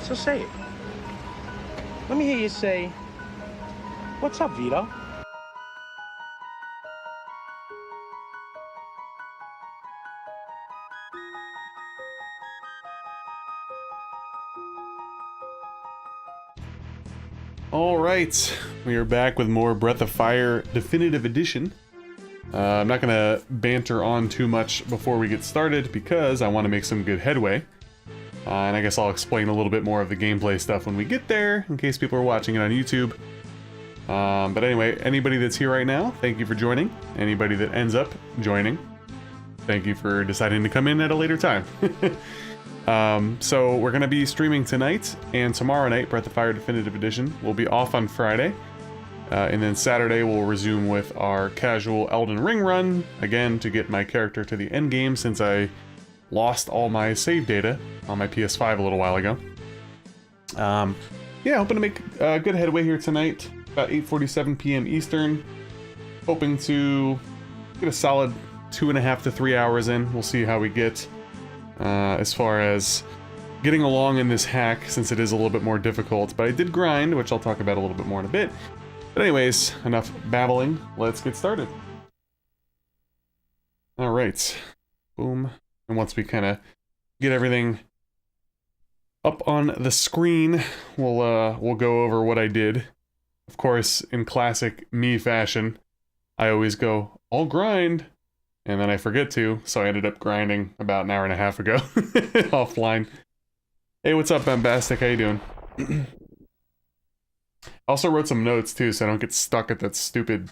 So say it. Let me hear you say, "What's up, Vito?" Alright, we are back with more Breath of Fire Definitive Edition. I'm not gonna banter on too much before we get started because I want to make some good headway. And I guess I'll explain a little bit more of the gameplay stuff when we get there, in case people are watching it on YouTube. But anyway, anybody that's here right now, thank you for joining. Anybody that ends up joining, thank you for deciding to come in at a later time. So we're going to be streaming tonight and tomorrow night, Breath of Fire Definitive Edition. We'll be off on Friday. And then Saturday we'll resume with our casual Elden Ring run, again to get my character to the end game since I lost all my save data on my PS5 a little while ago. Yeah, hoping to make good headway here tonight, about 8:47 p.m. Eastern. Hoping to get a solid 2.5 to 3 hours in. We'll see how we get as far as getting along in this hack, since it is a little bit more difficult. But I did grind, which I'll talk about a little bit more in a bit. But anyways, enough babbling. Let's get started. Alright. Boom. And once we kind of get everything up on the screen, we'll go over what I did. Of course, in classic me fashion, I always go, I'll grind, and then I forget to, so I ended up grinding about an hour and a half ago offline. Hey, what's up, Bombastic? How you doing? I also wrote some notes too, so I don't get stuck at that stupid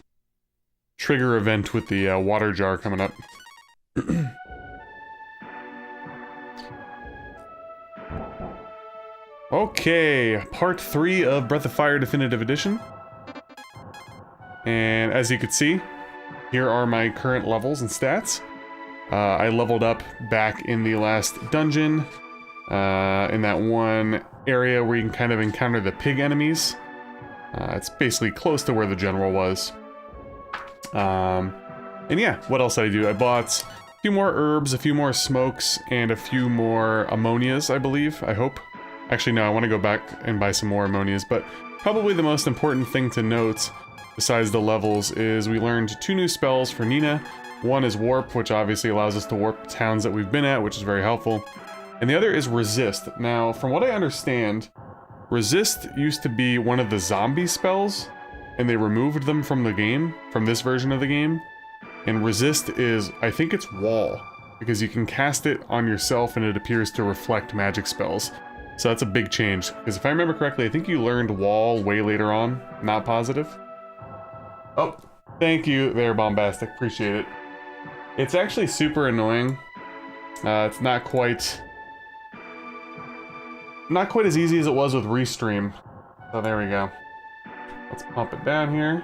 trigger event with the water jar coming up. Okay, part 3 of Breath of Fire Definitive Edition. And as you can see, here are my current levels and stats. I leveled up back in the last dungeon, in that one area where you can kind of encounter the pig enemies. It's basically close to where the general was. And yeah, what else did I do? I bought a few more herbs, a few more smokes, and a few more ammonias, I believe, I hope. Actually, no, I want to go back and buy some more ammonias, but probably the most important thing to note, besides the levels, is we learned 2 new spells for Nina. One is Warp, which obviously allows us to warp towns that we've been at, which is very helpful. And the other is Resist. Now, from what I understand, Resist used to be one of the zombie spells, and they removed them from the game, from this version of the game. And Resist is, I think it's Wall, because you can cast it on yourself and it appears to reflect magic spells. So that's a big change, because if I remember correctly, I think you learned Wall way later on, not positive. Oh, thank you there, Bombastic, appreciate it. It's actually super annoying. It's not quite as easy as it was with Restream. So there we go. Let's pump it down here.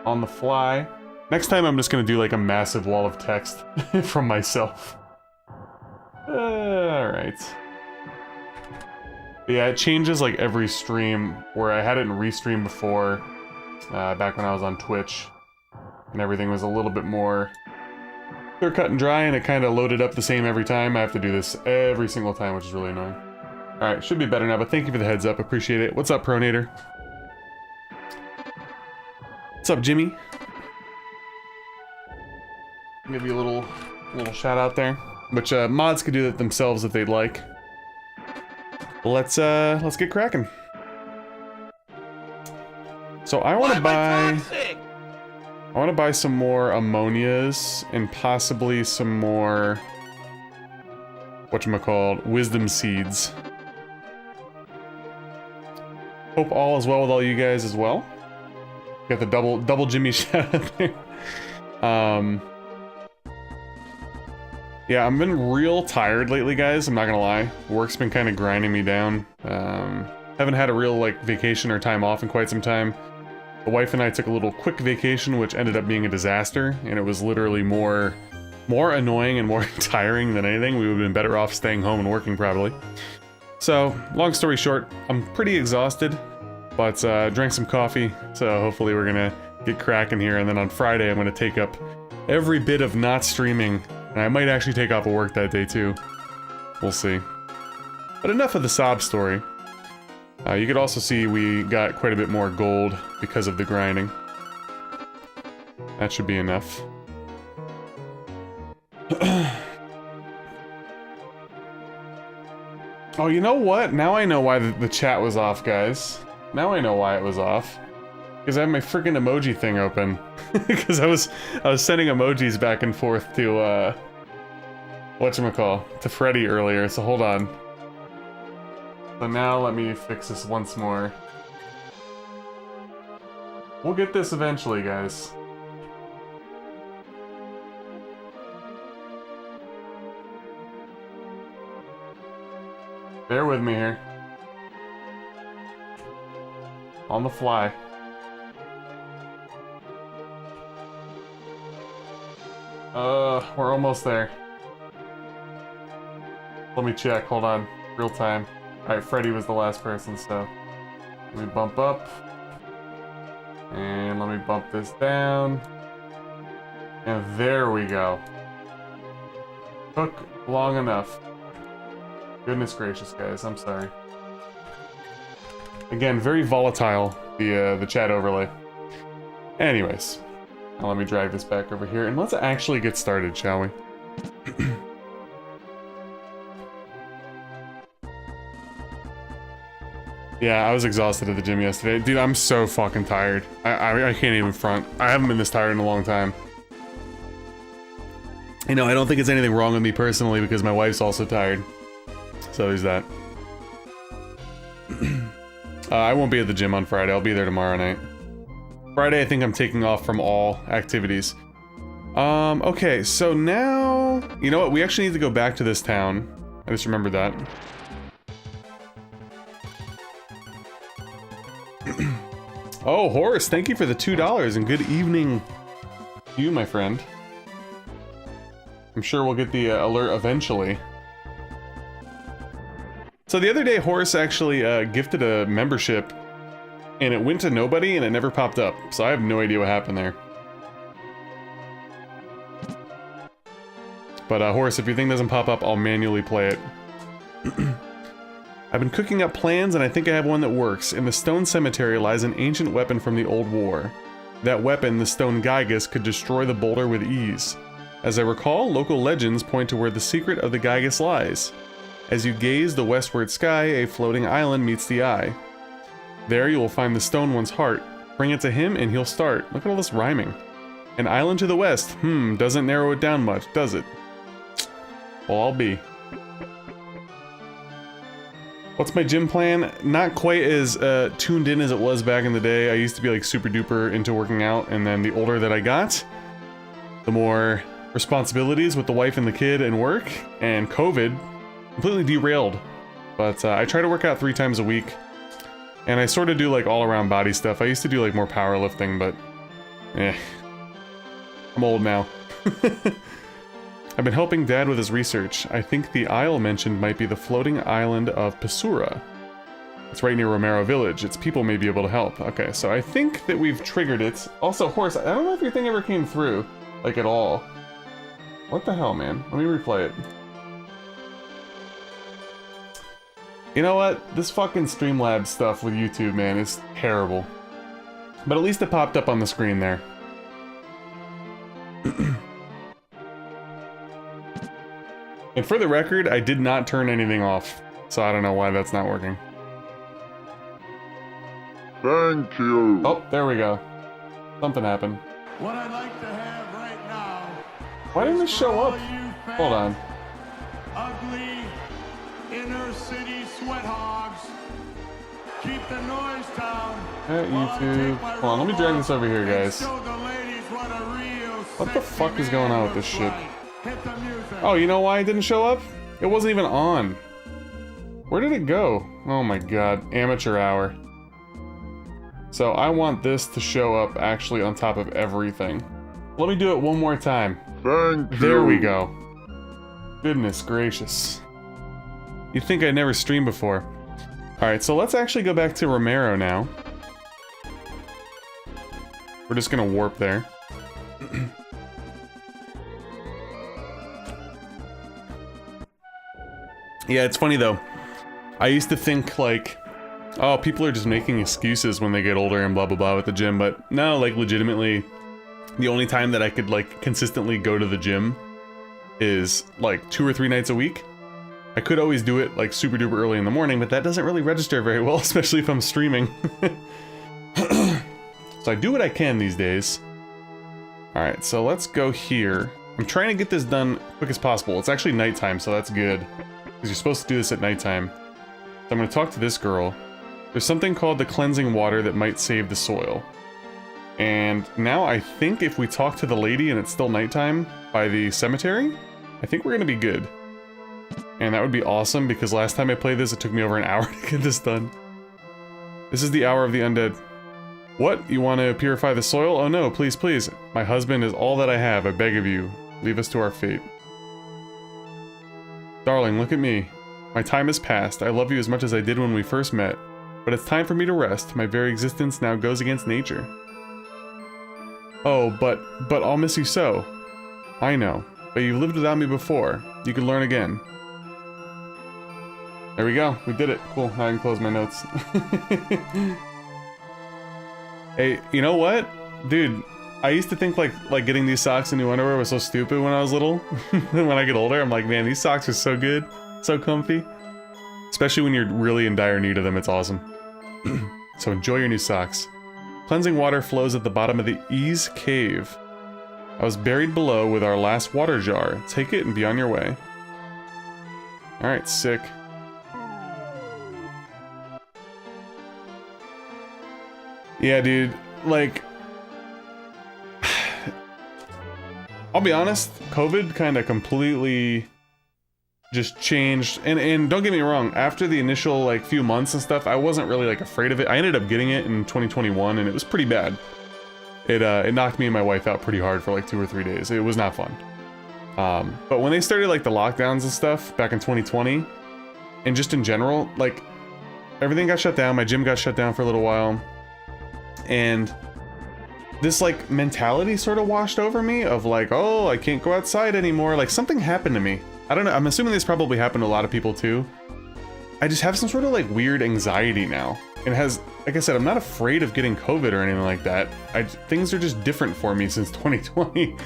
On the fly. Next time I'm just gonna do like a massive wall of text from myself. Alright. Yeah, it changes like every stream, where I had it in Restream before, back when I was on Twitch, and everything was a little bit more clear cut and dry, and it kind of loaded up the same every time. I have to do this every single time, which is really annoying. Alright, should be better now, but thank you for the heads up, appreciate it. What's up, Pronator? What's up, Jimmy? Give you a little shout out there, which mods could do that themselves if they'd like. Let's get cracking. So I want to buy some more ammonias and possibly some more whatchamacallit, wisdom seeds. Hope all is well with all you guys as well. Got the double Jimmy shout out there. Yeah, I've been real tired lately, guys, I'm not gonna lie. Work's been kind of grinding me down. Haven't had a real, like, vacation or time off in quite some time. The wife and I took a little quick vacation, which ended up being a disaster, and it was literally more annoying and more tiring than anything. We would have been better off staying home and working, probably. So, long story short, I'm pretty exhausted, but drank some coffee, so hopefully we're gonna get cracking here, and then on Friday I'm gonna take up every bit of not streaming. And I might actually take off of work that day too. We'll see. But enough of the sob story. You could also see we got quite a bit more gold because of the grinding. That should be enough. Oh, you know what? Now I know why the chat was off, guys. Now I know why it was off. Because I have my freaking emoji thing open. Because I was sending emojis back and forth to, whatchamacall, to Freddy earlier, so hold on. So now let me fix this once more. We'll get this eventually, guys. Bear with me here. On the fly. We're almost there. Let me check, hold on. Real time. Alright, Freddy was the last person, so... Let me bump up. And let me bump this down. And there we go. Took long enough. Goodness gracious, guys, I'm sorry. Again, very volatile, the chat overlay. Anyways, now let me drag this back over here, and let's actually get started, shall we? Yeah, I was exhausted at the gym yesterday. Dude, I'm so fucking tired. I can't even front. I haven't been this tired in a long time. You know, I don't think it's anything wrong with me personally because my wife's also tired. So there's that. I won't be at the gym on Friday. I'll be there tomorrow night. Friday, I think I'm taking off from all activities. Okay, so now... You know what? We actually need to go back to this town. I just remembered that. Oh, Horace, thank you for the $2 and good evening to you, my friend. I'm sure we'll get the alert eventually. So the other day, Horace actually gifted a membership, and it went to nobody, and it never popped up. So I have no idea what happened there. But Horace, if your thing doesn't pop up, I'll manually play it. I've been cooking up plans, and I think I have one that works. In the stone cemetery lies an ancient weapon from the old war. That weapon, the stone Gygus, could destroy the boulder with ease. As I recall, local legends point to where the secret of the Gygus lies. As you gaze the westward sky, a floating island meets the eye. There you will find the stone one's heart. Bring it to him and he'll start. Look at all this rhyming. An island to the west. Doesn't narrow it down much, does it? Well, I'll be. What's my gym plan? Not quite as tuned in as it was back in the day. I used to be like super duper into working out, and then the older that I got, the more responsibilities with the wife and the kid and work, and COVID completely derailed. But I try to work out 3 times a week, and I sort of do like all around body stuff. I used to do like more powerlifting, but I'm old now. I've been helping Dad with his research. I think the isle mentioned might be the floating island of Pasura. It's right near Romero Village. Its people may be able to help. Okay, so I think that we've triggered it. Also, Horace, I don't know if your thing ever came through, like at all. What the hell, man? Let me replay it. You know what? This fucking Streamlabs stuff with YouTube, man, is terrible. But at least it popped up on the screen there. And for the record, I did not turn anything off, so I don't know why that's not working. Thank you. Oh, there we go. Something happened. What I'd like to have right now. Why didn't it show up? Hold on. Ugly inner city sweat hogs. Keep the noise down. At YouTube. Hold on, let me drag this over here, guys. What the fuck is going on with this shit? Oh, you know why it didn't show up? It wasn't even on. Where did it go? Oh my god, amateur hour. So I want this to show up actually on top of everything. Let me do it one more time. Thank you. There we go. Goodness gracious. You'd think I'd never streamed before. Alright, so let's actually go back to Romero now. We're just gonna warp there. Yeah, it's funny though. I used to think like, oh, people are just making excuses when they get older and blah blah blah with the gym, but no, like legitimately, the only time that I could like consistently go to the gym is like 2 or 3 nights a week. I could always do it like super duper early in the morning, but that doesn't really register very well, especially if I'm streaming. So I do what I can these days. Alright, so let's go here. I'm trying to get this done quick as possible. It's actually nighttime, so that's good. Because you're supposed to do this at nighttime. So I'm going to talk to this girl. There's something called the cleansing water that might save the soil. And now I think if we talk to the lady and it's still nighttime by the cemetery, I think we're going to be good. And that would be awesome, because last time I played this, it took me over an hour to get this done. This is the hour of the undead. What? You want to purify the soil? Oh no, please, please. My husband is all that I have, I beg of you. Leave us to our fate. Darling, look at me. My time has passed. I love you as much as I did when we first met. But it's time for me to rest. My very existence now goes against nature. Oh, but I'll miss you so. I know. But you lived without me before. You can learn again. There we go. We did it. Cool. Now I can close my notes. Hey, you know what? Dude, I used to think like getting these socks and new underwear was so stupid when I was little. When I get older, I'm like, man, these socks are so good. So comfy. Especially when you're really in dire need of them, it's awesome. So enjoy your new socks. Cleansing water flows at the bottom of the Ease Cave. I was buried below with our last water jar. Take it and be on your way. Alright, sick. Yeah, dude, like... I'll be honest, COVID kind of completely just changed, and don't get me wrong, after the initial like few months and stuff, I wasn't really like afraid of it. I ended up getting it in 2021 and it was pretty bad. It knocked me and my wife out pretty hard for like 2 or 3 days. It was not fun. But when they started like the lockdowns and stuff back in 2020, and just in general, like everything got shut down, my gym got shut down for a little while, and this like mentality sort of washed over me of like, oh, I can't go outside anymore. Like something happened to me. I don't know, I'm assuming this probably happened to a lot of people too. I just have some sort of like weird anxiety now. It has, like I said, I'm not afraid of getting COVID or anything like that. Things are just different for me since 2020.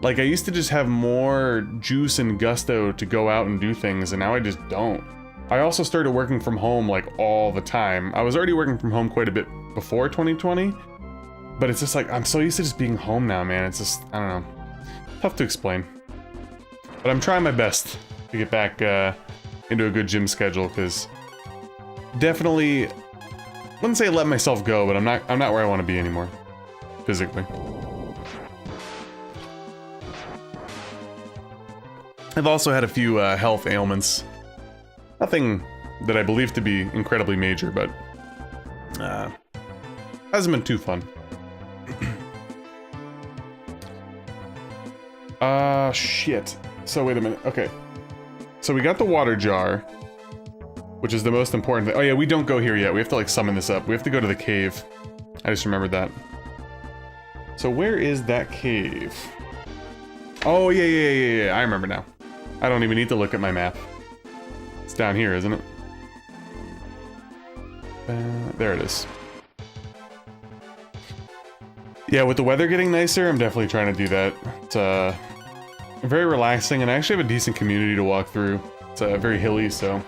Like I used to just have more juice and gusto to go out and do things, and now I just don't. I also started working from home like all the time. I was already working from home quite a bit before 2020, but it's just like, I'm so used to just being home now, man. It's just, I don't know. Tough to explain. But I'm trying my best to get back into a good gym schedule, because definitely, wouldn't say let myself go, but I'm not where I want to be anymore, physically. I've also had a few health ailments. Nothing that I believe to be incredibly major, but hasn't been too fun. Shit. So wait a minute. Okay. So we got the water jar, which is the most important thing. Oh yeah, we don't go here yet. We have to like summon this up. We have to go to the cave. I just remembered that. So where is that cave? Oh yeah. I remember now. I don't even need to look at my map. It's down here, isn't it? There it is. Yeah, with the weather getting nicer, I'm definitely trying to do that. It's very relaxing, and I actually have a decent community to walk through. It's very hilly, so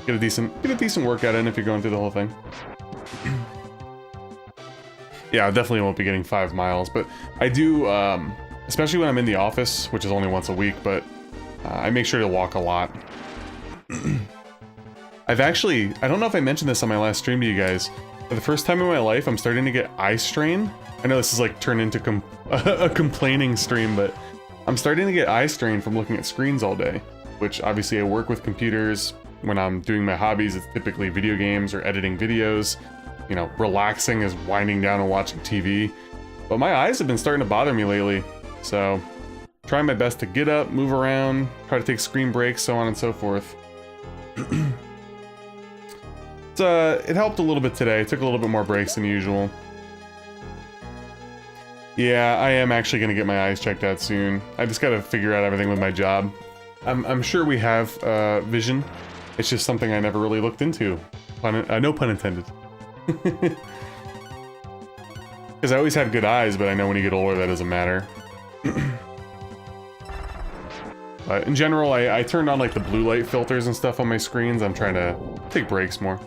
get a decent workout in if you're going through the whole thing. Yeah, I definitely won't be getting 5 miles, but I do, especially when I'm in the office, which is only once a week, but I make sure to walk a lot. I've actually, I don't know if I mentioned this on my last stream to you guys, for the first time in my life, I'm starting to get eye strain. I know this is like turned into a complaining stream, but I'm starting to get eye strain from looking at screens all day, which obviously I work with computers. When I'm doing my hobbies, it's typically video games or editing videos. You know, relaxing is winding down and watching TV. But my eyes have been starting to bother me lately, so trying my best to get up, move around, try to take screen breaks, so on and so forth. It helped a little bit today. I took a little bit more breaks than usual. Yeah, I am actually going to get my eyes checked out soon. I just got to figure out everything with my job. I'm sure we have vision It's just something I never really looked into. No pun intended. Because I always had good eyes, but I know when you get older that doesn't matter. But in general, I turned on like the blue light filters and stuff on my screens. I'm trying to take breaks more.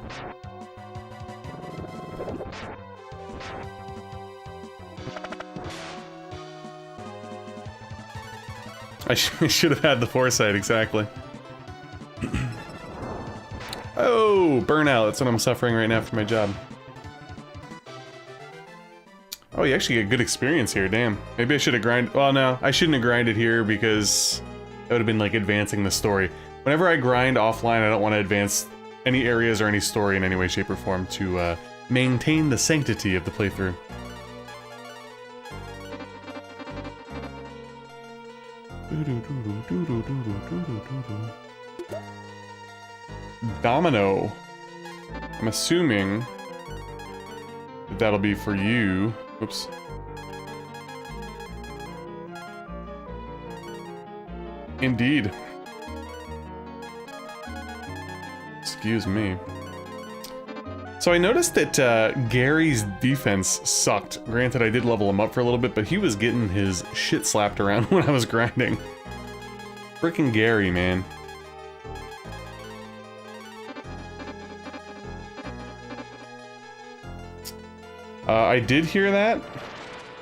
I should have had the foresight, exactly. Oh, burnout. That's what I'm suffering right now for my job. Oh, you actually get good experience here, damn. Maybe I should have grinded. Well, no, I shouldn't have grinded here because that would have been like advancing the story. Whenever I grind offline, I don't want to advance any areas or any story in any way, shape, or form to maintain the sanctity of the playthrough. Domino. I'm assuming that that'll be for you. Whoops. Indeed. Excuse me. So I noticed that Gary's defense sucked. Granted, I did level him up for a little bit, but he was getting his shit slapped around when I was grinding. Frickin' Gary, man. I did hear that.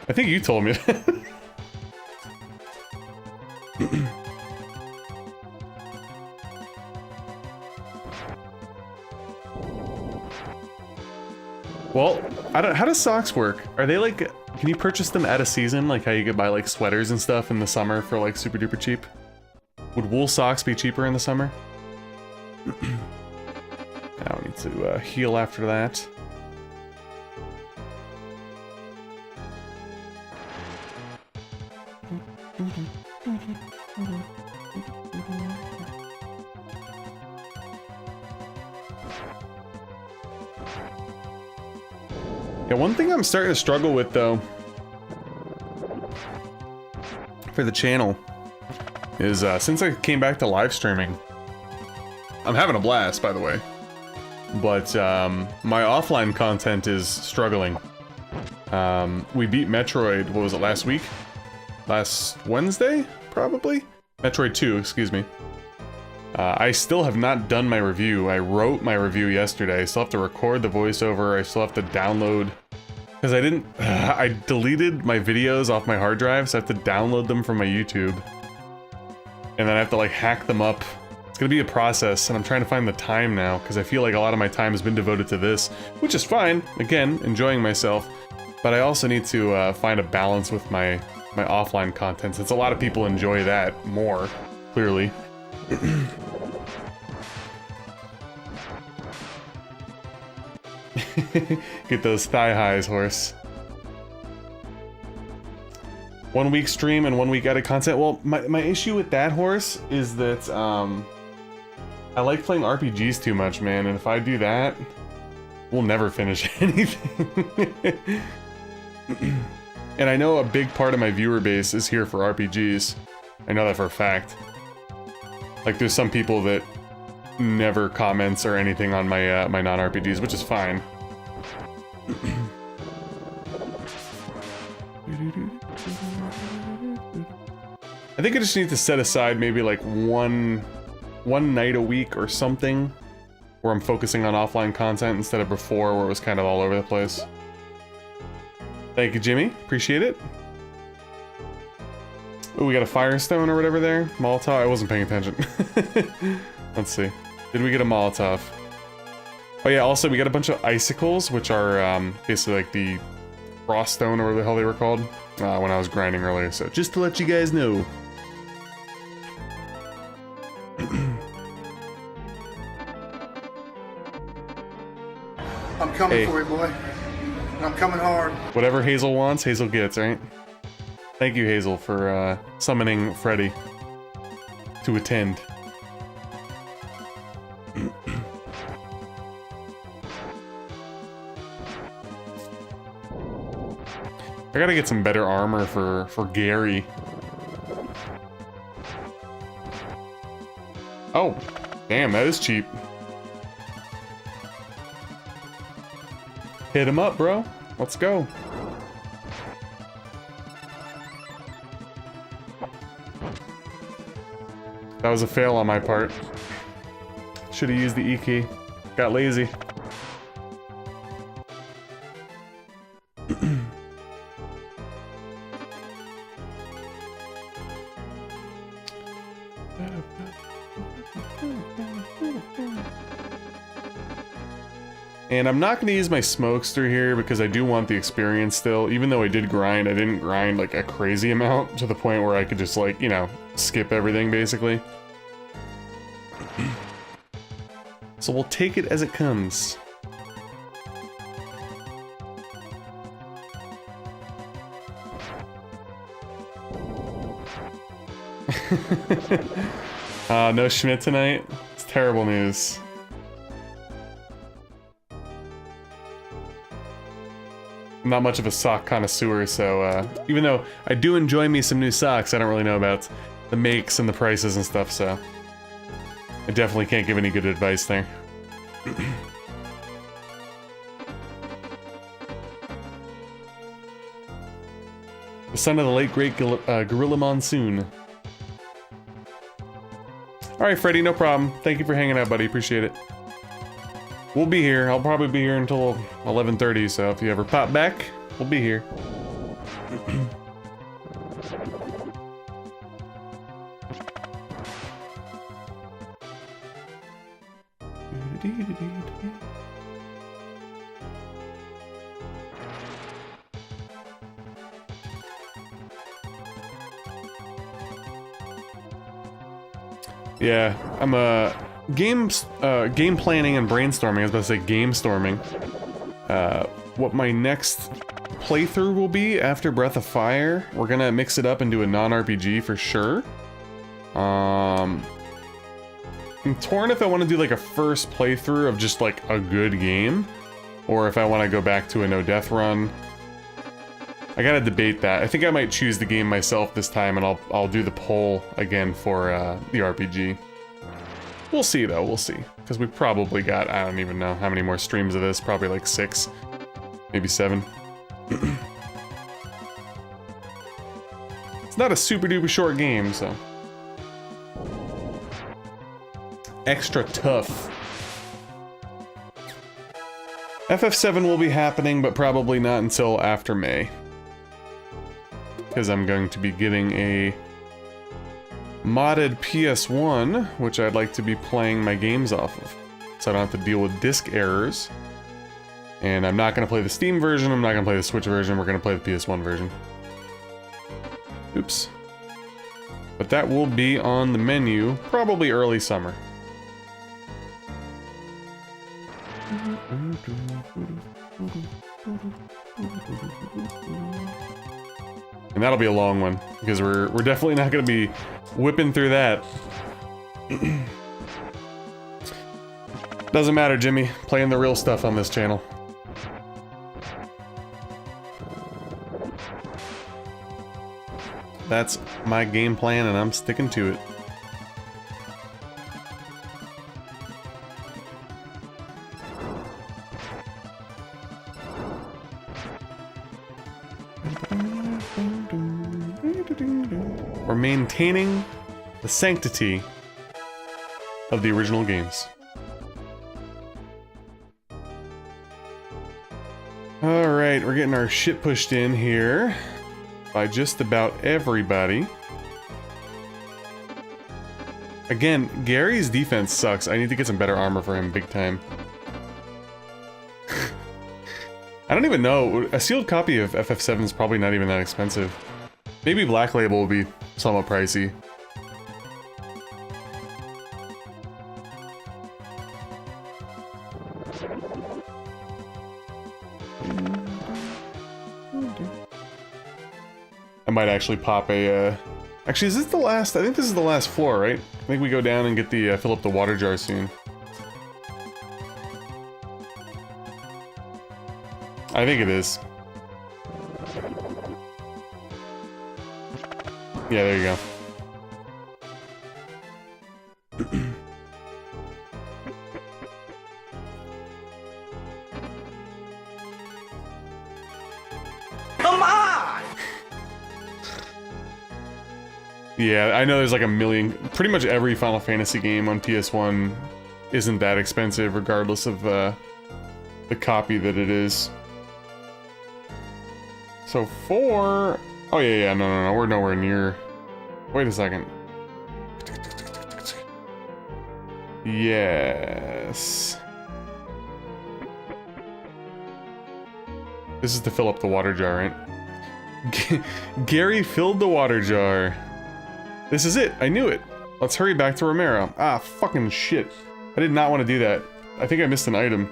I think you told me that. Well, I don't, how does socks work? Are they like, can you purchase them at a season? Like how you could buy like sweaters and stuff in the summer for like super duper cheap? Would wool socks be cheaper in the summer? I don't need to heal after that. Yeah, one thing I'm starting to struggle with though for the channel is since I came back to live streaming, I'm having a blast, by the way, but my offline content is struggling. We beat Metroid, what was it, last week? Last Wednesday, probably? Metroid 2, excuse me. I still have not done my review. I wrote my review yesterday. I still have to record the voiceover. I still have to download, because I deleted my videos off my hard drive, so I have to download them from my YouTube. And then I have to like hack them up. It's gonna be a process, and I'm trying to find the time now, because I feel like a lot of my time has been devoted to this, which is fine. Again, enjoying myself. But I also need to find a balance with my offline content, since a lot of people enjoy that more, clearly. Get those thigh highs, horse. 1 week stream and 1 week added content. Well, my issue with that, horse, is that I like playing RPGs too much, man, and if I do that, we'll never finish anything. And I know a big part of my viewer base is here for RPGs. I know that for a fact. Like, there's some people that never comments or anything on my my non-RPGs, which is fine. I think I just need to set aside maybe like one night a week or something where I'm focusing on offline content instead of before where it was kind of all over the place. Thank you, Jimmy. Appreciate it. Oh, we got a Firestone or whatever there. Molotov. I wasn't paying attention. Let's see. Did we get a Molotov? Oh yeah, also we got a bunch of icicles, which are basically like the Froststone or whatever the hell they were called when I was grinding earlier. So just to let you guys know. I'm coming for you, boy. And I'm coming hard. Whatever Hazel wants, Hazel gets, right? Thank you, Hazel, for summoning Freddy to attend. I gotta get some better armor for Gary. Oh, Damn, that is cheap. Hit him up, bro. Let's go. That was a fail on my part. Should have used the E key. Got lazy. And I'm not going to use my smokes through here because I do want the experience still. Even though I did grind, I didn't grind like a crazy amount to the point where I could just like, you know, skip everything basically. So we'll take it as it comes. No Schmidt tonight? It's terrible news. I'm not much of a sock connoisseur, so even though I do enjoy me some new socks, I don't really know about the makes and the prices and stuff, so I definitely can't give any good advice there. The son of the late great Gorilla Monsoon. Alright, Freddy, no problem. Thank you for hanging out, buddy. Appreciate it. We'll be here. I'll probably be here until 11:30, so if you ever pop back, we'll be here. Yeah, I'm game planning and brainstorming. I was about to say game storming. What my next playthrough will be after Breath of Fire. We're gonna mix it up and do a non-RPG for sure. I'm torn if I want to do like a first playthrough of just like a good game, or if I want to go back to a no-death run. I gotta debate that. I think I might choose the game myself this time, and I'll do the poll again for the RPG. We'll see though, we'll see. Because we probably got, I don't even know how many more streams of this, probably like 6, maybe 7. It's not a super duper short game, so. Extra tough. FF7 will be happening, but probably not until after May. Because I'm going to be getting a modded PS1, which I'd like to be playing my games off of. So I don't have to deal with disc errors. And I'm not going to play the Steam version, I'm not going to play the Switch version, we're going to play the PS1 version. Oops. But that will be on the menu, probably early summer. And that'll be a long one, because we're definitely not going to be whipping through that. Doesn't matter, Jimmy. Playing the real stuff on this channel. That's my game plan, and I'm sticking to it. We're maintaining the sanctity of the original games. Alright, we're getting our shit pushed in here by just about everybody. Again, Gary's defense sucks. I need to get some better armor for him big time. I don't even know. A sealed copy of FF7 is probably not even that expensive. Maybe Black Label will be somewhat pricey. I might actually pop a, Actually, is this the last? I think this is the last floor, right? I think we go down and get the, fill up the water jar soon. I think it is. Yeah, there you go. Yeah, I know there's like a million... Pretty much every Final Fantasy game on PS1 isn't that expensive, regardless of the copy that it is. So 4... Oh yeah, no, we're nowhere near... Wait a second. Yes. This is to fill up the water jar, right? Gary filled the water jar. This is it. I knew it. Let's hurry back to Romero. Ah, fucking shit. I did not want to do that. I think I missed an item.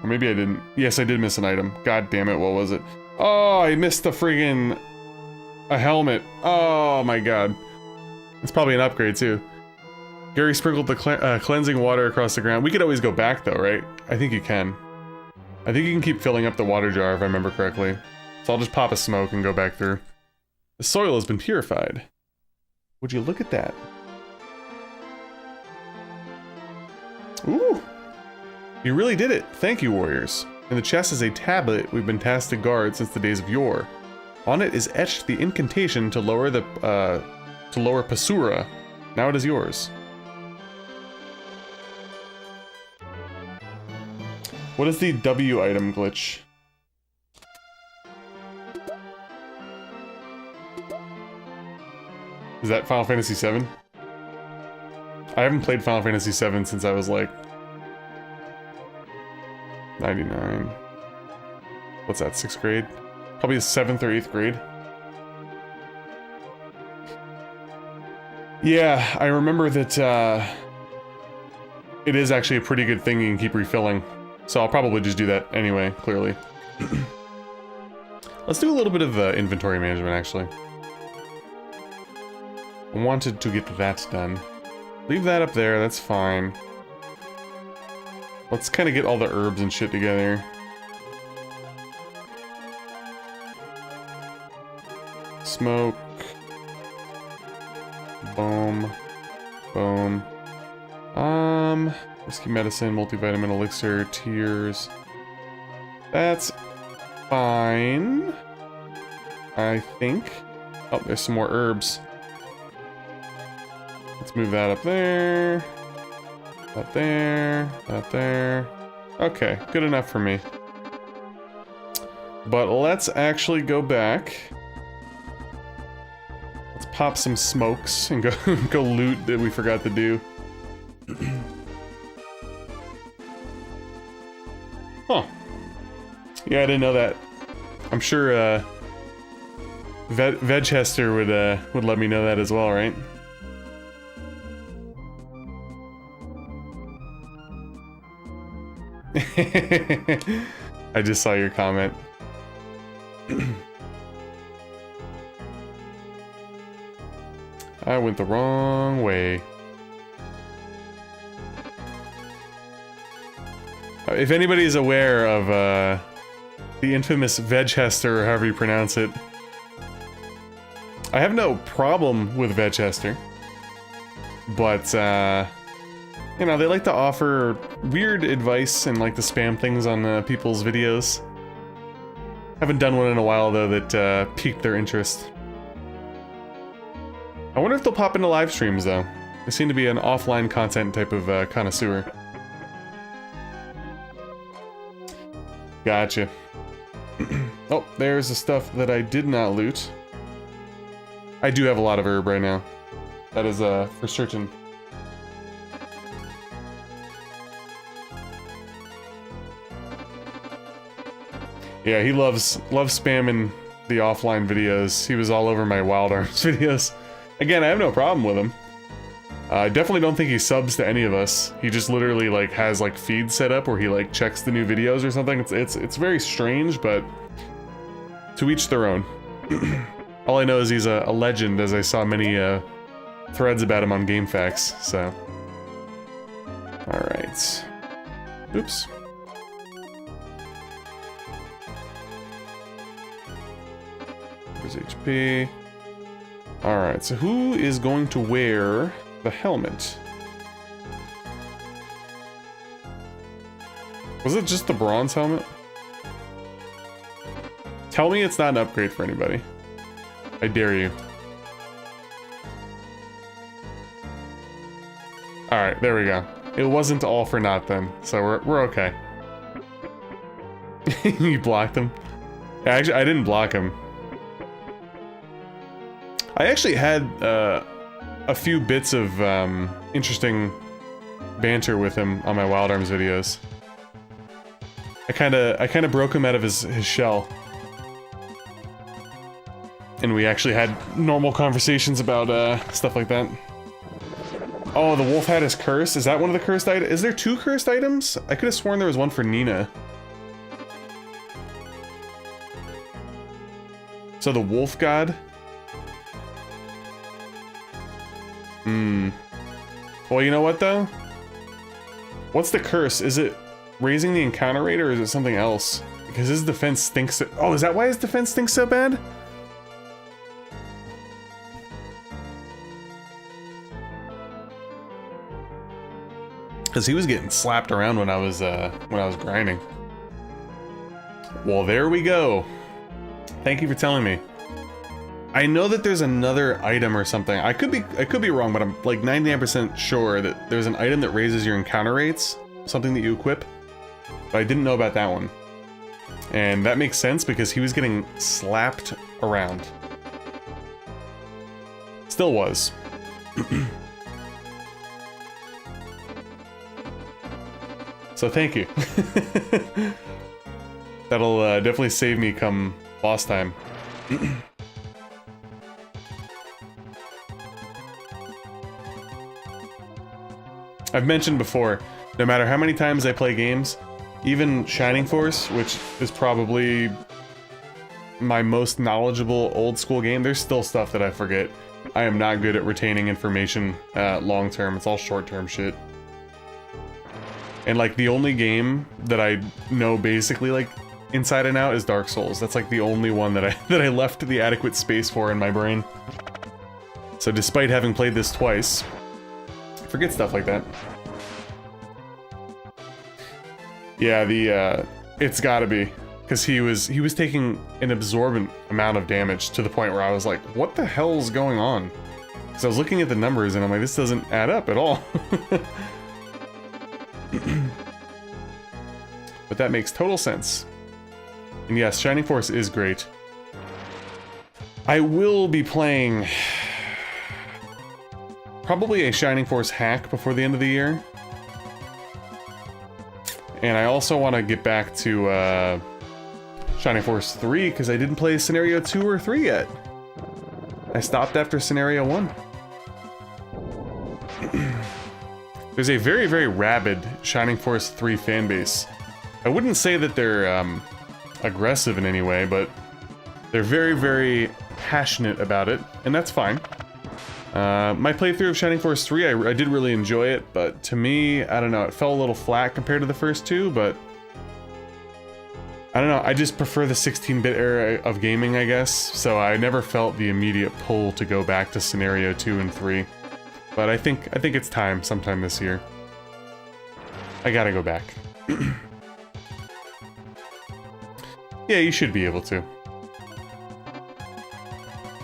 Or maybe I didn't. Yes, I did miss an item. God damn it, what was it? Oh, I missed the friggin... a helmet. Oh my god. It's probably an upgrade too. Gary sprinkled the cleansing water across the ground. We could always go back though, right? I think you can. I think you can keep filling up the water jar if I remember correctly. So I'll just pop a smoke and go back through. The soil has been purified. Would you look at that? Ooh! You really did it. Thank you, warriors. In the chest is a tablet we've been tasked to guard since the days of yore. On it is etched the incantation to lower the, Pasura. Now it is yours. What is the W item glitch? Is that Final Fantasy VII? I haven't played Final Fantasy VII since I was like 99. What's that, 6th grade? Probably the 7th or 8th grade. Yeah, I remember that it is actually a pretty good thing you can keep refilling. So I'll probably just do that anyway, clearly. Let's do a little bit of inventory management, actually. I wanted to get that done. Leave that up there, that's fine. Let's kind of get all the herbs and shit together. Smoke. Boom. Boom. Whiskey medicine, multivitamin elixir, tears. That's fine. I think. Oh, there's some more herbs. Let's move that up there. That there. That there. Okay, good enough for me. But let's actually go back. Let's pop some smokes and go go loot that we forgot to do. Huh. Yeah, I didn't know that. I'm sure Vegchester would let me know that as well, right? I just saw your comment. I went the wrong way. If anybody is aware of the infamous Vegchester, or however you pronounce it, I have no problem with Vegchester, but you know, they like to offer weird advice and like to spam things on people's videos. Haven't done one in a while though that piqued their interest. I wonder if they'll pop into live streams though. They seem to be an offline content type of connoisseur. Gotcha. Oh, there's the stuff that I did not loot. I do have a lot of herb right now. That is for certain. Yeah, he loves spamming the offline videos. He was all over my Wild Arms videos. Again, I have no problem with him. I definitely don't think he subs to any of us. He just literally like has like feeds set up where he like checks the new videos or something. It's very strange, but to each their own. All I know is he's a legend, as I saw many threads about him on GameFAQs. So, all right. Oops. There's HP. All right. So who is going to wear the helmet? Was it just the bronze helmet? Tell me it's not an upgrade for anybody. I dare you. Alright, there we go. It wasn't all for naught then, so we're okay. You blocked him? Actually, I didn't block him. I actually had a few bits of interesting banter with him on my Wild Arms videos. I kind of broke him out of his shell. And we actually had normal conversations about stuff like that. Oh, the wolf hat is cursed? Is that one of the cursed items? Is there 2 cursed items? I could have sworn there was one for Nina. So the wolf god? Well, you know what though? What's the curse? Is it raising the encounter rate or is it something else? Because his defense stinks so— oh, is that why his defense stinks so bad? Because he was getting slapped around when I was grinding. Well, there we go. Thank you for telling me. I know that there's another item or something. I could be wrong, but I'm like 99% sure that there's an item that raises your encounter rates, something that you equip. But I didn't know about that one. And that makes sense because he was getting slapped around. Still was. So thank you. That'll definitely save me come boss time. I've mentioned before, no matter how many times I play games, even Shining Force, which is probably my most knowledgeable old school game, there's still stuff that I forget. I am not good at retaining information long term, it's all short term shit. And like the only game that I know basically like inside and out is Dark Souls. That's like the only one that I left the adequate space for in my brain. So despite having played this twice, I forget stuff like that. Yeah, it's gotta be. Because he was taking an absorbent amount of damage to the point where I was like, what the hell's going on? Because I was looking at the numbers and I'm like, this doesn't add up at all. But that makes total sense. And yes, Shining Force is great. I will be playing probably a Shining Force hack before the end of the year. And I also want to get back to Shining Force 3 because I didn't play Scenario 2 or 3 yet. I stopped after Scenario 1. There's a very, very rabid Shining Force 3 fanbase. I wouldn't say that they're aggressive in any way, but they're very, very passionate about it, and that's fine. My playthrough of Shining Force 3, I did really enjoy it, but to me, I don't know, it fell a little flat compared to the first two, but I don't know, I just prefer the 16-bit era of gaming, I guess, so I never felt the immediate pull to go back to Scenario 2 and 3. But I think it's time sometime this year. I gotta go back. Yeah, you should be able to.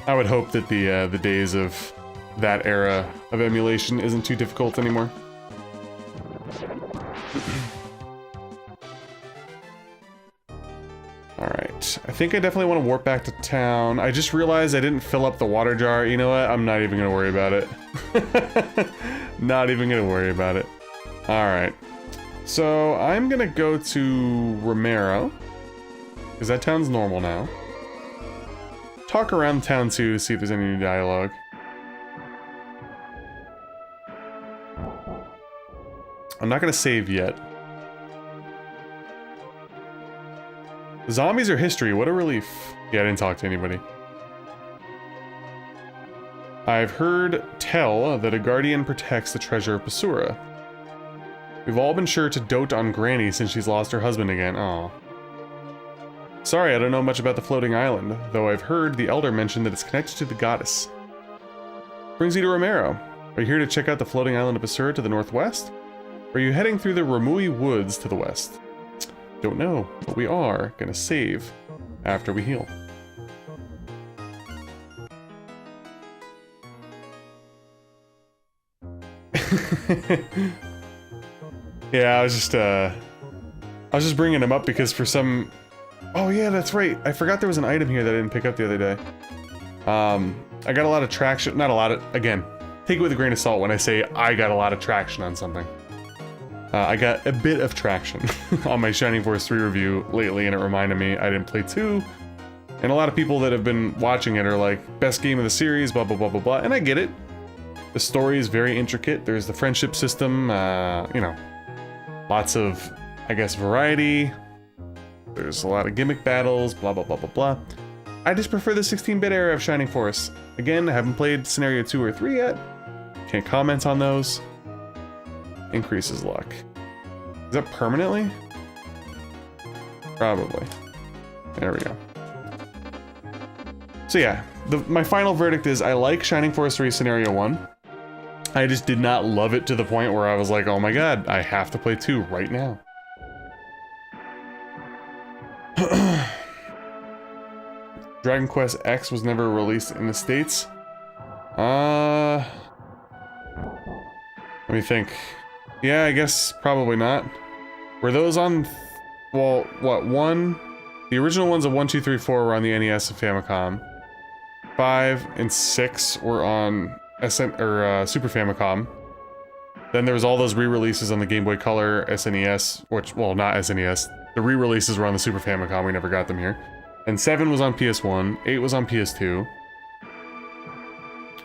I would hope that the days of that era of emulation isn't too difficult anymore. Alright, I think I definitely want to warp back to town. I just realized I didn't fill up the water jar. You know what? I'm not even gonna worry about it. Not even gonna worry about it. Alright. So, I'm gonna go to Romero. Because that town's normal now. Talk around town too to see if there's any new dialogue. I'm not gonna save yet. Zombies are history, what a relief. Yeah, I didn't talk to anybody. I've heard tell that a guardian protects the treasure of Basura. We've all been sure to dote on Granny since she's lost her husband again. Aw. Sorry, I don't know much about the floating island, though I've heard the elder mention that it's connected to the goddess. Brings you to Romero. Are you here to check out the floating island of Basura to the northwest? Or are you heading through the Ramui woods to the west? Don't know, but we are gonna save after we heal. Yeah, I was just bringing them up because for some... Oh yeah, that's right. I forgot there was an item here that I didn't pick up the other day. I got a lot of traction. Not a lot of... Again, take it with a grain of salt when I say I got a lot of traction on something. I got a bit of traction on my Shining Force 3 review lately, and it reminded me I didn't play 2. And a lot of people that have been watching it are like, best game of the series, blah, blah, blah, blah, blah. And I get it. The story is very intricate. There's the friendship system, you know, lots of, I guess, variety. There's a lot of gimmick battles, blah, blah, blah, blah, blah. I just prefer the 16-bit era of Shining Force. Again, I haven't played Scenario 2 or 3 yet. Can't comment on those. Increases luck. Is that permanently? Probably. There we go. So yeah, my final verdict is I like Shining Force 3 Scenario 1. I just did not love it to the point where I was like, oh my god, I have to play 2 right now. Dragon Quest X was never released in the States. Let me think. Yeah, I guess probably not. Were those on... Well, what, 1? The original ones of 1, 2, 3, 4 were on the NES and Famicom. 5 and 6 were on Super Famicom. Then there was all those re-releases on the Game Boy Color, SNES, which, well, not SNES. The re-releases were on the Super Famicom, we never got them here. And 7 was on PS1, 8 was on PS2.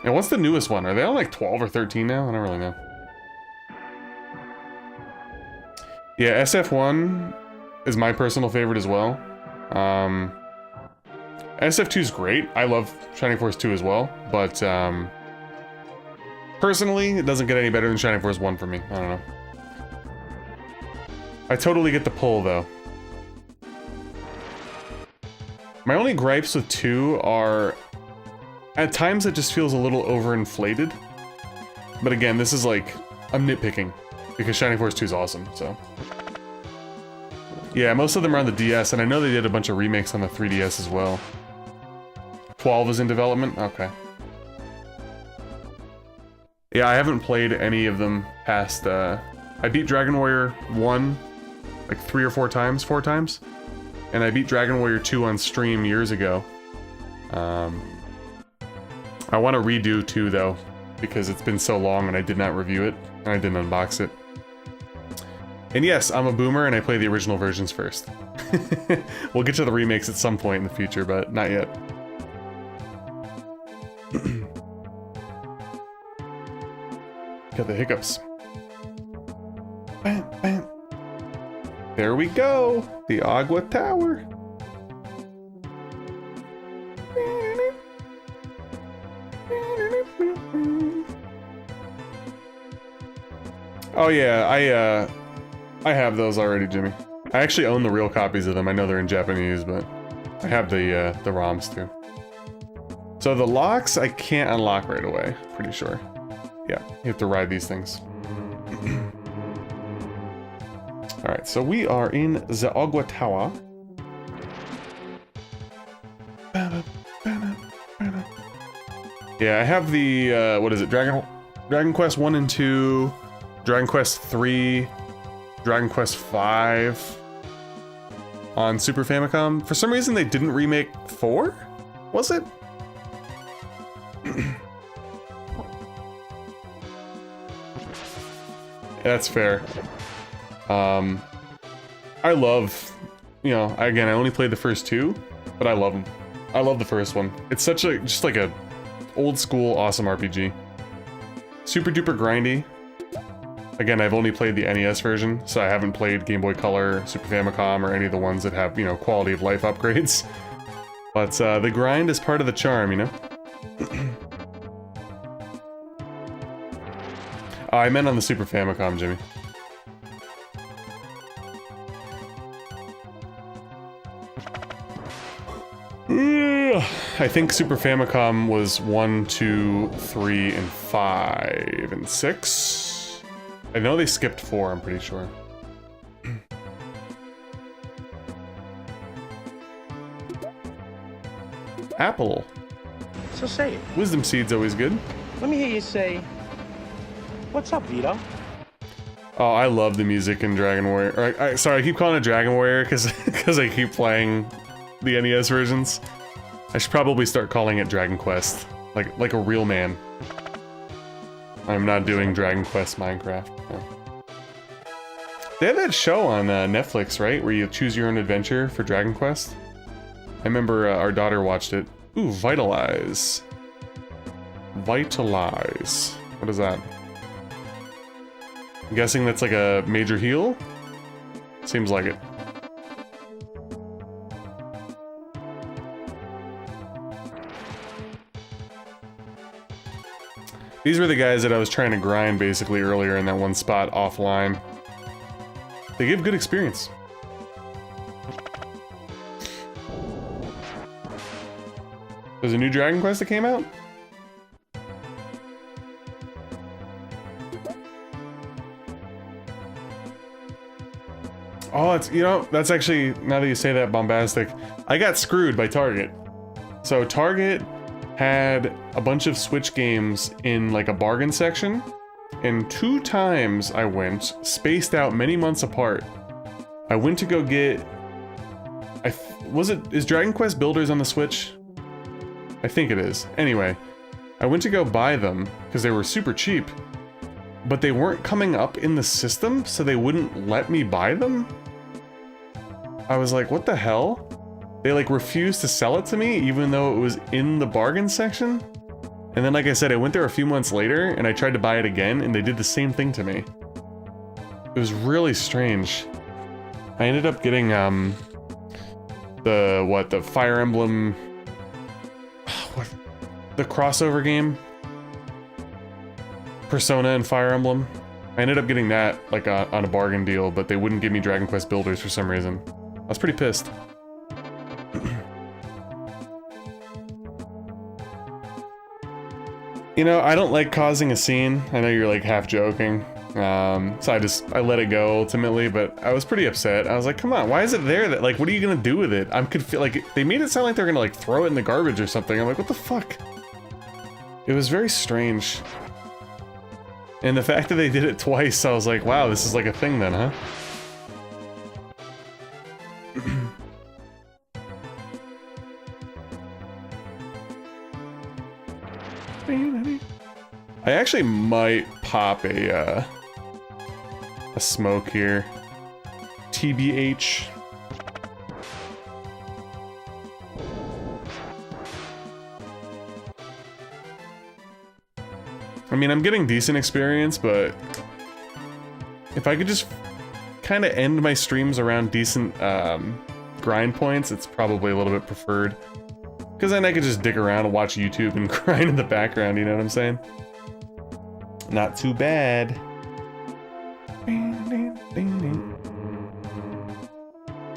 And what's the newest one? Are they on like 12 or 13 now? I don't really know. Yeah, SF1 is my personal favorite as well. SF2 is great. I love Shining Force 2 as well, but personally, it doesn't get any better than Shining Force 1 for me. I don't know. I totally get the pull, though. My only gripes with 2 are... At times, it just feels a little overinflated. But again, this is like... I'm nitpicking. Because Shining Force 2 is awesome, so... Yeah, most of them are on the DS, and I know they did a bunch of remakes on the 3DS as well. 12 is in development? Okay. Yeah, I haven't played any of them past, I beat Dragon Warrior 1 like 3 or 4 times, 4 times. And I beat Dragon Warrior 2 on stream years ago. I want to redo 2 though, because it's been so long and I did not review it, and I didn't unbox it. And yes, I'm a boomer and I play the original versions first. We'll get to the remakes at some point in the future, but not yet. Got the hiccups. Bam, bam. There we go! The Agua Tower! Oh yeah, I have those already, Jimmy. I actually own the real copies of them. I know they're in Japanese, but I have the ROMs too. So the locks I can't unlock right away, pretty sure. Yeah, you have to ride these things. Alright, so we are in the Agua Tower. Yeah, I have the, what is it, Dragon Quest 1 and 2, Dragon Quest 3, Dragon Quest 5 on Super Famicom. For some reason they didn't remake 4? Was it? That's fair. I love, you know, again, I only played the first 2, but I love them. I love the first one. It's such a, just like a old school awesome RPG. Super duper grindy. Again, I've only played the NES version, so I haven't played Game Boy Color, Super Famicom, or any of the ones that have, you know, quality of life upgrades. But the grind is part of the charm, you know? Oh, I meant on the Super Famicom, Jimmy. I think Super Famicom was 1, 2, 3, and 5, and 6? I know they skipped 4, I'm pretty sure. Apple. So say it. Wisdom Seed's always good. Let me hear you say... What's up, Vito? Oh, I love the music in Dragon Warrior. Sorry, I keep calling it Dragon Warrior because I keep playing the NES versions. I should probably start calling it Dragon Quest, like a real man. I'm not doing Dragon Quest Minecraft. No. They have that show on Netflix, right, where you choose your own adventure for Dragon Quest. I remember our daughter watched it. Ooh, Vitalize. Vitalize. What is that? I'm guessing that's like a major heal? Seems like it. These were the guys that I was trying to grind basically earlier in that one spot offline. They give good experience. There's a new Dragon Quest that came out? Oh, it's, you know, that's actually, now that you say that, bombastic. I got screwed by Target. So Target had a bunch of Switch games in like a bargain section, and 2 times I went, spaced out many months apart. I went to go get, is Dragon Quest Builders on the Switch? I think it is. Anyway, I went to go buy them because they were super cheap, but they weren't coming up in the system, so they wouldn't let me buy them. I was like, what the hell? They like refused to sell it to me even though it was in the bargain section. And then, like I said, I went there a few months later and I tried to buy it again and they did the same thing to me. It was really strange. I ended up getting the Fire Emblem, the crossover game, Persona and Fire Emblem. I ended up getting that like on a bargain deal, but they wouldn't give me Dragon Quest Builders for some reason. I was pretty pissed. You know, I don't like causing a scene. I know you're like half joking. So I let it go ultimately, but I was pretty upset. I was like, come on, why is it there? That like, what are you gonna do with it? I'm like, they made it sound like they're gonna like throw it in the garbage or something. I'm like, what the fuck? It was very strange. And the fact that they did it twice, I was like, wow, this is like a thing then, huh? I actually might pop a smoke here. TBH. I mean, I'm getting decent experience, but if I could just kind of end my streams around decent grind points, it's probably a little bit preferred. Because then I could just dick around and watch YouTube and grind in the background, you know what I'm saying? Not too bad.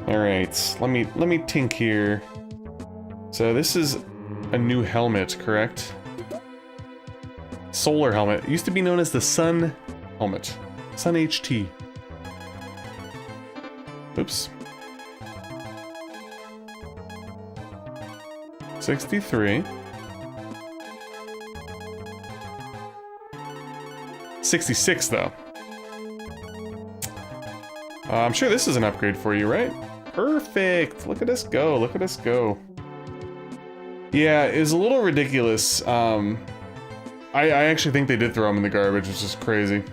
Alright, let me think here. So this is a new helmet, correct? Solar helmet. It used to be known as the Sun helmet. Sun HT. Oops. 63. 66 though. I'm sure this is an upgrade for you, right? Perfect! Look at us go, look at us go. Yeah, it's a little ridiculous. I actually think they did throw them in the garbage, which is crazy.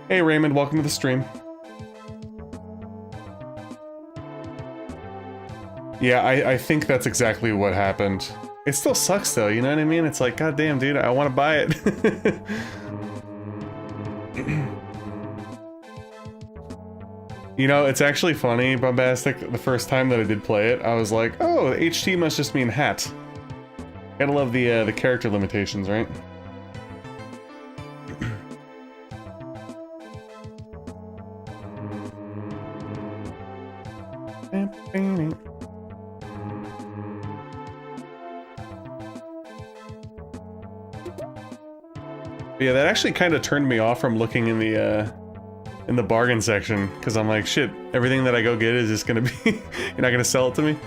Hey Raymond, welcome to the stream. Yeah, I think that's exactly what happened. It still sucks though, you know what I mean? It's like, goddamn dude, I want to buy it. You know, it's actually funny, Bombastic, the first time that I did play it, I was like, oh, HT must just mean hat. Gotta love the character limitations, right? Yeah, that actually kind of turned me off from looking in the bargain section, because I'm like, shit, everything that I go get is just gonna be, you're not gonna sell it to me?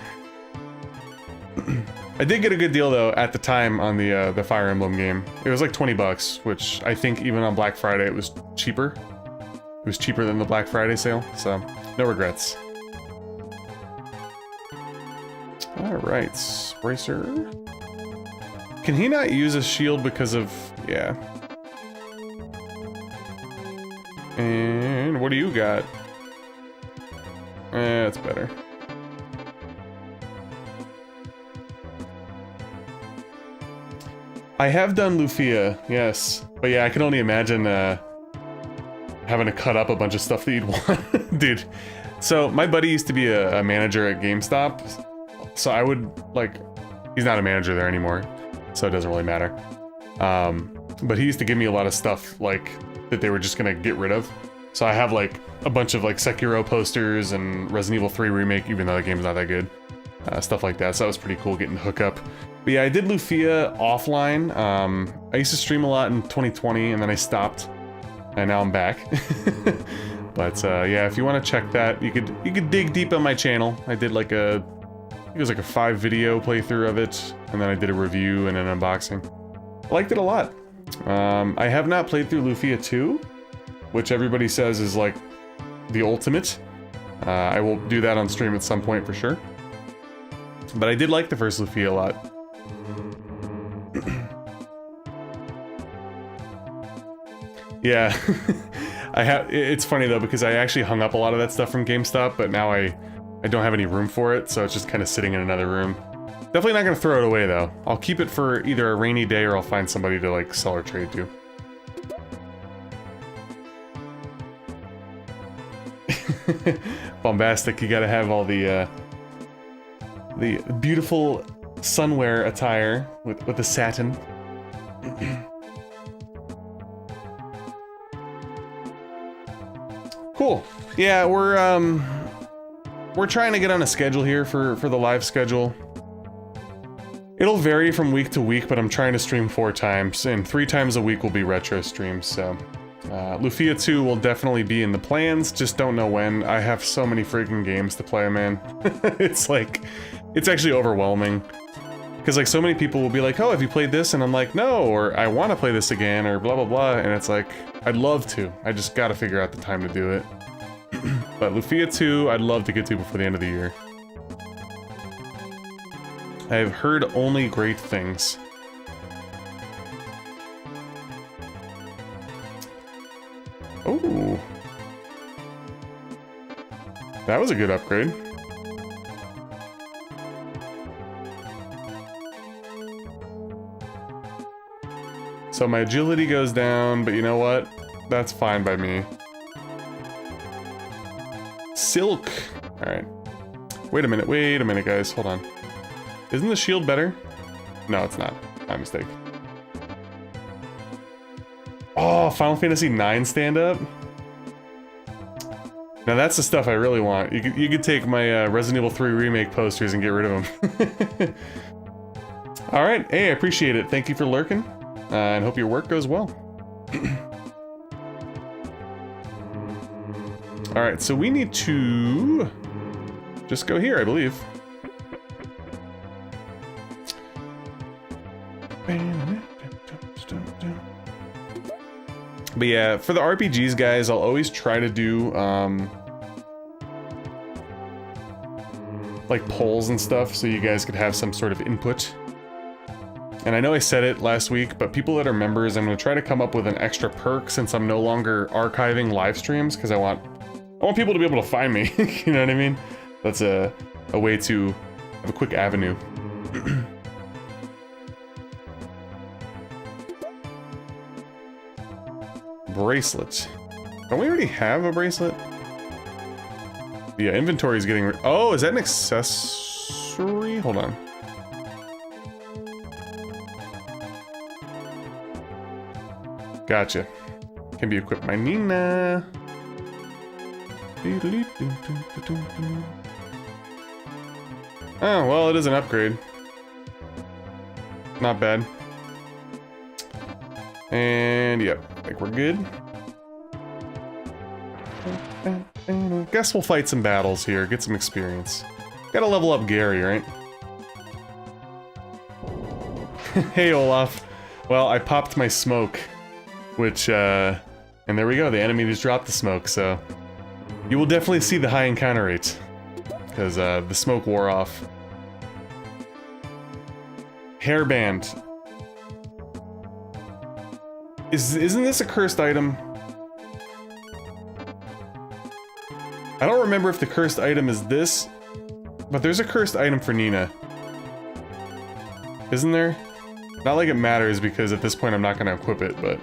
I did get a good deal though at the time on the Fire Emblem game. It was like 20 bucks, which I think even on Black Friday it was cheaper. It was cheaper than the Black Friday sale, so no regrets. Alright, Bracer. Can he not use a shield because of... yeah. And what do you got? That's better. I have done Lufia, yes. But yeah, I can only imagine having to cut up a bunch of stuff that you'd want. Dude. So my buddy used to be a manager at GameStop. So I would, like, he's not a manager there anymore, so it doesn't really matter. But he used to give me a lot of stuff, like, that they were just gonna get rid of. So I have, like, a bunch of, like, Sekiro posters and Resident Evil 3 Remake, even though the game's not that good. Stuff like that, so that was pretty cool getting to hook up. But yeah, I did Lufia offline. I used to stream a lot in 2020, and then I stopped, and now I'm back. But yeah, if you want to check that, you could dig deep on my channel. I did like I think it was like a 5-video playthrough of it, and then I did a review and an unboxing. I liked it a lot. I have not played through Lufia 2, which everybody says is like the ultimate. I will do that on stream at some point for sure. But I did like the first Lufia a lot. Yeah, it's funny though because I actually hung up a lot of that stuff from GameStop, but now I don't have any room for it, so it's just kind of sitting in another room. Definitely not gonna throw it away though. I'll keep it for either a rainy day or I'll find somebody to like sell or trade to. Bombastic, you gotta have all the beautiful sunwear attire with the satin. Cool. Yeah, we're trying to get on a schedule here for the live schedule. It'll vary from week to week, but I'm trying to stream 4 times, and 3 times a week will be retro streams, so... Lufia 2 will definitely be in the plans, just don't know when. I have so many freaking games to play, man. It's like... it's actually overwhelming. Because like so many people will be like, oh, have you played this? And I'm like, no, or I want to play this again, or blah blah blah, and it's like, I'd love to. I just gotta figure out the time to do it. But Lufia 2, I'd love to get to before the end of the year. I've heard only great things. Oh. That was a good upgrade. So my agility goes down, but you know what? That's fine by me. Silk! Alright. Wait a minute, guys. Hold on. Isn't the shield better? No, it's not. My mistake. Oh, Final Fantasy IX stand-up? Now that's the stuff I really want. You could take my Resident Evil 3 Remake posters and get rid of them. Alright, hey, I appreciate it. Thank you for lurking. And hope your work goes well. Alright, so we need to just go here, I believe. But yeah, for the RPGs, guys, I'll always try to do, like polls and stuff, so you guys could have some sort of input. And I know I said it last week, but people that are members, I'm going to try to come up with an extra perk since I'm no longer archiving live streams, because I want people to be able to find me, you know what I mean? That's a way to have a quick avenue. Bracelet. Don't we already have a bracelet? Yeah, inventory is getting... oh, is that an accessory? Hold on. Gotcha. Can be equipped by Nina. Oh, well, it is an upgrade. Not bad. And, yep, I think we're good. Guess we'll fight some battles here, get some experience. Gotta level up Gary, right? Hey, Olaf. Well, I popped my smoke, which, and there we go, the enemy just dropped the smoke, so... You will definitely see the high encounter rates, because, the smoke wore off. Hairband. Isn't this a cursed item? I don't remember if the cursed item is this, but there's a cursed item for Nina. Isn't there? Not like it matters, because at this point I'm not going to equip it, but...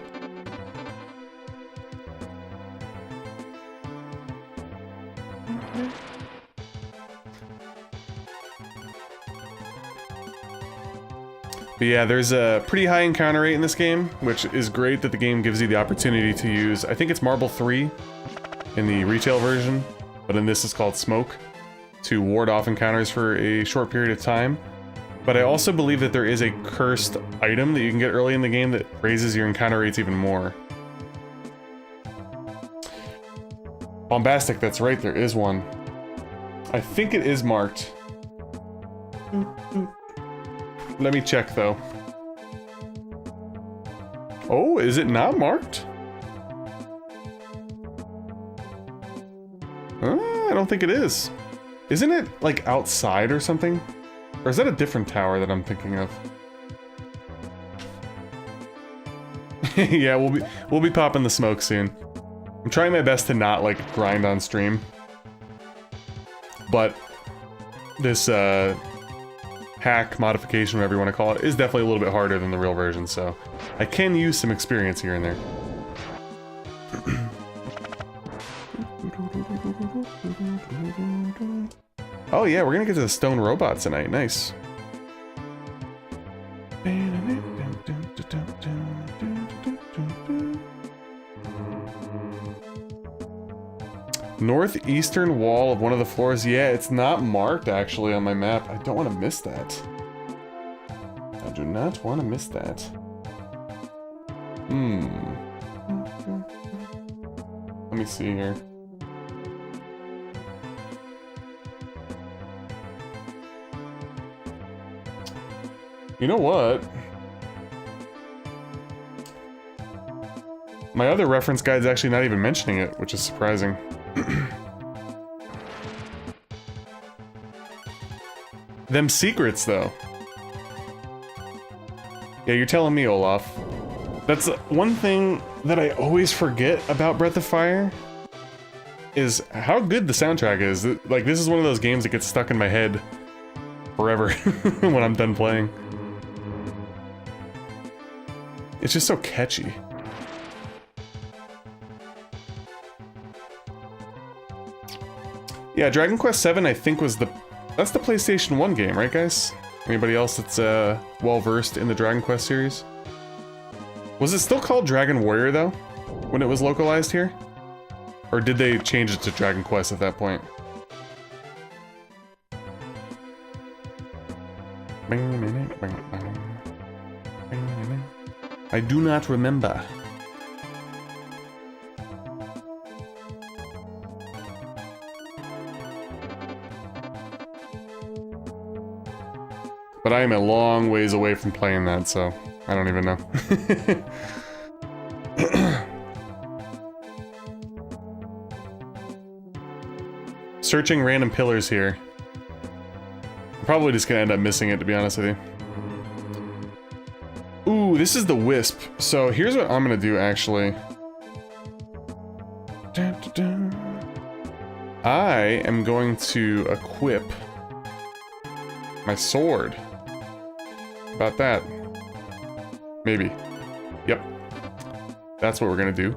But yeah, there's a pretty high encounter rate in this game, which is great that the game gives you the opportunity to use... I think it's Marble 3 in the retail version, but in this it's called Smoke, to ward off encounters for a short period of time. But I also believe that there is a cursed item that you can get early in the game that raises your encounter rates even more. Bombastic, that's right, there is one. I think it is marked. Let me check, though. Oh, is it not marked? I don't think it is. Isn't it, like, outside or something? Or is that a different tower that I'm thinking of? Yeah, we'll be popping the smoke soon. I'm trying my best to not, like, grind on stream. But this, hack, modification, whatever you want to call it, is definitely a little bit harder than the real version, so I can use some experience here and there. Oh yeah, we're gonna get to the stone robot tonight, nice. Northeastern wall of one of the floors. Yeah, it's not marked actually on my map. I don't want to miss that. I do not want to miss that. Let me see here. You know what? My other reference guide's actually not even mentioning it, which is surprising. Them secrets, though. Yeah, you're telling me, Olaf. That's one thing that I always forget about Breath of Fire, is how good the soundtrack is. Like, this is one of those games that gets stuck in my head forever when I'm done playing. It's just so catchy. Yeah, Dragon Quest VII, I think, was that's the PlayStation 1 game, right, guys? Anybody else that's well-versed in the Dragon Quest series? Was it still called Dragon Warrior, though, when it was localized here? Or did they change it to Dragon Quest at that point? I do not remember. But I am a long ways away from playing that, so I don't even know. Searching random pillars here. I'm probably just gonna end up missing it, to be honest with you. Ooh, this is the Wisp. So here's what I'm gonna do, actually. I am going to equip my sword. About that. Maybe. Yep. That's what we're gonna do.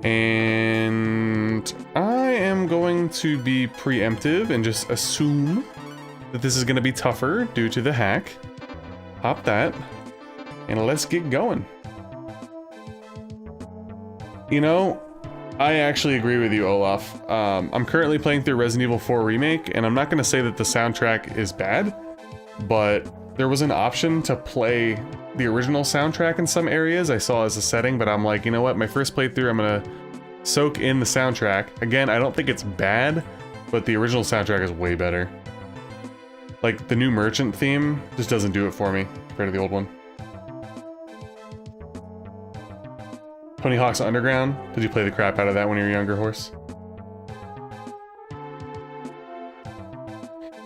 And I am going to be preemptive and just assume that this is gonna be tougher due to the hack. Pop that. And let's get going. You know, I actually agree with you, Olaf. I'm currently playing through Resident Evil 4 Remake, and I'm not gonna say that the soundtrack is bad, but there was an option to play the original soundtrack in some areas I saw as a setting, but I'm like, you know what, my first playthrough, I'm gonna soak in the soundtrack. Again, I don't think it's bad, but the original soundtrack is way better. Like, the new Merchant theme just doesn't do it for me compared to the old one. Tony Hawk's Underground. Did you play the crap out of that when you were a younger, horse?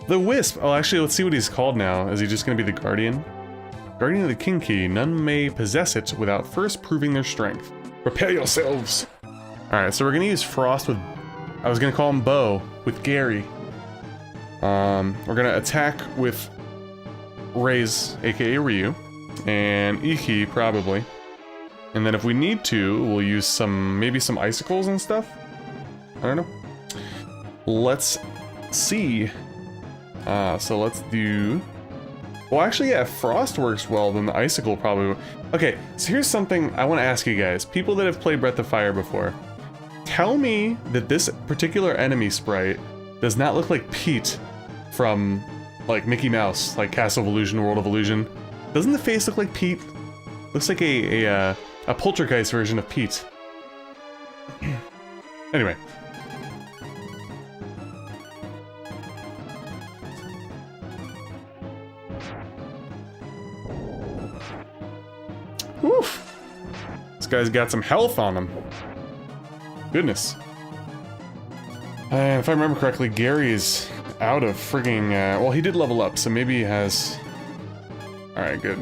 The Wisp. Oh, actually, let's see what he's called now. Is he just going to be the Guardian? Guardian of the King Key. None may possess it without first proving their strength. Prepare yourselves. Alright, so we're going to use Frost with... I was going to call him Bo with Gary. We're going to attack with Raze, aka Ryu. And Iki, probably. And then if we need to, we'll use maybe some icicles and stuff? I don't know. Let's see. So let's do... Well, actually, yeah, if Frost works well, then the Icicle probably will. Okay, so here's something I want to ask you guys. People that have played Breath of Fire before. Tell me that this particular enemy sprite does not look like Pete from, like, Mickey Mouse, like Castle of Illusion, World of Illusion. Doesn't the face look like Pete? Looks like a Poltergeist version of Pete. Anyway. Oof. This guy's got some health on him. Goodness. And if I remember correctly, Gary is out of frigging... well, he did level up, so maybe he has... Alright, good.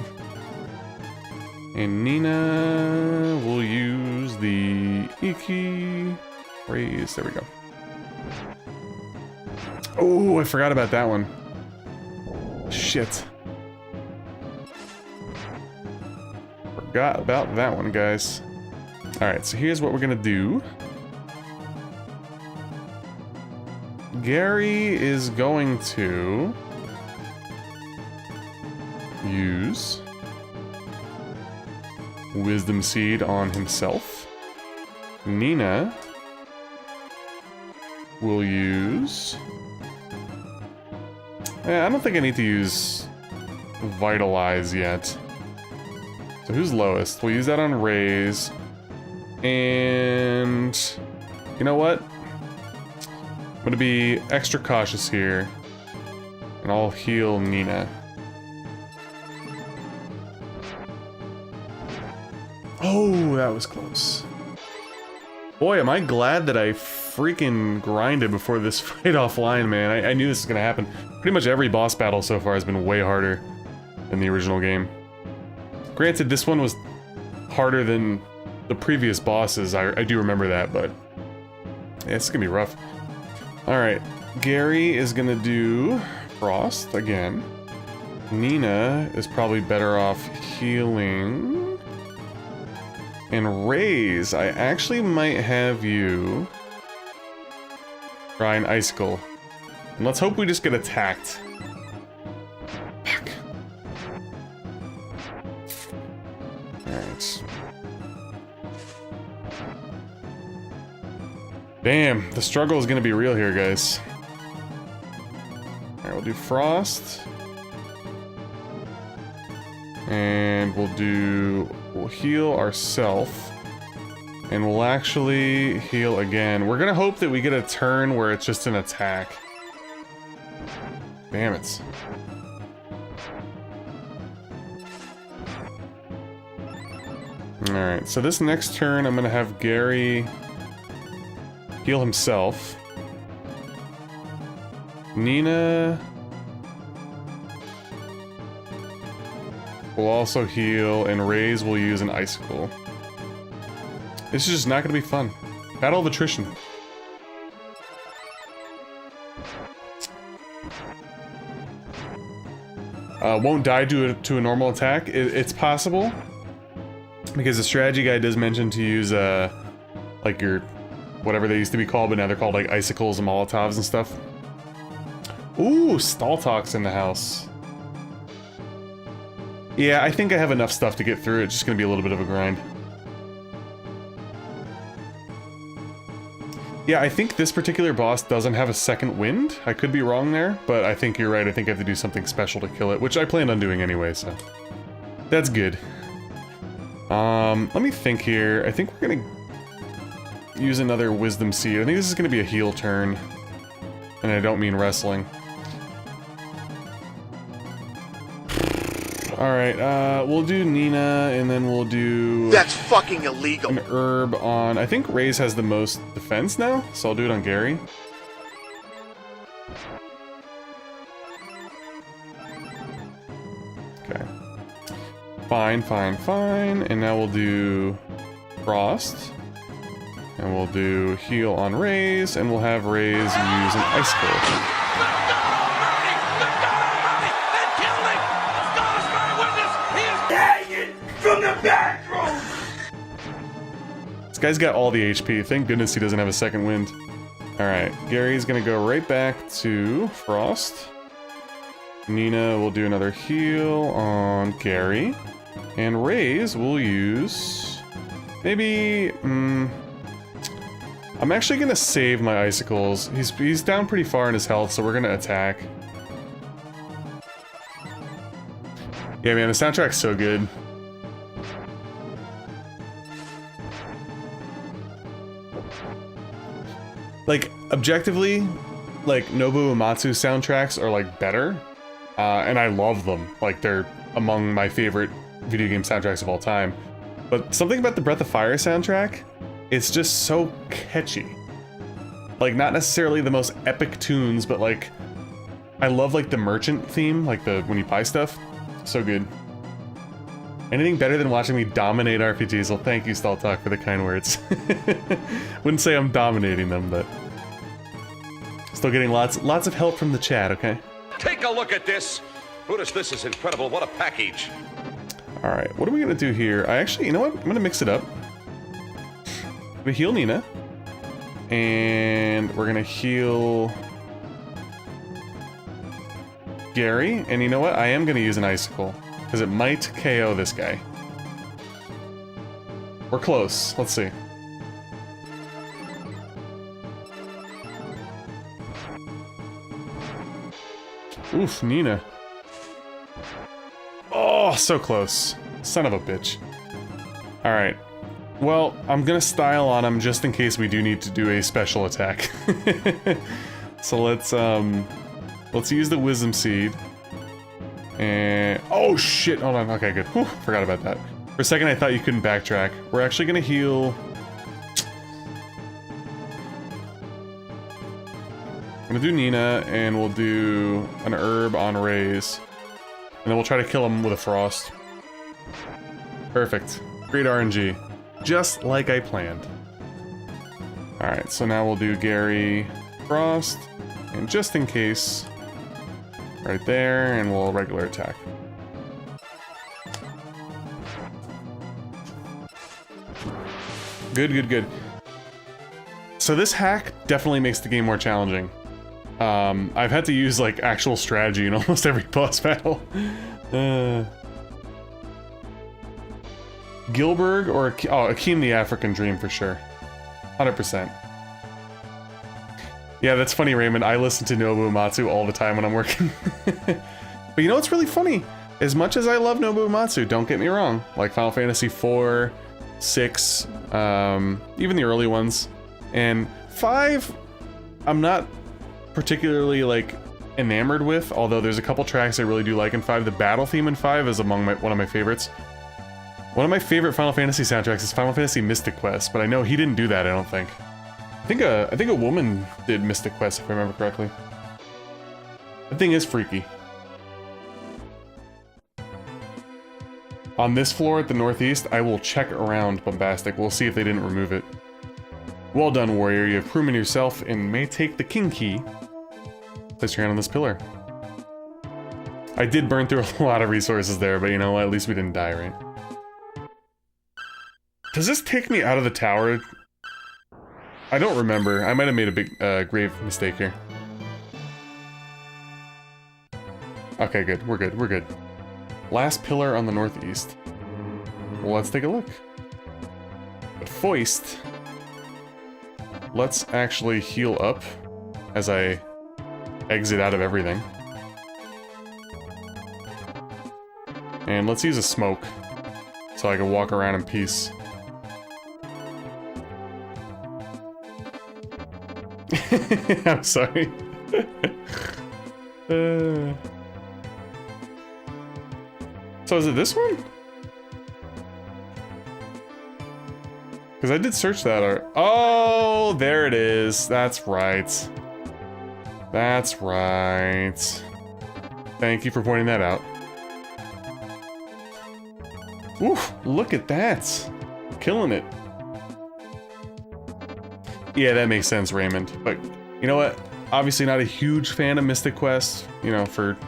And Nina will use the Iki Raise. There we go. Oh, I forgot about that one. Shit. Forgot about that one, guys. Alright, so here's what we're gonna do. Gary is going to use Wisdom Seed on himself. Nina will use... I don't think I need to use Vitalize yet. So who's lowest? We'll use that on Raze. And... you know what? I'm gonna be extra cautious here. And I'll heal Nina. Oh, that was close. Boy, am I glad that I freaking grinded before this fight offline, man. I knew this was gonna happen. Pretty much every boss battle so far has been way harder than the original game. Granted, this one was harder than the previous bosses. I do remember that, but yeah, it's gonna be rough. Alright, Gary is gonna do Frost again. Nina is probably better off healing. And Raze, I actually might have you try an Icicle. And let's hope we just get attacked. Fuck. Alright. Damn, the struggle is gonna be real here, guys. Alright, we'll do Frost. And we'll heal ourselves. And we'll actually heal again. We're gonna hope that we get a turn where it's just an attack. Damn it. Alright, so this next turn I'm gonna have Gary heal himself. Nina will also heal, and Raze will use an Icicle. This is just not gonna be fun. Battle of attrition. Won't die to a normal attack. It's possible, because the strategy guide does mention to use like your whatever they used to be called, but now they're called like icicles and molotovs and stuff. Ooh, Staltalk's in the house. Yeah, I think I have enough stuff to get through. It's just gonna be a little bit of a grind. Yeah, I think this particular boss doesn't have a second wind. I could be wrong there, but I think you're right. I think I have to do something special to kill it, which I planned on doing anyway, so... that's good. Let me think here. I think we're gonna use another Wisdom Seed. I think this is gonna be a heal turn. And I don't mean wrestling. Alright, we'll do Nina, and then we'll do... That's fucking illegal. An herb on... I think Ray's has the most defense now, so I'll do it on Gary. Okay. Fine, fine, fine. And now we'll do Frost. And we'll do heal on Ray's, and we'll have Ray's use an Icicle. From the bathroom! This guy's got all the HP. Thank goodness he doesn't have a second wind. Alright, Gary's gonna go right back to Frost. Nina will do another heal on Gary. And Ray's will use... maybe... I'm actually gonna save my Icicles. He's down pretty far in his health, so we're gonna attack. Yeah, man, the soundtrack's so good. Like, objectively, like, Nobuo Uematsu soundtracks are, like, better. And I love them. Like, they're among my favorite video game soundtracks of all time. But something about the Breath of Fire soundtrack, it's just so catchy. Like, not necessarily the most epic tunes, but, like, I love, like, the merchant theme, like, the when you buy stuff. So good. Anything better than watching me dominate RPGs? Well, thank you, Staltalk, for the kind words. Wouldn't say I'm dominating them, but still getting lots of help from the chat, okay? Take a look at this! Brutus, this is incredible. What a package. Alright, what are we gonna do here? I actually, you know what? I'm gonna mix it up. I'm gonna heal Nina. And we're gonna heal Gary. And you know what? I am gonna use an Icicle. Because it might KO this guy. We're close. Let's see. Oof, Nina. Oh, so close. Son of a bitch. Alright. Well, I'm gonna style on him just in case we do need to do a special attack. So let's use the Wisdom Seed. And oh shit, hold on, okay, good. Whew, forgot about that. For a second I thought you couldn't backtrack. We're actually gonna heal. I'm gonna do Nina, and we'll do an herb on Ray's. And then we'll try to kill him with a Frost. Perfect. Great RNG. Just like I planned. Alright, so now we'll do Gary, Frost, and just in case... right there, and we'll regular attack. Good, good, good. So this hack definitely makes the game more challenging. I've had to use, like, actual strategy in almost every boss battle. Gilbert or... oh, Akeem the African Dream for sure. 100%. Yeah, that's funny, Raymond. I listen to Nobuo Uematsu all the time when I'm working. But you know what's really funny? As much as I love Nobuo Uematsu, don't get me wrong, like Final Fantasy IV, 6, even the early ones, and 5, I'm not particularly, like, enamored with, although there's a couple tracks I really do like in 5. The battle theme in 5 is among one of my favorites. One of my favorite Final Fantasy soundtracks is Final Fantasy Mystic Quest, but I know he didn't do that, I don't think. I think a woman did Mystic Quest, if I remember correctly. The thing is freaky. On this floor at the northeast, I will check around Bombastic. We'll see if they didn't remove it. Well done, warrior. You have proven yourself and may take the king key. Place your hand on this pillar. I did burn through a lot of resources there, but you know what? At least we didn't die, right? Does this take me out of the tower? I don't remember. I might have made a big, grave mistake here. Okay, good. We're good. We're good. Last pillar on the northeast. Well, let's take a look. But Foist, let's actually heal up as I exit out of everything. And let's use a smoke so I can walk around in peace. I'm sorry. So is it this one? Because I did search that. Oh, there it is. That's right. That's right. Thank you for pointing that out. Oof, look at that. Killing it. Yeah, that makes sense, Raymond. But you know what? Obviously not a huge fan of Mystic Quest, you know, for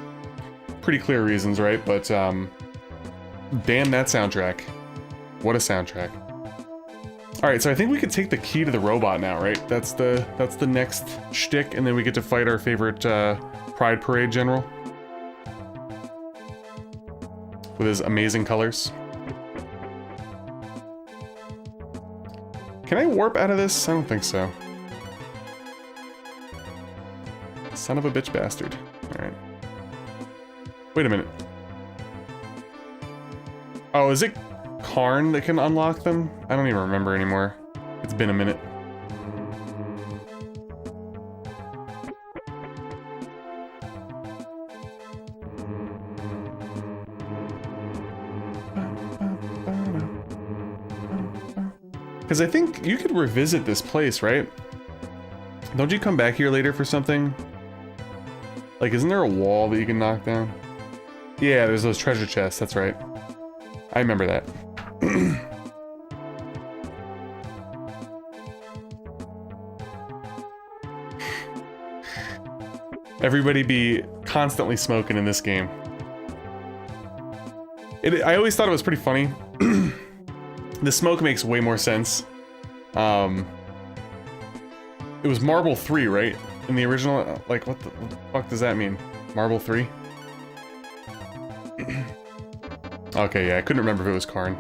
pretty clear reasons, right? But damn that soundtrack. What a soundtrack. All right, so I think we could take the key to the robot now, right? That's the next shtick, and then we get to fight our favorite Pride Parade general with his amazing colors. Can I warp out of this? I don't think so. Son of a bitch bastard. All right. Wait a minute. Oh, is it Karn that can unlock them? I don't even remember anymore. It's been a minute. Because I think you could revisit this place, right? Don't you come back here later for something? Like, isn't there a wall that you can knock down? Yeah, there's those treasure chests, that's right. I remember that. Everybody be constantly smoking in this game. I always thought it was pretty funny. The smoke makes way more sense. It was Marble 3, right? In the original, like, what the fuck does that mean? Marble 3? Okay, yeah, I couldn't remember if it was Karn.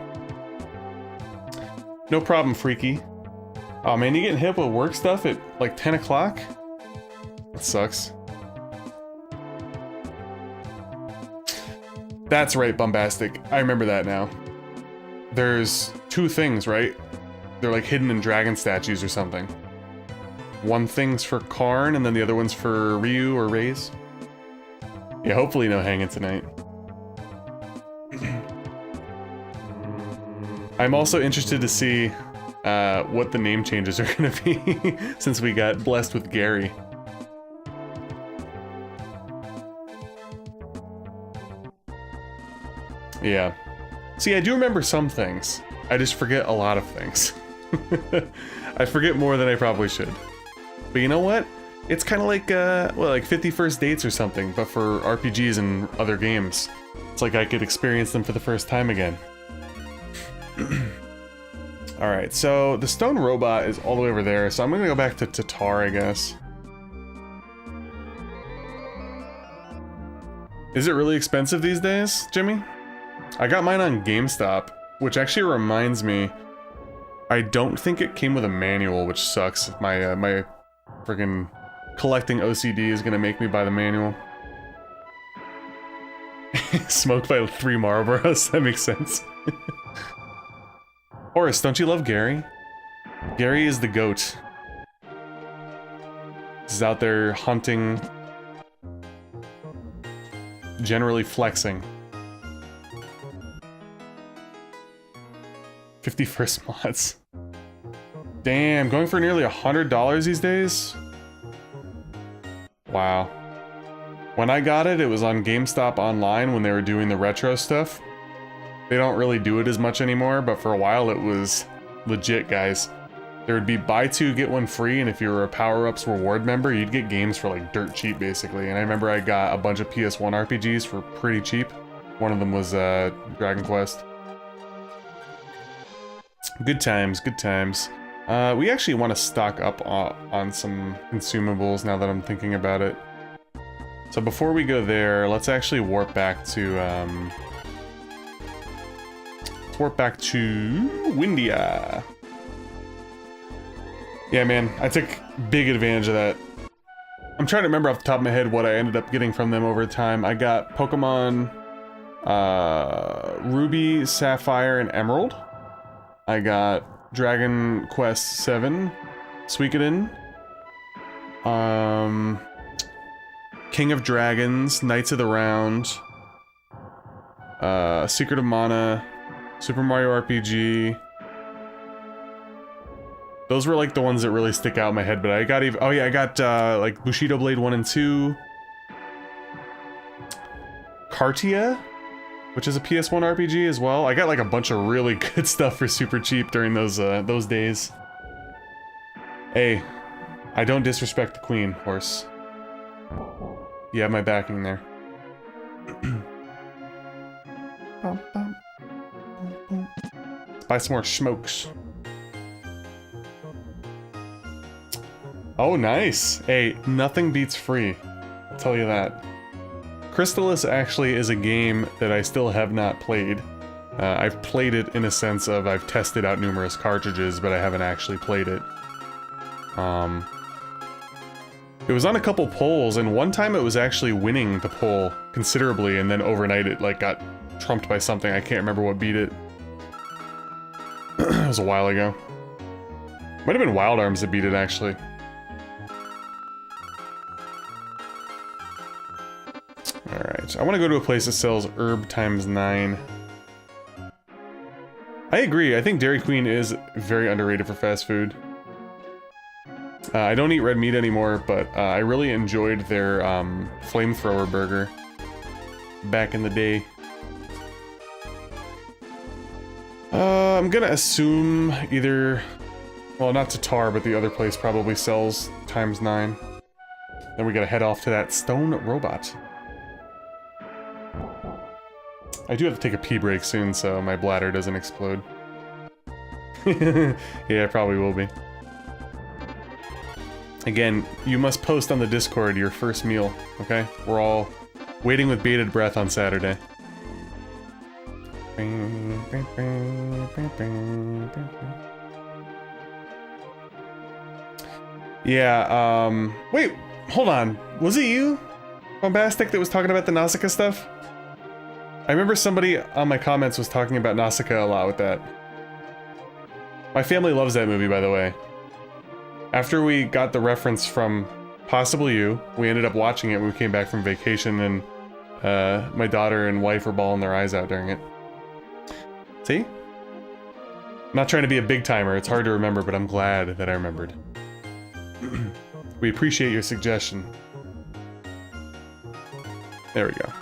No problem, Freaky. Oh man, you getting hit with work stuff at like 10 o'clock? That sucks. That's right, Bombastic. I remember that now. There's two things, right? They're like hidden in dragon statues or something. One thing's for Karn, and then the other one's for Ryu or Raze. Yeah, hopefully no hanging tonight. I'm also interested to see what the name changes are gonna be since we got blessed with Gary. Yeah. See, I do remember some things. I just forget a lot of things. I forget more than I probably should. But you know what? It's kind of like, well, like 50 First Dates or something, but for RPGs and other games. It's like I could experience them for the first time again. Alright, so the stone robot is all the way over there, so I'm gonna go back to Tatar, I guess. Is it really expensive these days, Jimmy? I got mine on GameStop, which actually reminds me, I don't think it came with a manual, which sucks. My my friggin' collecting OCD is gonna make me buy the manual. Smoked by 3 Marlboros, that makes sense. Horace, don't you love Gary? Gary is the goat. He's out there hunting, generally flexing. 51st mods. Damn, going for nearly $100 these days? Wow. When I got it, it was on GameStop Online when they were doing the retro stuff. They don't really do it as much anymore, but for a while it was legit, guys. There would be buy 2, get 1 free, and if you were a Power Ups reward member, you'd get games for like dirt cheap, basically. And I remember I got a bunch of PS1 RPGs for pretty cheap. One of them was Dragon Quest. Good times, good times. We actually want to stock up on some consumables now that I'm thinking about it. So before we go there, let's actually warp back to Windia. Yeah, man, I took big advantage of that. I'm trying to remember off the top of my head what I ended up getting from them over time. I got Pokemon Ruby, Sapphire, and Emerald. I got Dragon Quest VII, Suikoden, King of Dragons, Knights of the Round, Secret of Mana, Super Mario RPG. Those were like the ones that really stick out in my head, but I got even, oh yeah, I got like Bushido Blade 1 and 2. Cartia, which is a PS1 RPG as well. I got like a bunch of really good stuff for super cheap during those days. Hey, I don't disrespect the queen, horse. You have my backing there. Let's buy some more smokes. Oh, nice. Hey, nothing beats free. I'll tell you that. Crystalis actually is a game that I still have not played. I've played it in a sense of I've tested out numerous cartridges, but I haven't actually played it. It was on a couple polls, and one time it was actually winning the poll considerably, and then overnight it like got trumped by something. I can't remember what beat it. It was a while ago. Might have been Wild Arms that beat it, actually. Alright, I want to go to a place that sells herb ×9. I agree, I think Dairy Queen is very underrated for fast food. I don't eat red meat anymore, but I really enjoyed their flamethrower burger back in the day. I'm gonna assume either, well, not Tatar, but the other place probably sells ×9. Then we gotta head off to that stone robot. I do have to take a pee break soon, so my bladder doesn't explode. Yeah, it probably will be. Again, you must post on the Discord your first meal, okay? We're all waiting with bated breath on Saturday. Yeah, wait, hold on. Was it you, Bombastic, that was talking about the Nausicaa stuff? I remember somebody on my comments was talking about Nausicaa a lot with that. My family loves that movie, by the way. After we got the reference from possibly you, we ended up watching it when we came back from vacation, and my daughter and wife were bawling their eyes out during it. See? I'm not trying to be a big timer, it's hard to remember, but I'm glad that I remembered. We appreciate your suggestion. There we go.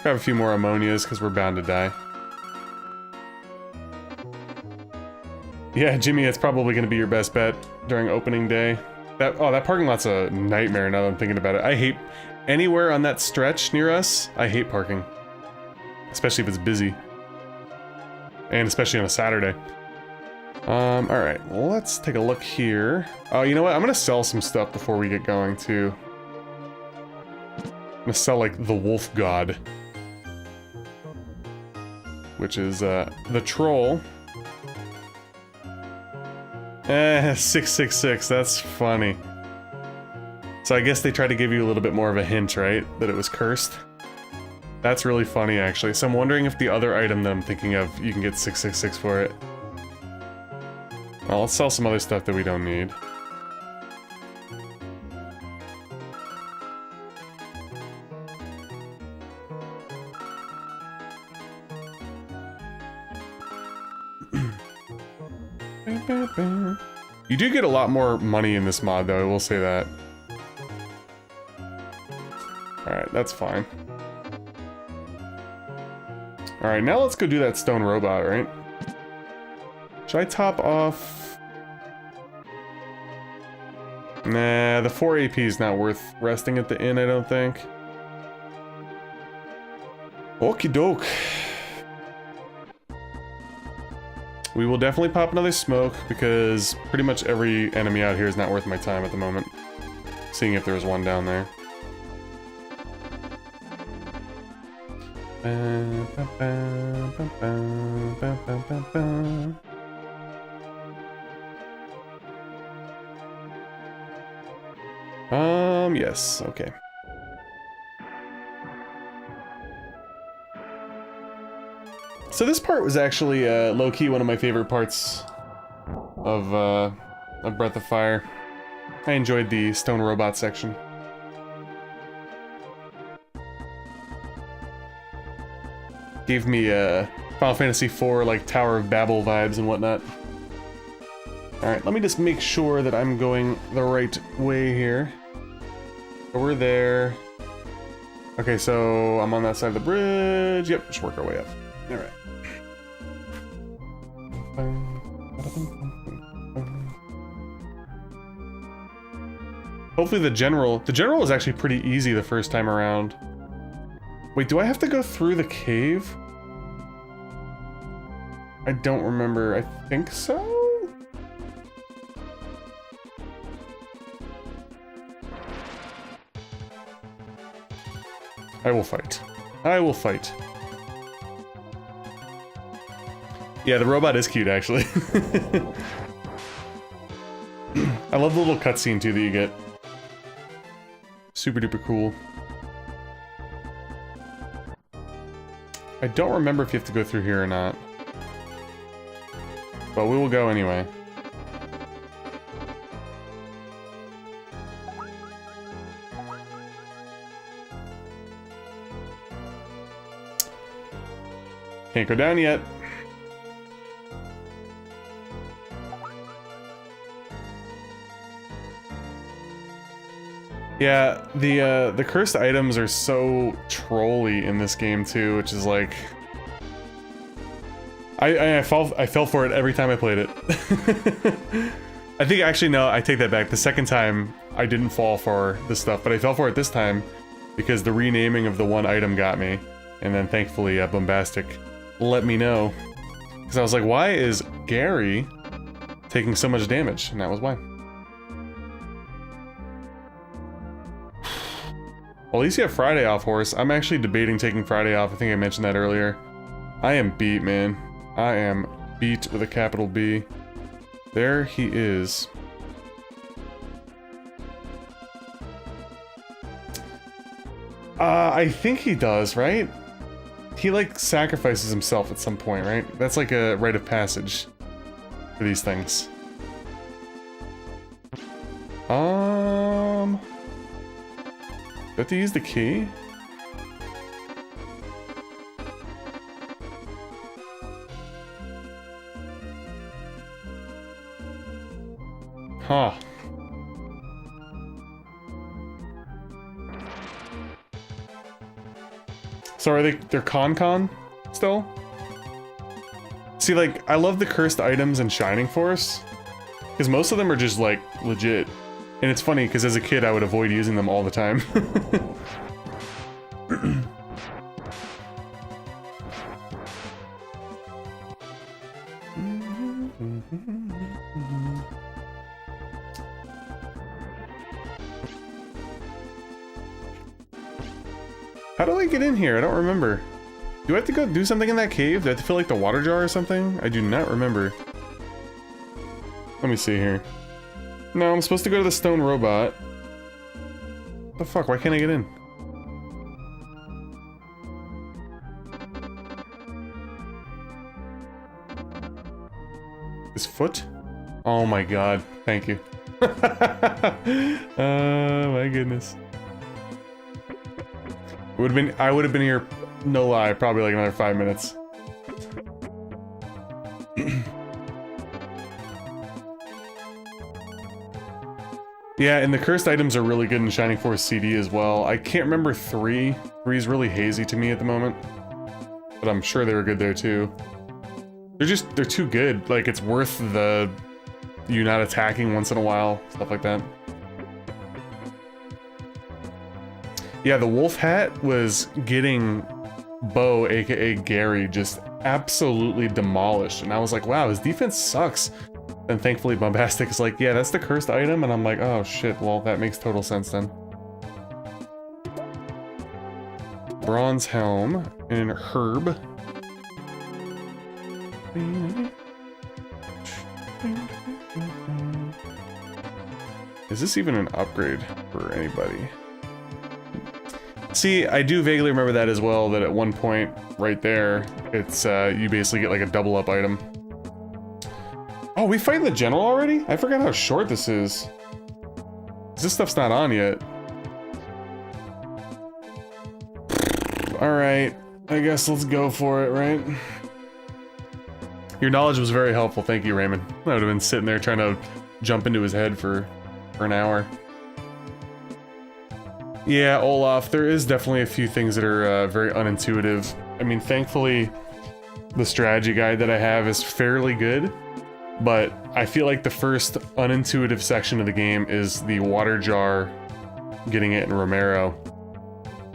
Grab a few more ammonias, because we're bound to die. Yeah, Jimmy, it's probably going to be your best bet during opening day. That parking lot's a nightmare now that I'm thinking about it. I hate anywhere on that stretch near us. I hate parking. Especially if it's busy. And especially on a Saturday. Alright, well, let's take a look here. Oh, you know what? I'm going to sell some stuff before we get going, too. I'm going to sell, like, the Wolf God. Which is, the Troll. 666, that's funny. So I guess they tried to give you a little bit more of a hint, right? That it was cursed? That's really funny, actually. So I'm wondering if the other item that I'm thinking of, you can get 666 for it. Well, let's sell some other stuff that we don't need. You do get a lot more money in this mod, though, I will say that. Alright, that's fine. Alright, now let's go do that stone robot, right? Should I top off? Nah, the 4 AP is not worth resting at the inn, I don't think. Okie doke. We will definitely pop another smoke, because pretty much every enemy out here is not worth my time at the moment. Seeing if there's one down there. Yes, okay. So this part was actually low-key one of my favorite parts of Breath of Fire. I enjoyed the stone robot section. Gave me Final Fantasy IV, like Tower of Babel vibes and whatnot. Alright, let me just make sure that I'm going the right way here. So we're there. Okay, so I'm on that side of the bridge. Yep, just work our way up. Alright. Hopefully the general is actually pretty easy the first time around. Wait, do I have to go through the cave? I don't remember. I think so? I will fight. I will fight. Yeah, the robot is cute, actually. I love the little cutscene, too, that you get. Super duper cool. I don't remember if you have to go through here or not. But we will go anyway. Can't go down yet. Yeah, the cursed items are so trolly in this game too, which is like I fell for it every time I played it. I think actually no, I take that back. The second time I didn't fall for this stuff, but I fell for it this time because the renaming of the one item got me, and then thankfully Bombastic let me know, because I was like, why is Gary taking so much damage? And that was why. Well, at least you have Friday off, Horse. I'm actually debating taking Friday off. I think I mentioned that earlier. I am beat, man. I am beat with a capital B. There he is. I think he does, right? He, like, sacrifices himself at some point, right? That's like a rite of passage for these things. Do I have to use the key? Huh. So are they're con still? See, like, I love the cursed items in Shining Force, because most of them are just, like, legit. And it's funny, because as a kid, I would avoid using them all the time. How do I get in here? I don't remember. Do I have to go do something in that cave? Do I have to fill, like, the water jar or something? I do not remember. Let me see here. No, I'm supposed to go to the stone robot. What the fuck? Why can't I get in? His foot? Oh my god. Thank you. Oh my goodness. I would have been here, no lie, probably like another 5 minutes. Yeah, and the cursed items are really good in Shining Force CD as well. I can't remember 3. 3 is really hazy to me at the moment. But I'm sure they were good there too. They're too good. Like, it's worth the you not attacking once in a while, stuff like that. Yeah, the wolf hat was getting Bo, aka Gary, just absolutely demolished. And I was like, wow, his defense sucks. And thankfully Bombastic is like, yeah, that's the cursed item, and I'm like, oh shit, well, that makes total sense then. Bronze helm and herb. Is this even an upgrade for anybody? See, I do vaguely remember that as well, that at one point right there, it's you basically get like a double up item. Oh, we fighting the general already? I forgot how short this is. This stuff's not on yet. Alright. I guess let's go for it, right? Your knowledge was very helpful, thank you, Raymond. I would have been sitting there trying to jump into his head for an hour. Yeah, Olaf, there is definitely a few things that are very unintuitive. I mean, thankfully, the strategy guide that I have is fairly good, but I feel like the first unintuitive section of the game is the water jar, getting it in Romero,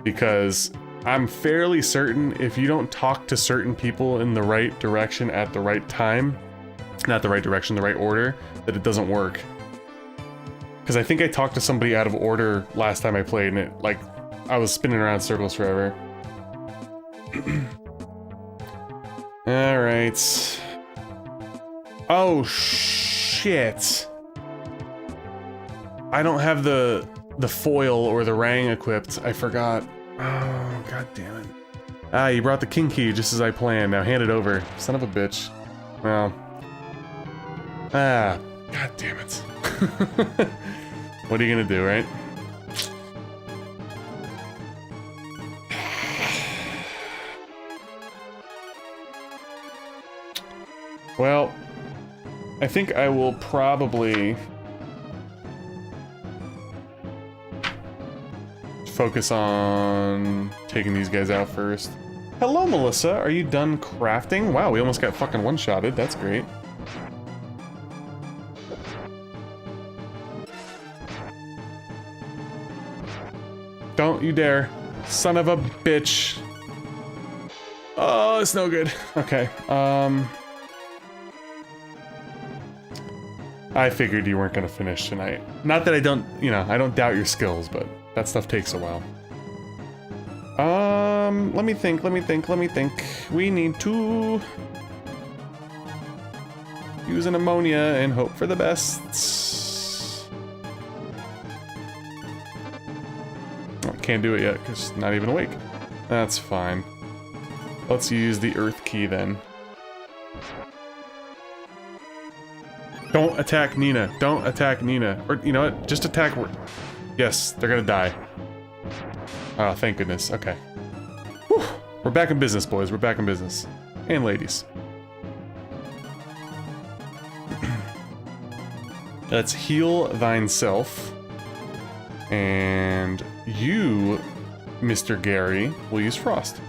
because I'm fairly certain if you don't talk to certain people in the right direction at the right time, not the right direction, the right order, that it doesn't work. Because I think I talked to somebody out of order last time I played, and it, like, I was spinning around in circles forever. Alright. Oh, shit. I don't have the foil or the rang equipped. I forgot. Oh, god damn it. Ah, you brought the king key just as I planned. Now hand it over. Son of a bitch. Well. Ah, god damn it. What are you gonna do, right? Well, I think I will probably focus on taking these guys out first. Hello, Melissa. Are you done crafting? Wow, we almost got fucking one-shotted. That's great. Don't you dare. Son of a bitch. Oh, it's no good. Okay, I figured you weren't gonna finish tonight. Not that I don't, you know, I don't doubt your skills, but that stuff takes a while. Let me think. We need to use an ammonia and hope for the best. Oh, can't do it yet, because it's not even awake. That's fine. Let's use the earth key then. Don't attack Nina. Don't attack Nina. Or, you know what? Just attack... Yes, they're gonna die. Oh, thank goodness. Okay. Whew. We're back in business, boys. We're back in business. And ladies. Let's heal thine self. And you, Mr. Gary, will use Frost.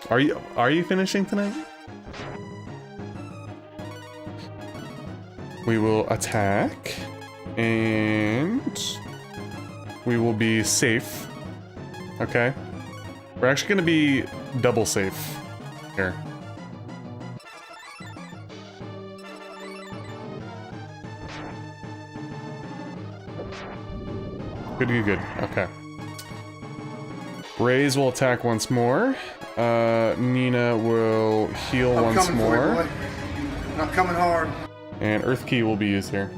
Are you finishing tonight? We will attack, and we will be safe. Okay. We're actually gonna be double safe here. Good. Okay. Raze will attack once more. Nina will heal once more. For you, boy. I'm coming hard. And Earth Key will be used here.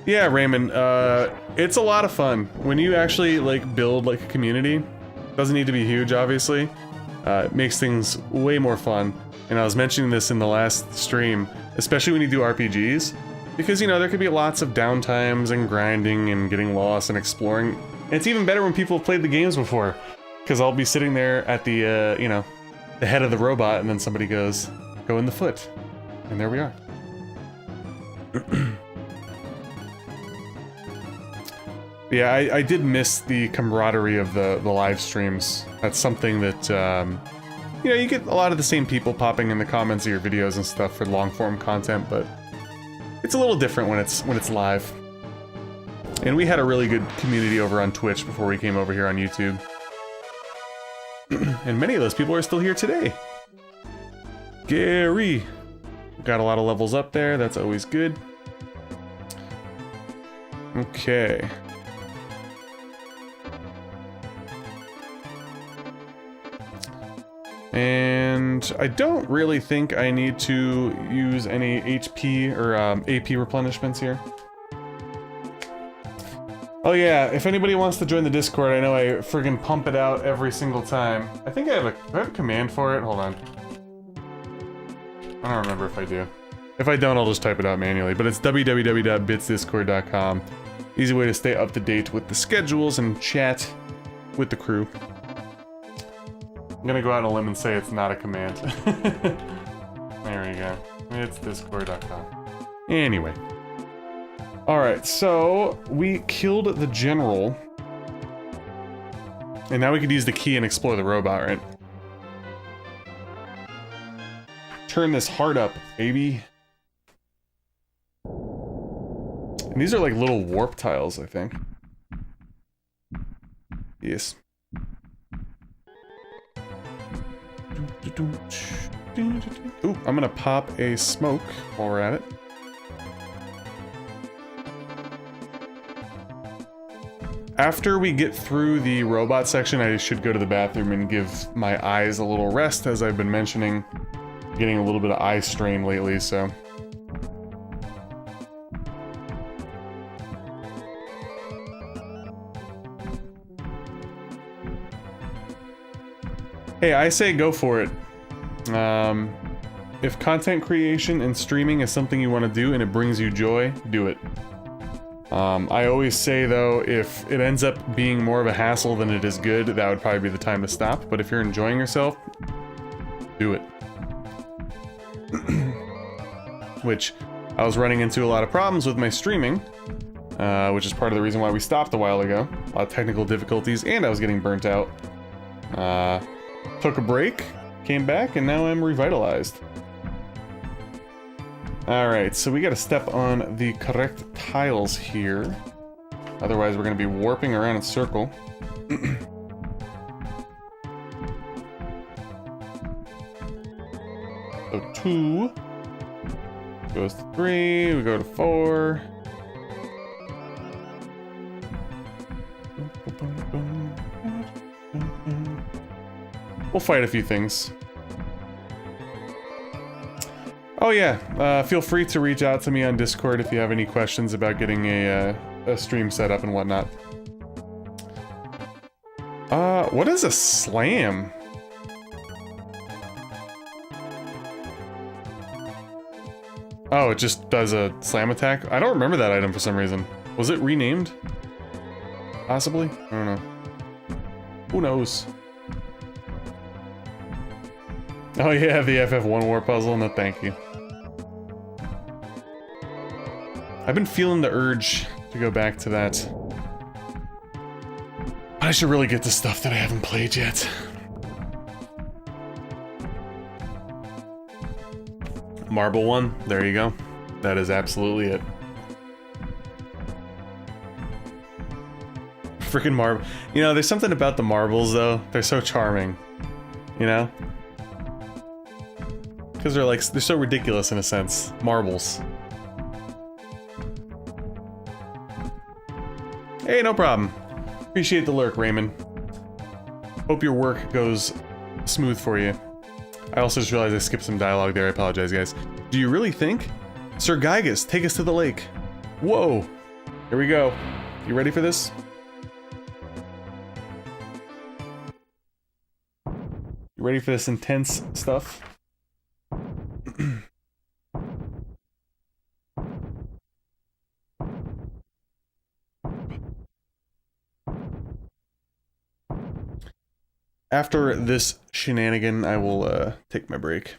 Yeah, Raymond, it's a lot of fun. When you actually, like, build, like, a community, doesn't need to be huge, obviously, it makes things way more fun. And I was mentioning this in the last stream, especially when you do RPGs, because, you know, there could be lots of downtimes and grinding and getting lost and exploring. And it's even better when people have played the games before, because I'll be sitting there at the, you know, the head of the robot, and then somebody goes, go in the foot. And there we are. Yeah, I did miss the camaraderie of the live streams. That's something that, you know, you get a lot of the same people popping in the comments of your videos and stuff for long form content, but it's a little different when it's live. And we had a really good community over on Twitch before we came over here on YouTube. And many of those people are still here today. Gary! Got a lot of levels up there, that's always good. Okay. And I don't really think I need to use any HP or AP replenishments here. Oh yeah, if anybody wants to join the Discord, I know I friggin' pump it out every single time. I think I have a command for it. Hold on. I don't remember if I do. If I don't, I'll just type it out manually, but it's www.bitsdiscord.com. Easy way to stay up to date with the schedules and chat with the crew. I'm gonna go out on a limb and say it's not a command. There we go. It's discord.com. Anyway. Alright, so we killed the general. And now we could use the key and explore the robot, right? Turn this heart up, baby. And these are like little warp tiles, I think. Yes. Ooh, I'm gonna pop a smoke while we're at it. After we get through the robot section, I should go to the bathroom and give my eyes a little rest, as I've been mentioning. Getting a little bit of eye strain lately, so... Hey, I say go for it. If content creation and streaming is something you want to do and it brings you joy, do it. I always say, though, if it ends up being more of a hassle than it is good, that would probably be the time to stop. But if you're enjoying yourself, do it. Which, I was running into a lot of problems with my streaming, which is part of the reason why we stopped a while ago. A lot of technical difficulties, and I was getting burnt out. Took a break, came back, and now I'm revitalized. Alright, so we gotta step on the correct tiles here. Otherwise, we're gonna be warping around in a circle. So 2 goes to 3, we go to 4. We'll fight a few things. Oh yeah, feel free to reach out to me on Discord if you have any questions about getting a stream set up and whatnot. What is a slam? Oh, it just does a slam attack? I don't remember that item for some reason. Was it renamed? Possibly? I don't know. Who knows? Oh yeah, the FF1 war puzzle? No thank you. I've been feeling the urge to go back to that. I should really get to stuff that I haven't played yet. Marble one, there you go. That is absolutely it. Freaking marble. You know, there's something about the marbles though. They're so charming. You know? Because they're so ridiculous in a sense. Marbles. Hey, no problem. Appreciate the lurk, Raymond. Hope your work goes smooth for you. I also just realized I skipped some dialogue there. I apologize, guys. Do you really think? Sir Gygus, take us to the lake. Whoa. Here we go. You ready for this? You ready for this intense stuff? After this shenanigan, I will take my break,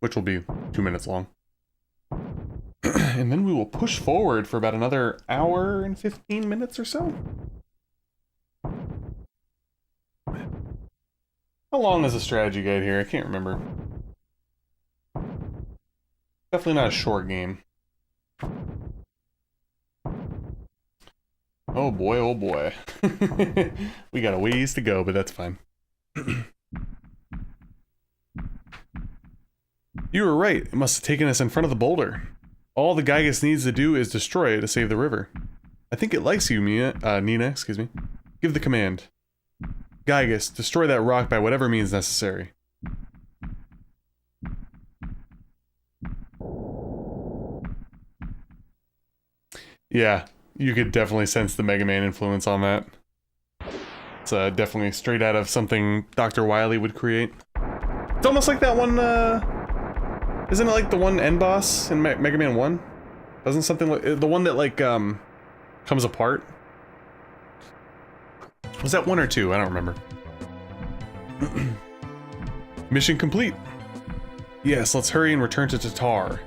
which will be 2 minutes long. And then we will push forward for about another hour and 15 minutes or so. How long is the strategy guide here? I can't remember. Definitely not a short game. Oh boy, oh boy. We got a ways to go, but that's fine. You were right. It must have taken us in front of the boulder. All the Gygus needs to do is destroy it to save the river. I think it likes you, Nina, excuse me. Give the command. Gygus, destroy that rock by whatever means necessary. Yeah, you could definitely sense the Mega Man influence on that. It's definitely straight out of something Dr. Wily would create. It's almost like that one, Isn't it like the one end boss in Mega Man 1? Doesn't something like the one that like comes apart? Was that 1 or 2? I don't remember. Mission complete. Yes, let's hurry and return to Tatar.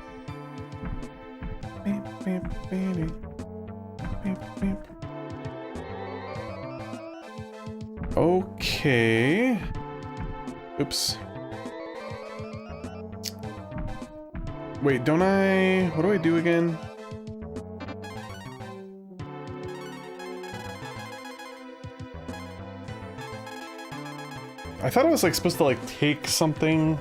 Okay. Oops. Wait, don't I... What do I do again? I thought I was like supposed to like take something.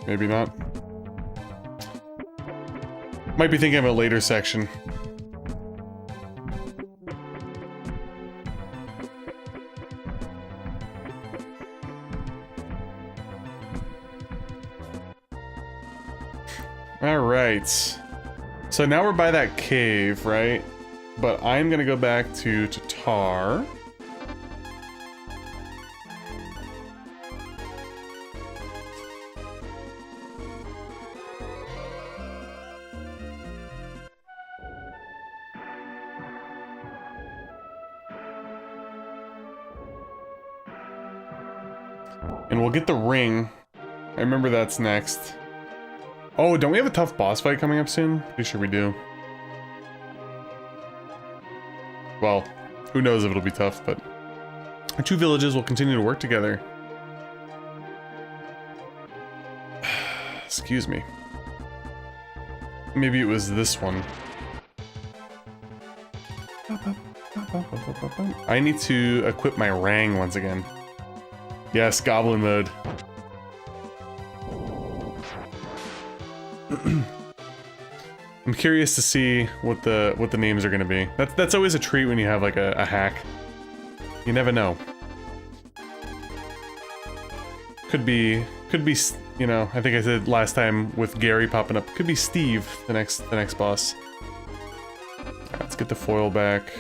Maybe not. Might be thinking of a later section. Alright. So now we're by that cave, right? But I'm gonna go back to Tatar. And we'll get the ring. I remember that's next. Oh, don't we have a tough boss fight coming up soon? Pretty sure we do. Well, who knows if it'll be tough, but our two villages will continue to work together. Excuse me. Maybe it was this one. I need to equip my Rang once again. Yes, Goblin mode. I'm curious to see what the names are gonna be. That's always a treat when you have like a hack. You never know. Could be, you know, I think I said last time with Gary popping up, could be Steve, the next boss. Let's get the foil back.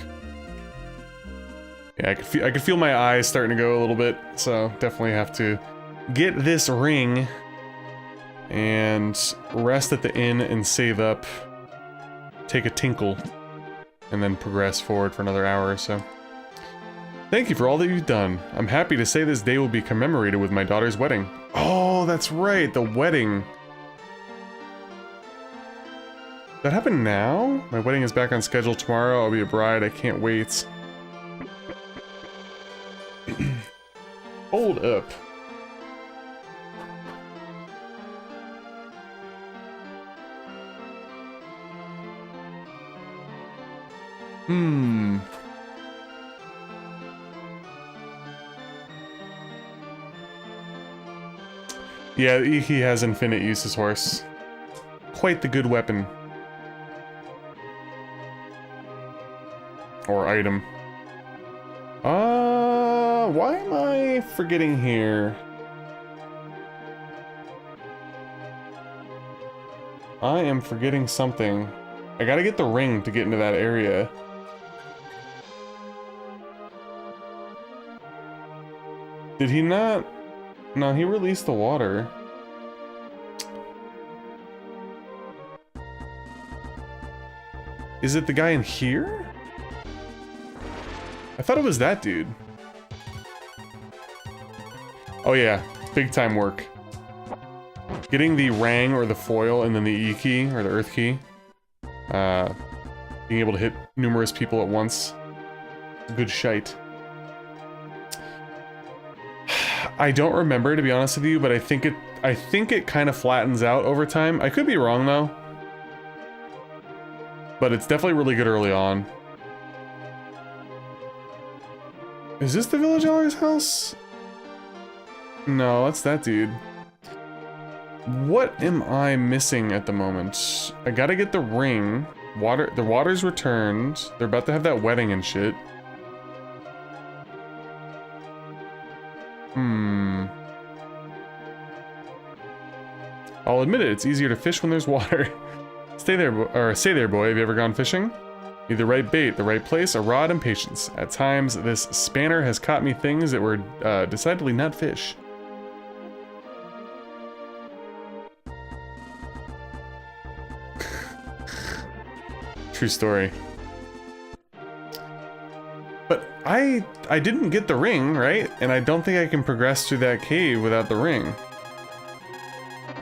Yeah, I could feel my eyes starting to go a little bit, so definitely have to get this ring and rest at the inn and save up, take a tinkle, and then progress forward for another hour or so. Thank you for all that you've done. I'm happy to say this day will be commemorated with my daughter's wedding. Oh, that's right, the wedding. That happened now? My wedding is back on schedule tomorrow. I'll be a bride. I can't wait. Hold up. Yeah, he has infinite use as horse. Quite the good weapon. Or item. Why am I forgetting here? I am forgetting something. I gotta get the ring to get into that area. Did he not? No, he released the water. Is it the guy in here? I thought it was that dude. Oh yeah, big time work. Getting the Rang or the foil and then the E key or the Earth key. Being able to hit numerous people at once. Good shite. I don't remember, to be honest with you, but I think it kind of flattens out over time. I could be wrong though. But it's definitely really good early on. Is this the village elder's house? No, that's that dude. What am I missing at the moment? I gotta get the ring. The water's returned. They're about to have that wedding and shit. I'll admit it, it's easier to fish when there's water. Say there, boy, have you ever gone fishing? Need the right bait, the right place, a rod, and patience. At times, this spanner has caught me things that were decidedly not fish. True story. But I didn't get the ring, right? And I don't think I can progress through that cave without the ring.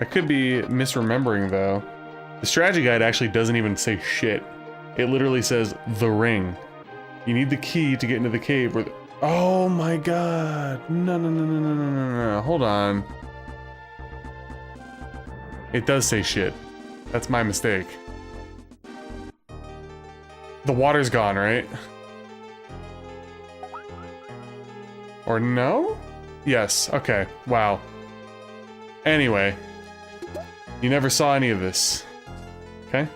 I could be misremembering, though. The strategy guide actually doesn't even say shit. It literally says, the ring. You need the key to get into the cave where oh my god. No. Hold on. It does say shit. That's my mistake. The water's gone, right? Or no? Yes, okay. Wow. Anyway. You never saw any of this. Okay?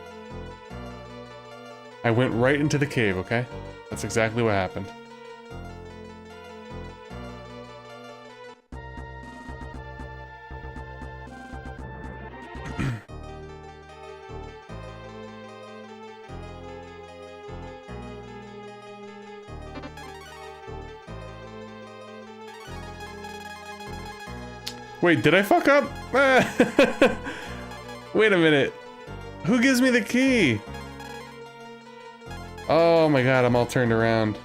I went right into the cave, okay? That's exactly what happened. Wait, did I fuck up? Wait a minute. Who gives me the key? Oh my god, I'm all turned around.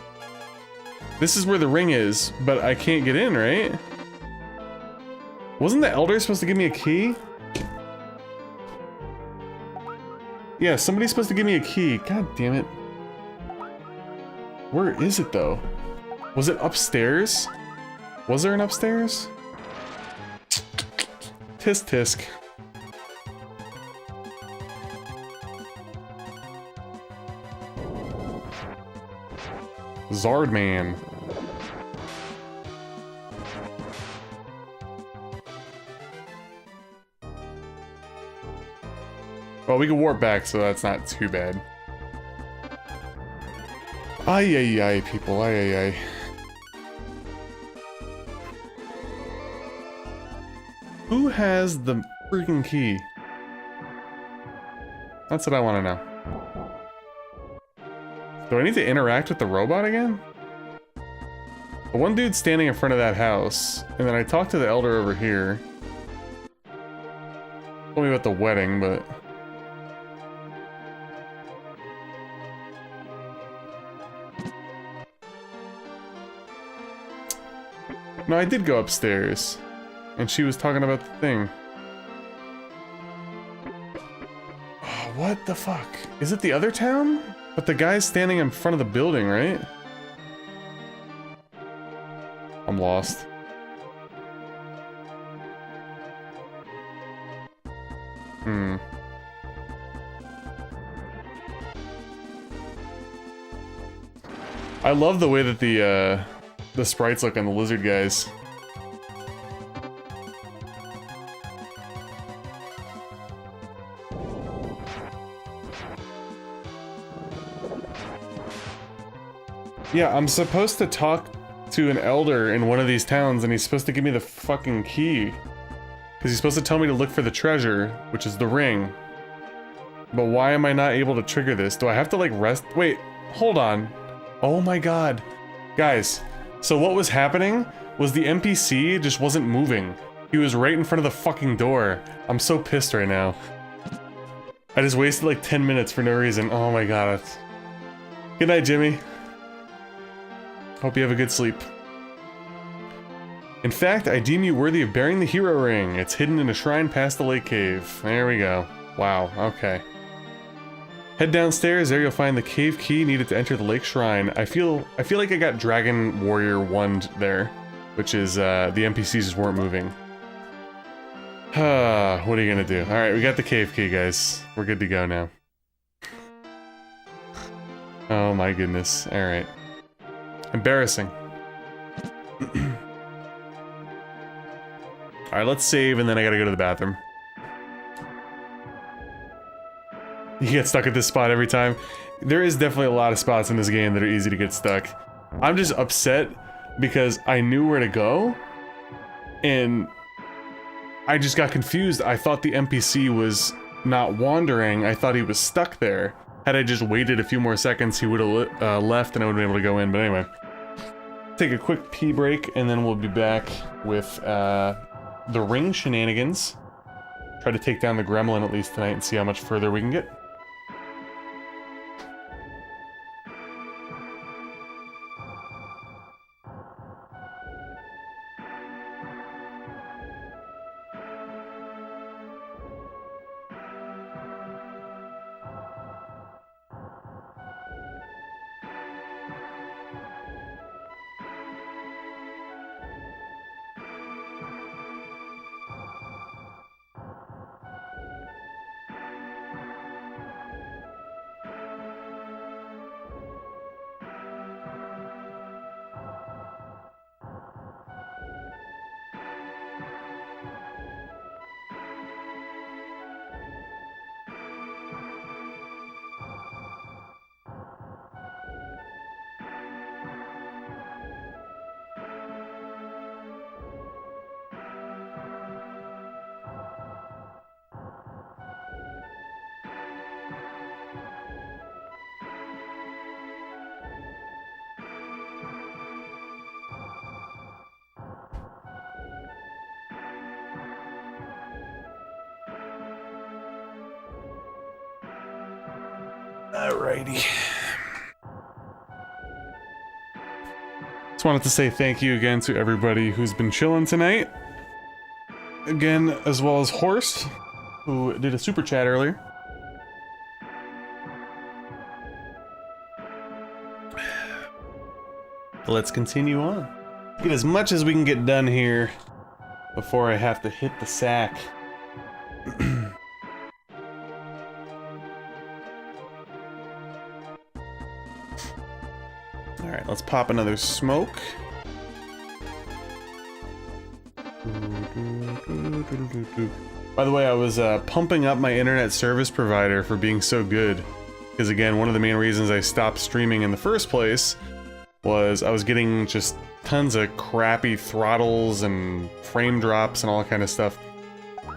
This is where the ring is, but I can't get in, right? Wasn't the elder supposed to give me a key? Yeah, somebody's supposed to give me a key. God damn it. Where is it, though? Was it upstairs? Was there an upstairs? Tisk tisk. Zardman. Well, we can warp back, so that's not too bad. Ay ay ay, people, ay ay ay. Who has the freaking key? That's what I want to know. Do I need to interact with the robot again? The one dude's standing in front of that house, and then I talked to the elder over here. Told me about the wedding, but... No, I did go upstairs. And she was talking about the thing. Oh, what the fuck? Is it the other town? But the guy's standing in front of the building, right? I'm lost. I love the way that the sprites look on the lizard guys. Yeah, I'm supposed to talk to an elder in one of these towns, and he's supposed to give me the fucking key. Because he's supposed to tell me to look for the treasure, which is the ring. But why am I not able to trigger this? Do I have to, like, rest? Wait, hold on. Oh my god. Guys, so what was happening was the NPC just wasn't moving. He was right in front of the fucking door. I'm so pissed right now. I just wasted, like, 10 minutes for no reason. Oh my god. Good night, Jimmy. Hope you have a good sleep. In fact, I deem you worthy of bearing the hero ring. It's hidden in a shrine past the lake cave. There we go. Wow, okay. Head downstairs, there you'll find the cave key needed to enter the lake shrine. I feel like I got Dragon Warrior 1'd there, which is, the NPCs just weren't moving. What are you gonna do? Alright, we got the cave key, guys. We're good to go now. Oh my goodness. Alright. Embarrassing. Alright, let's save, and then I gotta go to the bathroom. You get stuck at this spot every time. There is definitely a lot of spots in this game that are easy to get stuck. I'm just upset because I knew where to go, and I just got confused. I thought the NPC was not wandering, I thought he was stuck there. Had I just waited a few more seconds, he would have left and I would have been able to go in. But anyway, take a quick pee break and then we'll be back with the ring shenanigans. Try to take down the gremlin at least tonight and see how much further we can get. Alrighty. Just wanted to say thank you again to everybody who's been chilling tonight. Again, as well as Horse, who did a super chat earlier. Let's continue on. Get as much as we can get done here before I have to hit the sack. Alright, let's pop another smoke. By the way, I was pumping up my internet service provider for being so good. Because again, one of the main reasons I stopped streaming in the first place was I was getting just tons of crappy throttles and frame drops and all that kind of stuff.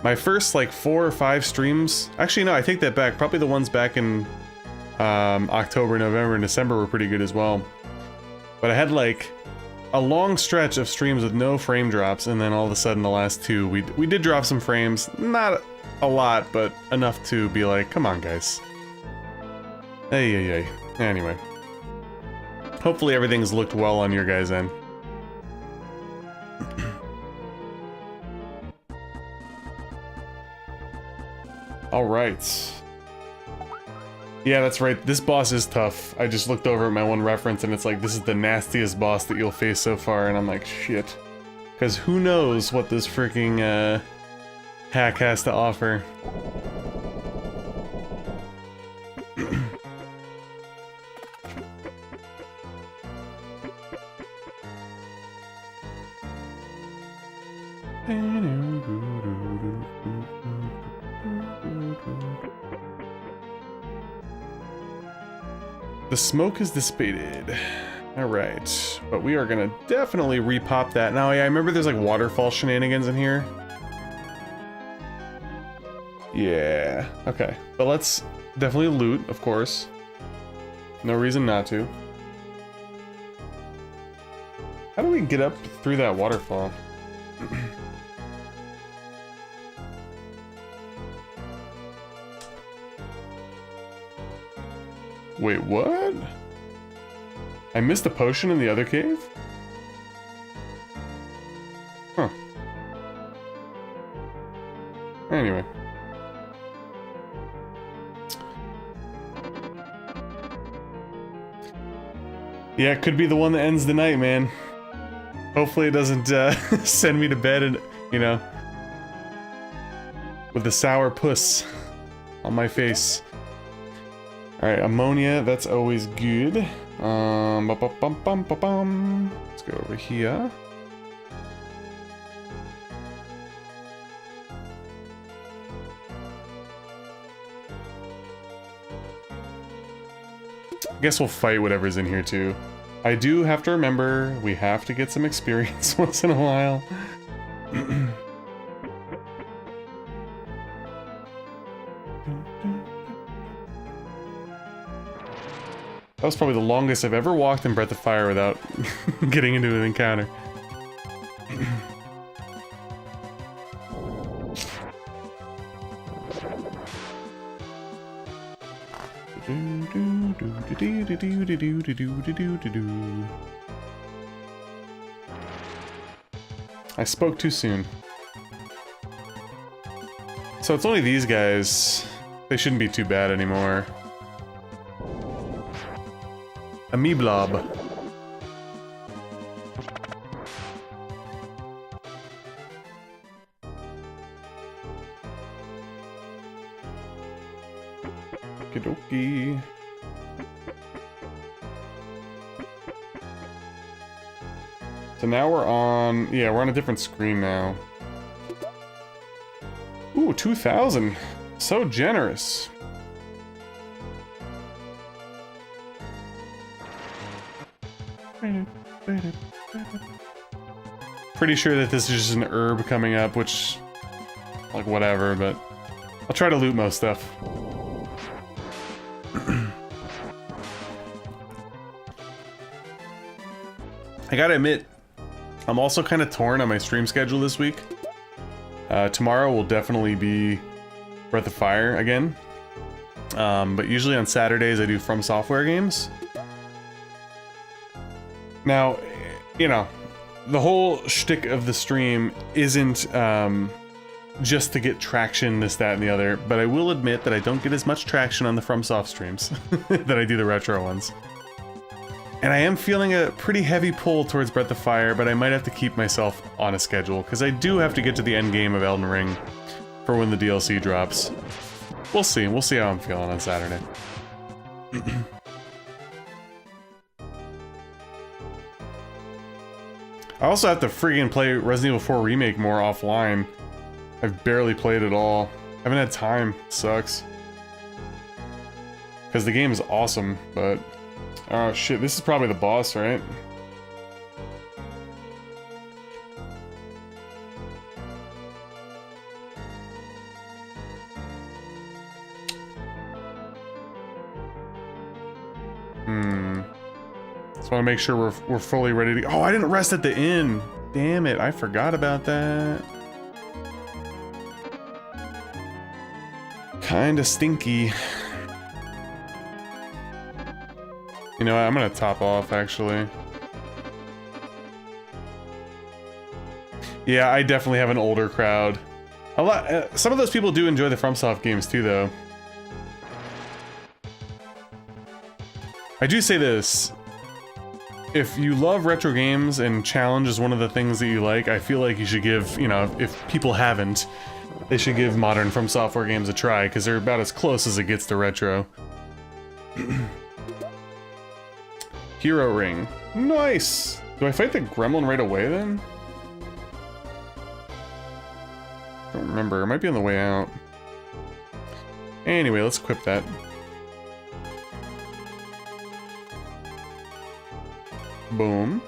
My first like 4 or 5 streams, actually no, I take that back, probably the ones back in October, November, and December were pretty good as well. But I had like a long stretch of streams with no frame drops, and then all of a sudden the last 2, we did drop some frames, not a lot, but enough to be like, come on guys. Hey. Anyway. Hopefully everything's looked well on your guys' end. Alright. Yeah, that's right. This boss is tough. I just looked over at my one reference and it's like, this is the nastiest boss that you'll face so far, and I'm like, shit. Because who knows what this freaking hack has to offer. The smoke is dissipated. Alright, but we are gonna definitely repop that. Now, yeah, I remember there's like waterfall shenanigans in here. Yeah, okay. But let's definitely loot, of course. No reason not to. How do we get up through that waterfall? Wait, what? I missed a potion in the other cave? Huh. Anyway. Yeah, it could be the one that ends the night, man. Hopefully it doesn't send me to bed and, you know, with the sour puss on my face. Alright, ammonia, that's always good. Let's go over here. I guess we'll fight whatever's in here too. I do have to remember, we have to get some experience once in a while. That was probably the longest I've ever walked in Breath of Fire without getting into an encounter. I spoke too soon. So it's only these guys. They shouldn't be too bad anymore. A me blob. Okie-dokie. So now we're on, yeah, we're on a different screen now. Ooh, 2,000. So generous. Pretty sure that this is just an herb coming up, which, like, whatever, but I'll try to loot most stuff. I gotta admit, I'm also kind of torn on my stream schedule this week. Tomorrow will definitely be Breath of Fire again. But usually on Saturdays I do From Software games. Now, you know, the whole shtick of the stream isn't just to get traction, this, that, and the other, but I will admit that I don't get as much traction on the FromSoft streams that I do the retro ones. And I am feeling a pretty heavy pull towards Breath of Fire, but I might have to keep myself on a schedule, because I do have to get to the end game of Elden Ring for when the DLC drops. We'll see how I'm feeling on Saturday. I also have to friggin' play Resident Evil 4 Remake more offline. I've barely played it all. I haven't had time. Sucks. Because the game is awesome, but... Oh shit, this is probably the boss, right? Just want to make sure we're fully ready to... Oh, I didn't rest at the inn! Damn it, I forgot about that. Kinda stinky. You know what, I'm gonna top off, actually. Yeah, I definitely have an older crowd. A lot. Some of those people do enjoy the FromSoft games too, though. I do say this. If you love retro games and challenge is one of the things that you like, I feel like you should give, you know, if people haven't, they should give modern From Software games a try, because they're about as close as it gets to retro. Hero Ring. Nice! Do I fight the gremlin right away, then? I don't remember. It might be on the way out. Anyway, let's equip that. Boom.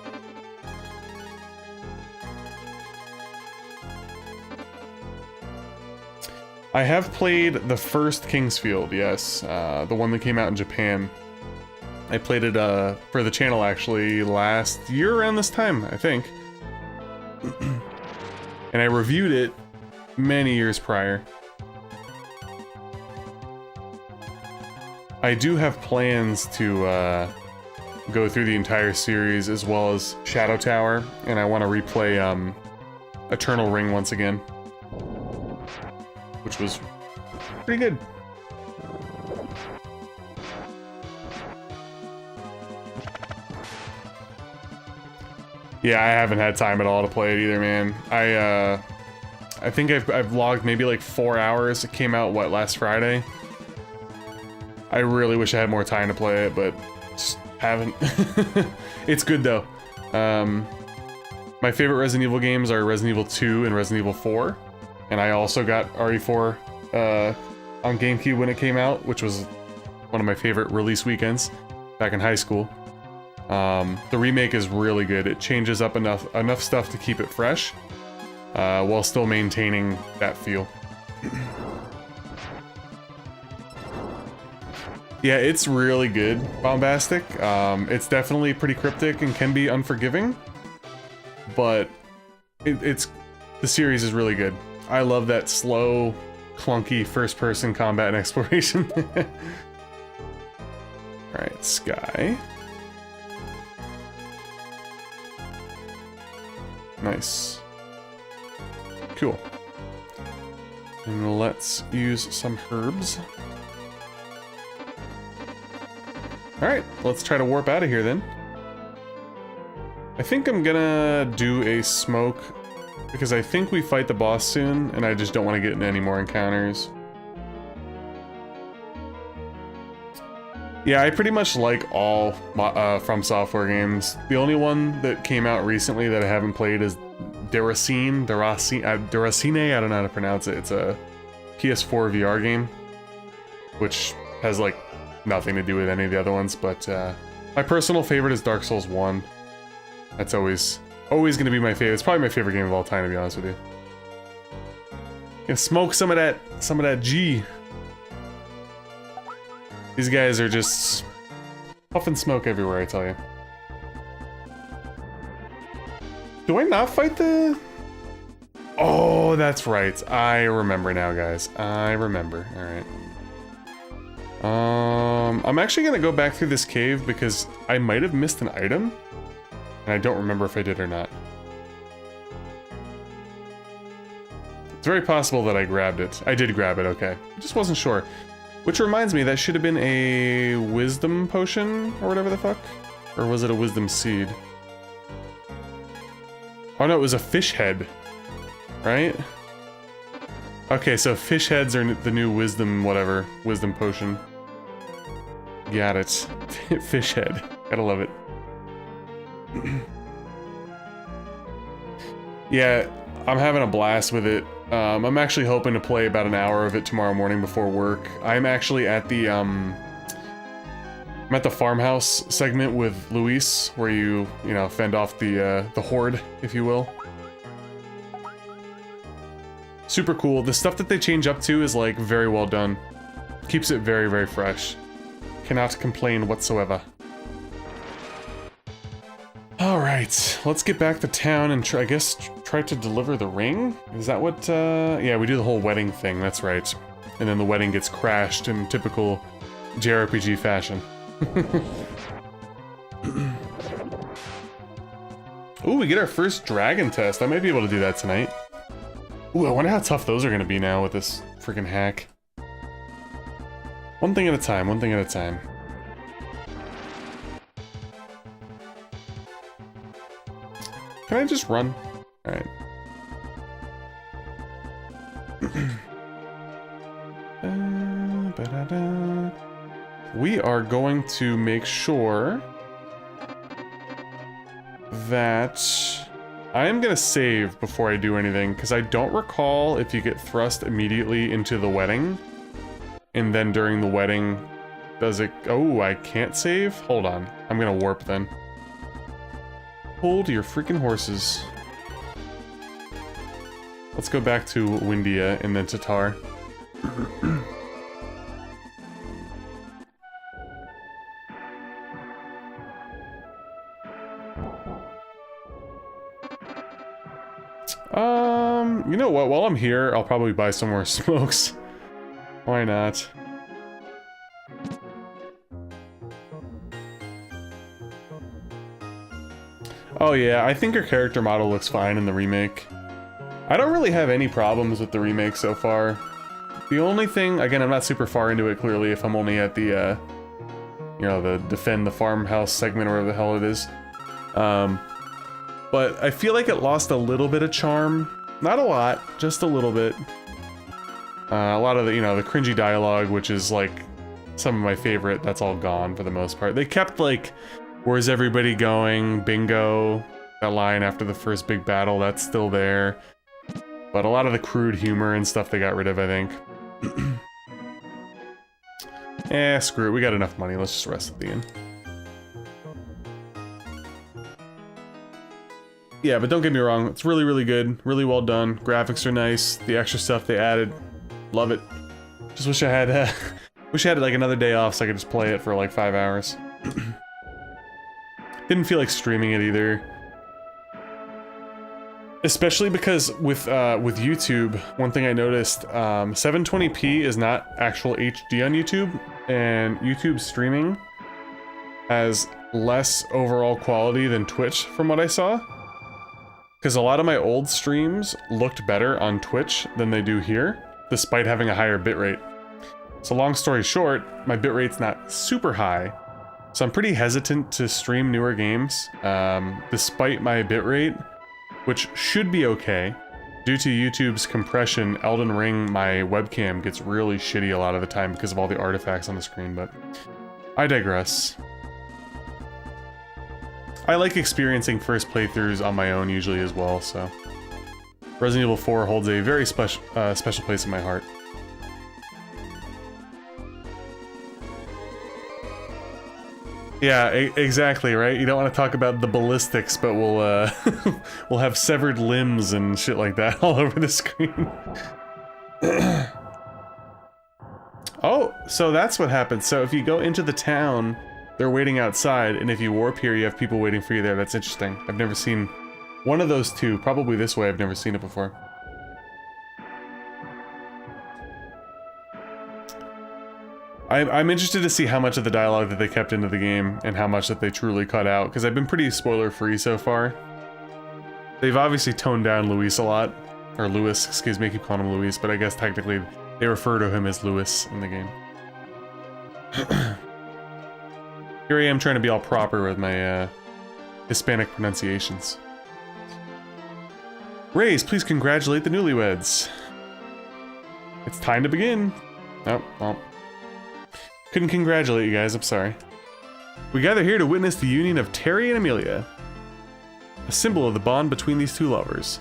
I have played the first Kingsfield, yes. The one that came out in Japan. I played it for the channel, actually, last year around this time, I think. And I reviewed it many years prior. I do have plans to go through the entire series, as well as Shadow Tower, and I want to replay Eternal Ring once again, which was pretty good. Yeah, I haven't had time at all to play it either, man. I think I've logged maybe like 4 hours. It came out, what, last Friday? I really wish I had more time to play it, but just haven't. It's good, though. My favorite Resident Evil games are Resident Evil 2 and Resident Evil 4. And I also got RE4 on GameCube when it came out, which was one of my favorite release weekends back in high school. The remake is really good. It changes up enough stuff to keep it fresh, while still maintaining that feel. Yeah, it's really good, Bombastic. It's definitely pretty cryptic and can be unforgiving, but the series is really good. I love that slow, clunky first-person combat and exploration. Alright, Sky. Nice. Cool. And let's use some herbs. Alright, let's try to warp out of here then. I think I'm gonna do a smoke, because I think we fight the boss soon, and I just don't want to get in any more encounters. Yeah, I pretty much like all From Software games. The only one that came out recently that I haven't played is Deracine, I don't know how to pronounce it. It's a PS4 VR game, which has like nothing to do with any of the other ones, but my personal favorite is Dark Souls 1. That's always gonna be my favorite. It's probably my favorite game of all time, to be honest with you. Gonna smoke some of that G. These guys are just puffing smoke everywhere, I tell you. Do I not fight the... Oh, that's right. I remember now, guys. I remember. Alright. I'm actually gonna go back through this cave because I might have missed an item. And I don't remember if I did or not. It's very possible that I grabbed it. I did grab it, okay. I just wasn't sure. Which reminds me, that should have been a wisdom potion, or whatever the fuck? Or was it a wisdom seed? Oh no, it was a fish head, right? Okay, so fish heads are the new wisdom potion. Got it. Fish head. Gotta love it. Yeah, I'm having a blast with it. I'm actually hoping to play about an hour of it tomorrow morning before work. I'm actually at the I'm at the farmhouse segment with Luis, where you know, fend off the horde, if you will. Super cool. The stuff that they change up to is like very well done. Keeps it very, very fresh. Cannot complain whatsoever. Alright, let's get back to town and try to deliver the ring? Is that what, yeah, we do the whole wedding thing, that's right. And then the wedding gets crashed in typical JRPG fashion. Ooh, we get our first dragon test. I might be able to do that tonight. Ooh, I wonder how tough those are gonna be now with this freaking hack. One thing at a time, one thing at a time. Can I just run? Alright. We are going to make sure that I am going to save before I do anything, because I don't recall if you get thrust immediately into the wedding, and then during the wedding, does it... Oh, I can't save? Hold on. I'm going to warp then. Hold your freaking horses. Let's go back to Windia and then Tatar. You know what? While I'm here, I'll probably buy some more smokes. Why not? Oh yeah, I think her character model looks fine in the remake. I don't really have any problems with the remake so far. The only thing, again, I'm not super far into it clearly if I'm only at the, you know, the defend the farmhouse segment or whatever the hell it is. But I feel like it lost a little bit of charm. Not a lot, just a little bit. A lot of the, you know, the cringy dialogue, which is like some of my favorite, that's all gone for the most part. They kept like, where's everybody going? Bingo. That line after the first big battle, that's still there. But a lot of the crude humor and stuff they got rid of, I think. Screw it. We got enough money. Let's just rest at the inn. Yeah, but don't get me wrong. It's really, really good. Really well done. Graphics are nice. The extra stuff they added. Love it. Just wish I had Wish I had like another day off so I could just play it for like 5 hours. Didn't feel like streaming it either. Especially because with YouTube, one thing I noticed, 720p is not actual HD on YouTube, and YouTube streaming has less overall quality than Twitch from what I saw. Because a lot of my old streams looked better on Twitch than they do here, despite having a higher bitrate. So long story short, my bitrate's not super high, so I'm pretty hesitant to stream newer games, despite my bitrate, which should be okay. Due to YouTube's compression, Elden Ring, my webcam gets really shitty a lot of the time because of all the artifacts on the screen, but I digress. I like experiencing first playthroughs on my own usually as well, so Resident Evil 4 holds a very special place in my heart. Yeah, exactly, right? You don't want to talk about the ballistics, but we'll we'll have severed limbs and shit like that all over the screen. Oh, so that's what happens. So if you go into the town, they're waiting outside, and if you warp here, you have people waiting for you there. That's interesting. I've never seen one of those two. Probably this way. I've never seen it before. I'm interested to see how much of the dialogue that they kept into the game and how much that they truly cut out, because I've been pretty spoiler-free so far. They've obviously toned down Luis a lot. Or Lewis, excuse me, I keep calling him Luis, but I guess technically they refer to him as Lewis in the game. Here I am trying to be all proper with my Hispanic pronunciations. Rays, please congratulate the newlyweds. It's time to begin. Oh, well. Couldn't congratulate you guys, I'm sorry. We gather here to witness the union of Terry and Amelia, a symbol of the bond between these two lovers,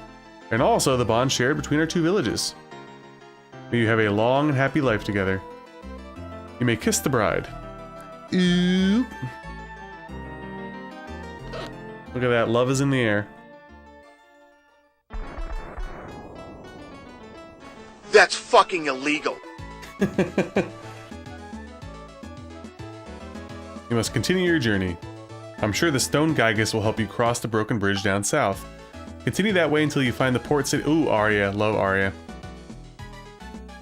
and also the bond shared between our two villages. May you have a long and happy life together. You may kiss the bride. Ooh. Look at that, love is in the air. That's fucking illegal. You must continue your journey. I'm sure the stone Gygus will help you cross the broken bridge down south. Continue that way until you find the port city. Ooh, Arya. Love Arya.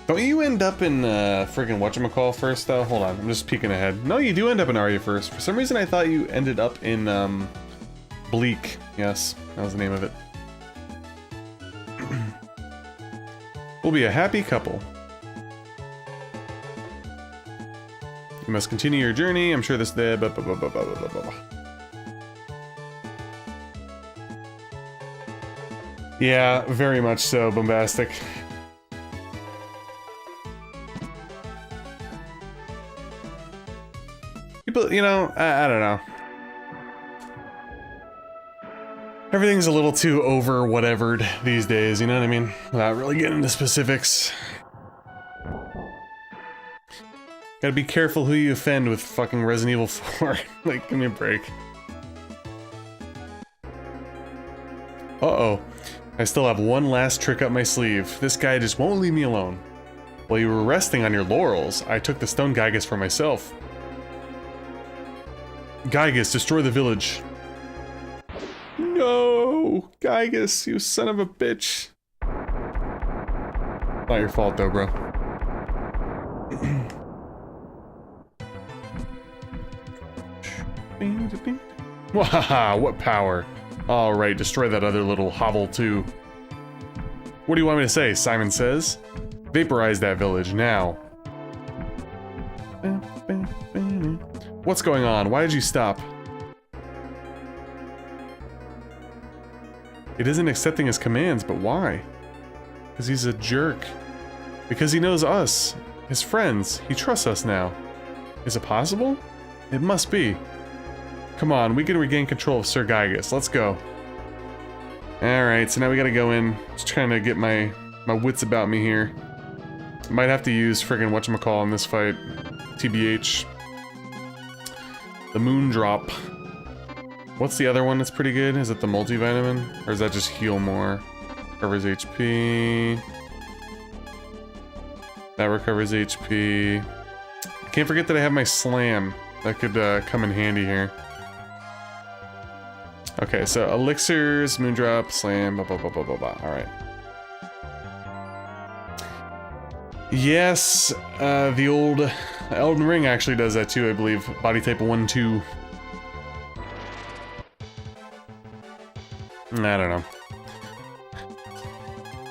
Don't you end up in friggin' whatchamacall first, though? Hold on, I'm just peeking ahead. No, you do end up in Arya first. For some reason, I thought you ended up in Bleak. Yes, that was the name of it. We'll be a happy couple. You must continue your journey. I'm sure this... Yeah, very much so, bombastic. People, you know, I don't know. Everything's a little too over whatevered these days, you know what I mean? Without really getting into specifics. Gotta be careful who you offend with fucking Resident Evil 4. Like, give me a break. Uh-oh. I still have one last trick up my sleeve. This guy just won't leave me alone. While you were resting on your laurels, I took the stone Gygus for myself. Gygus, destroy the village. No! Gygus, you son of a bitch. Not your fault though, bro. Wahaha, what power. Alright, destroy that other little hovel too. What do you want me to say? Simon says. Vaporize that village, now. What's going on? Why did you stop? It isn't accepting his commands, but why? Because he's a jerk. Because he knows us, his friends. He trusts us now. Is it possible? It must be. Come on, we can regain control of Sir Gygus. Let's go. Alright, so now we gotta go in. Just trying to get my wits about me here. Might have to use friggin' whatchamacall in this fight. TBH. The Moon Drop. What's the other one that's pretty good? Is it the multivitamin? Or is that just heal more? Recovers HP. That recovers HP. Can't forget that I have my slam. That could come in handy here. Okay, so elixirs, moondrop, slam, blah, blah, blah, blah, blah, blah. All right. Yes, the old Elden Ring actually does that too, I believe. Body type 1, 2. I don't know.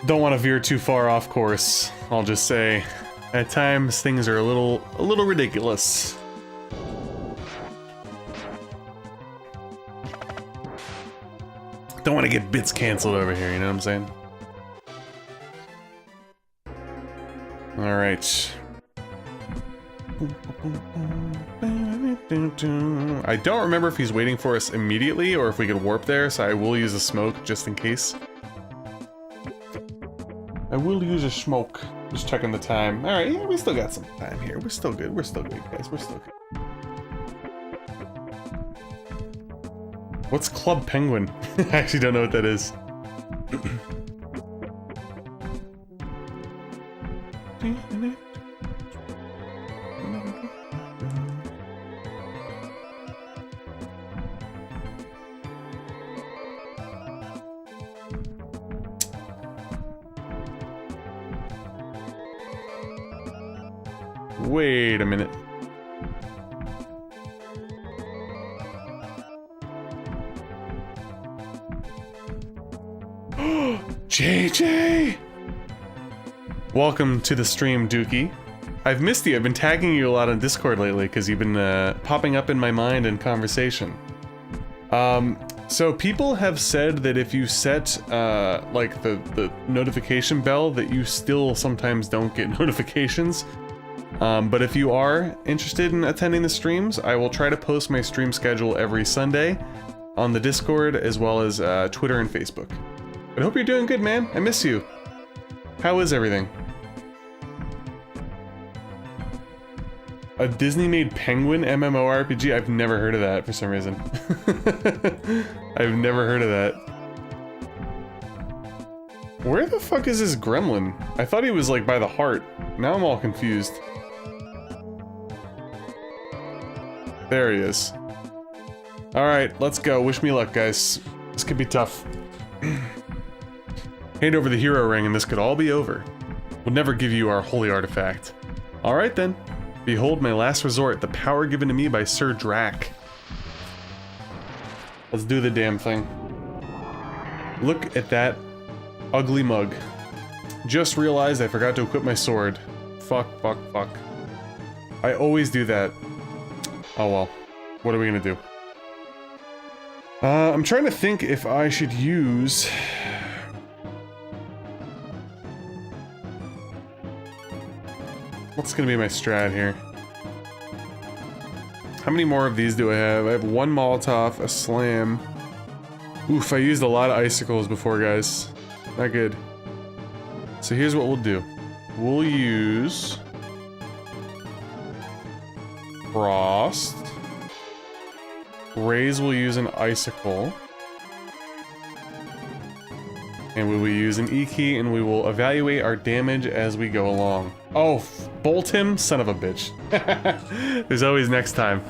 Don't want to veer too far off course. I'll just say, at times things are a little ridiculous. Don't want to get bits canceled over here, you know what I'm saying? All right. I don't remember if he's waiting for us immediately or if we could warp there, so I will use a smoke just in case. I will use a smoke. Just checking the time. All right, yeah, we still got some time here. We're still good. We're still good, guys. We're still good. What's Club Penguin? I actually don't know what that is. Wait a minute. JJ! Welcome to the stream, Dookie. I've missed you. I've been tagging you a lot on Discord lately because you've been popping up in my mind in conversation. So people have said that if you set like the notification bell that you still sometimes don't get notifications. But if you are interested in attending the streams, I will try to post my stream schedule every Sunday on the Discord as well as Twitter and Facebook. But I hope you're doing good, man. I miss you. How is everything? A Disney-made penguin MMORPG? I've never heard of that for some reason. I've never heard of that. Where the fuck is this gremlin? I thought he was like by the heart. Now I'm all confused. There he is. Alright, let's go. Wish me luck, guys. This could be tough. Hand over the hero ring and this could all be over. We'll never give you our holy artifact. Alright then. Behold my last resort, the power given to me by Sir Drac. Let's do the damn thing. Look at that ugly mug. Just realized I forgot to equip my sword. Fuck. I always do that. Oh well. What are we gonna do? I'm trying to think if I should use... What's gonna be my strat here? How many more of these do I have? I have one Molotov, a slam. Oof, I used a lot of icicles before, guys. Not good. So here's what we'll do. We'll use... Frost. Raze will use an icicle. And we will use an E key and we will evaluate our damage as we go along. Oh, bolt him? Son of a bitch. There's always next time.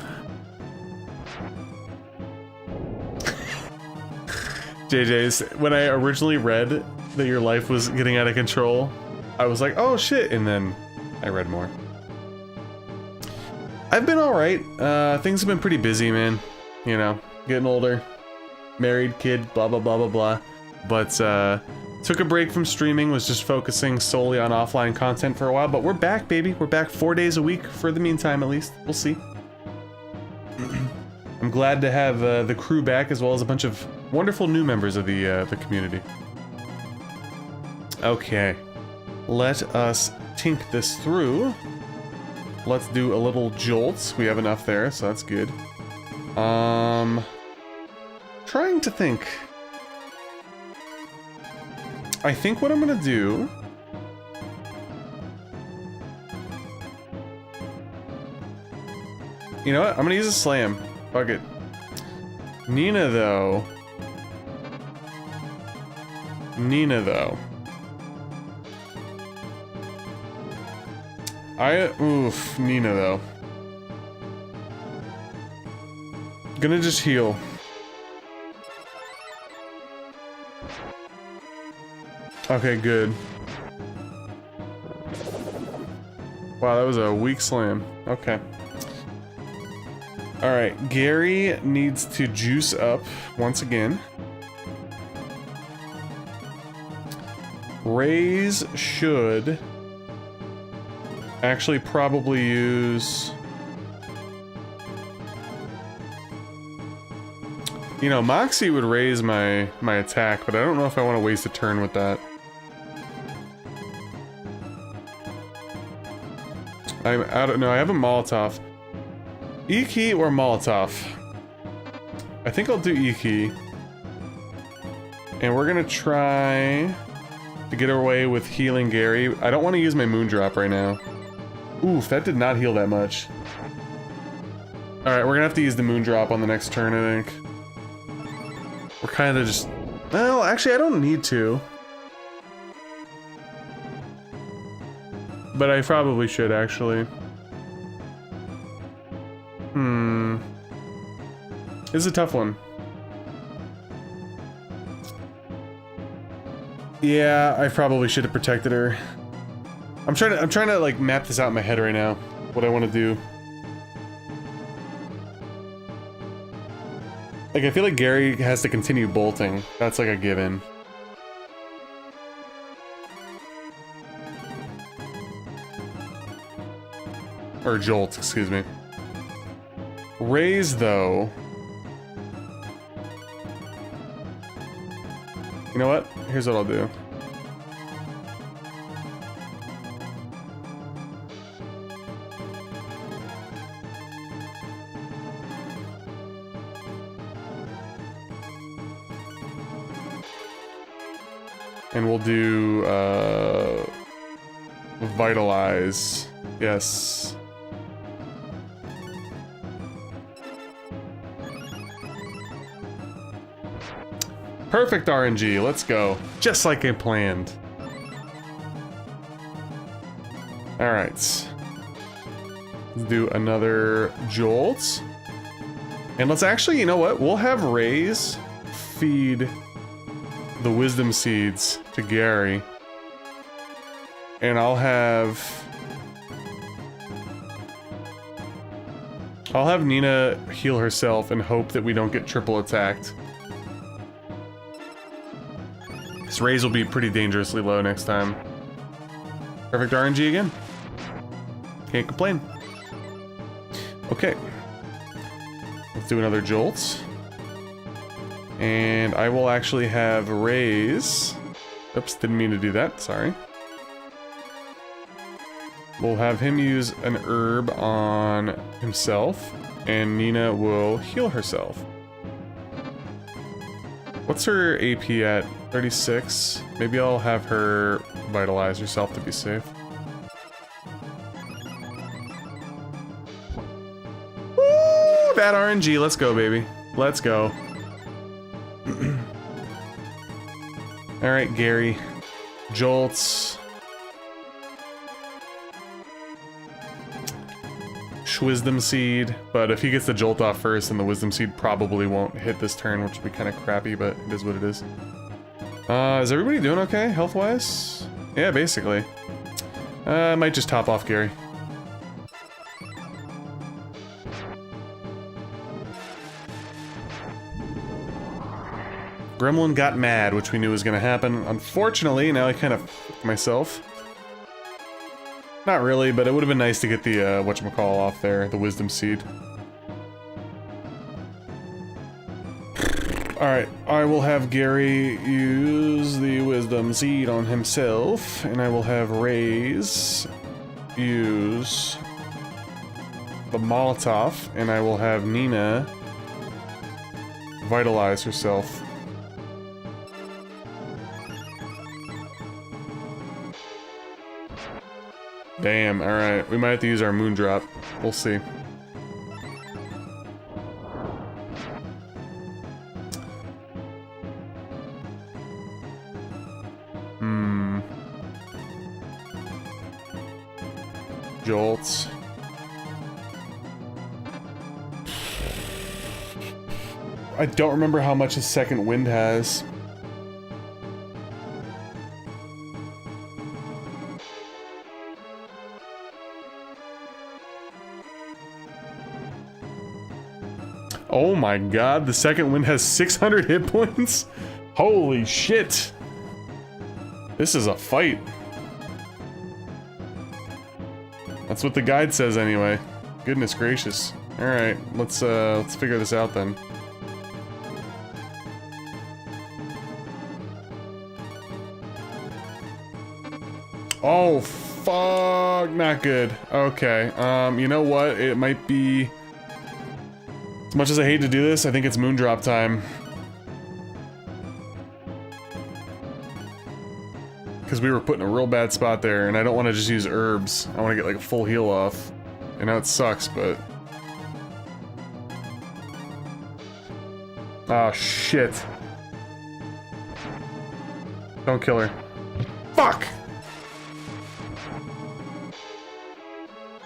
JJ's, when I originally read that your life was getting out of control, I was like, oh shit, and then I read more. I've been alright. Things have been pretty busy, man. You know, getting older. Married, kid, blah blah blah blah blah. But took a break from streaming, was just focusing solely on offline content for a while, but we're back, baby. We're back 4 days a week for the meantime, at least. We'll see. I'm glad to have the crew back, as well as a bunch of wonderful new members of the community. Okay, let us tink this through. Let's do a little jolts. We have enough there, so that's good. Trying to think. I think what I'm gonna do... You know what? I'm gonna use a slam. Fuck it. Nina, though. Nina, though. Gonna just heal. Okay, good. Wow, that was a weak slam. Okay. Alright, Gary needs to juice up once again. Raise should actually probably use... You know, Moxie would raise my attack, but I don't know if I want to waste a turn with that. I don't know, I have a Molotov. E-key or Molotov? I think I'll do E-key. And we're gonna try to get away with healing Gary. I don't want to use my Moondrop right now. Oof, that did not heal that much. Alright, we're gonna have to use the Moondrop on the next turn, I think. We're kind of just... Well, actually, I don't need to. But I probably should, actually. This is a tough one. Yeah, I probably should have protected her. I'm trying to like map this out in my head right now. What I want to do. Like, I feel like Gary has to continue bolting. That's like a given. Or jolt, excuse me. Raise, though. You know what? Here's what I'll do. And we'll do, Vitalize. Yes. Perfect RNG, let's go. Just like I planned. Alright. Let's do another Jolt. And let's actually, you know what? We'll have Raze feed the Wisdom Seeds to Gary. And I'll have Nina heal herself and hope that we don't get triple attacked. This Raze will be pretty dangerously low next time. Perfect RNG again. Can't complain. Okay. Let's do another Jolt. And I will actually have Raze. Oops, didn't mean to do that, sorry. We'll have him use an herb on himself, and Nina will heal herself. What's her AP at? 36? Maybe I'll have her vitalize herself to be safe. Woo! That RNG, let's go, baby. Let's go. Alright, Gary. Jolts. Wisdom Seed, but if he gets the Jolt off first, then the Wisdom Seed probably won't hit this turn, which would be kind of crappy, but it is what it is. Is everybody doing okay, health-wise? Yeah, basically. I might just top off Gary. Gremlin got mad, which we knew was going to happen. Unfortunately, now I kind of f***ed myself. Not really, but it would have been nice to get the, whatchamacall off there, the Wisdom Seed. Alright, I will have Gary use the Wisdom Seed on himself, and I will have Raze use the Molotov, and I will have Nina vitalize herself. Damn, alright. We might have to use our Moondrop. We'll see. Jolts. I don't remember how much his second wind has. Oh my god, the second wind has 600 hit points? Holy shit! This is a fight. That's what the guide says anyway. Goodness gracious. Alright, let's figure this out then. Oh, fuck, not good. Okay, you know what? It might be... As much as I hate to do this, I think it's Moondrop time. Because we were put in a real bad spot there, and I don't want to just use herbs. I want to get like a full heal off. I know it sucks, but... Oh, shit. Don't kill her. Fuck!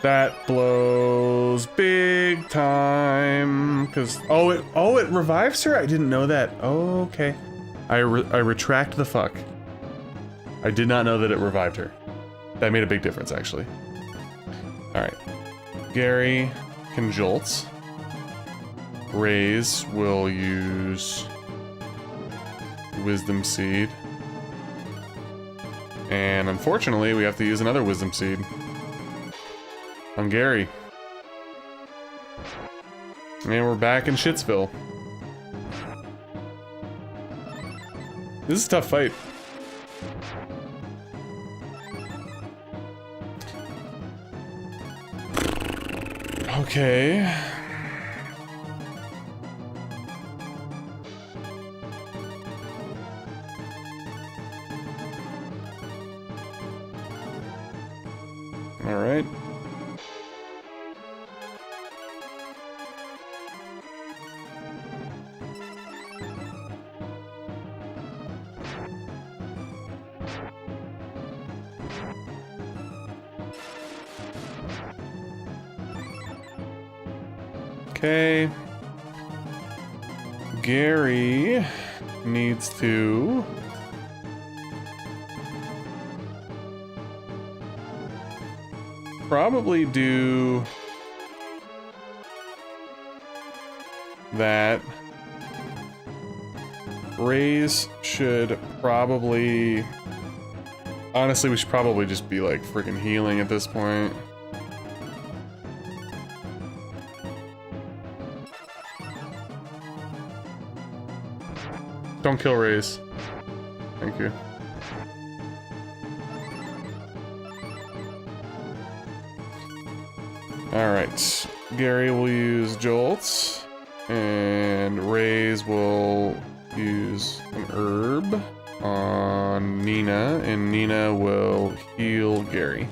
That blows big time. Cause oh it revives her? I didn't know that. Oh, okay. I retract the fuck. I did not know that it revived her. That made a big difference, actually. Alright. Gary can jolt. Raise will use Wisdom Seed. And unfortunately, we have to use another Wisdom Seed. On Gary. And we're back in Shitsville. This is a tough fight. Okay. All right. Okay. Gary needs to probably do that. Raise should probably... Honestly, we should probably just be like freaking healing at this point. Don't kill Raise. Thank you. Alright. Gary will use Jolts. And Raise will use an herb on Nina. And Nina will heal Gary.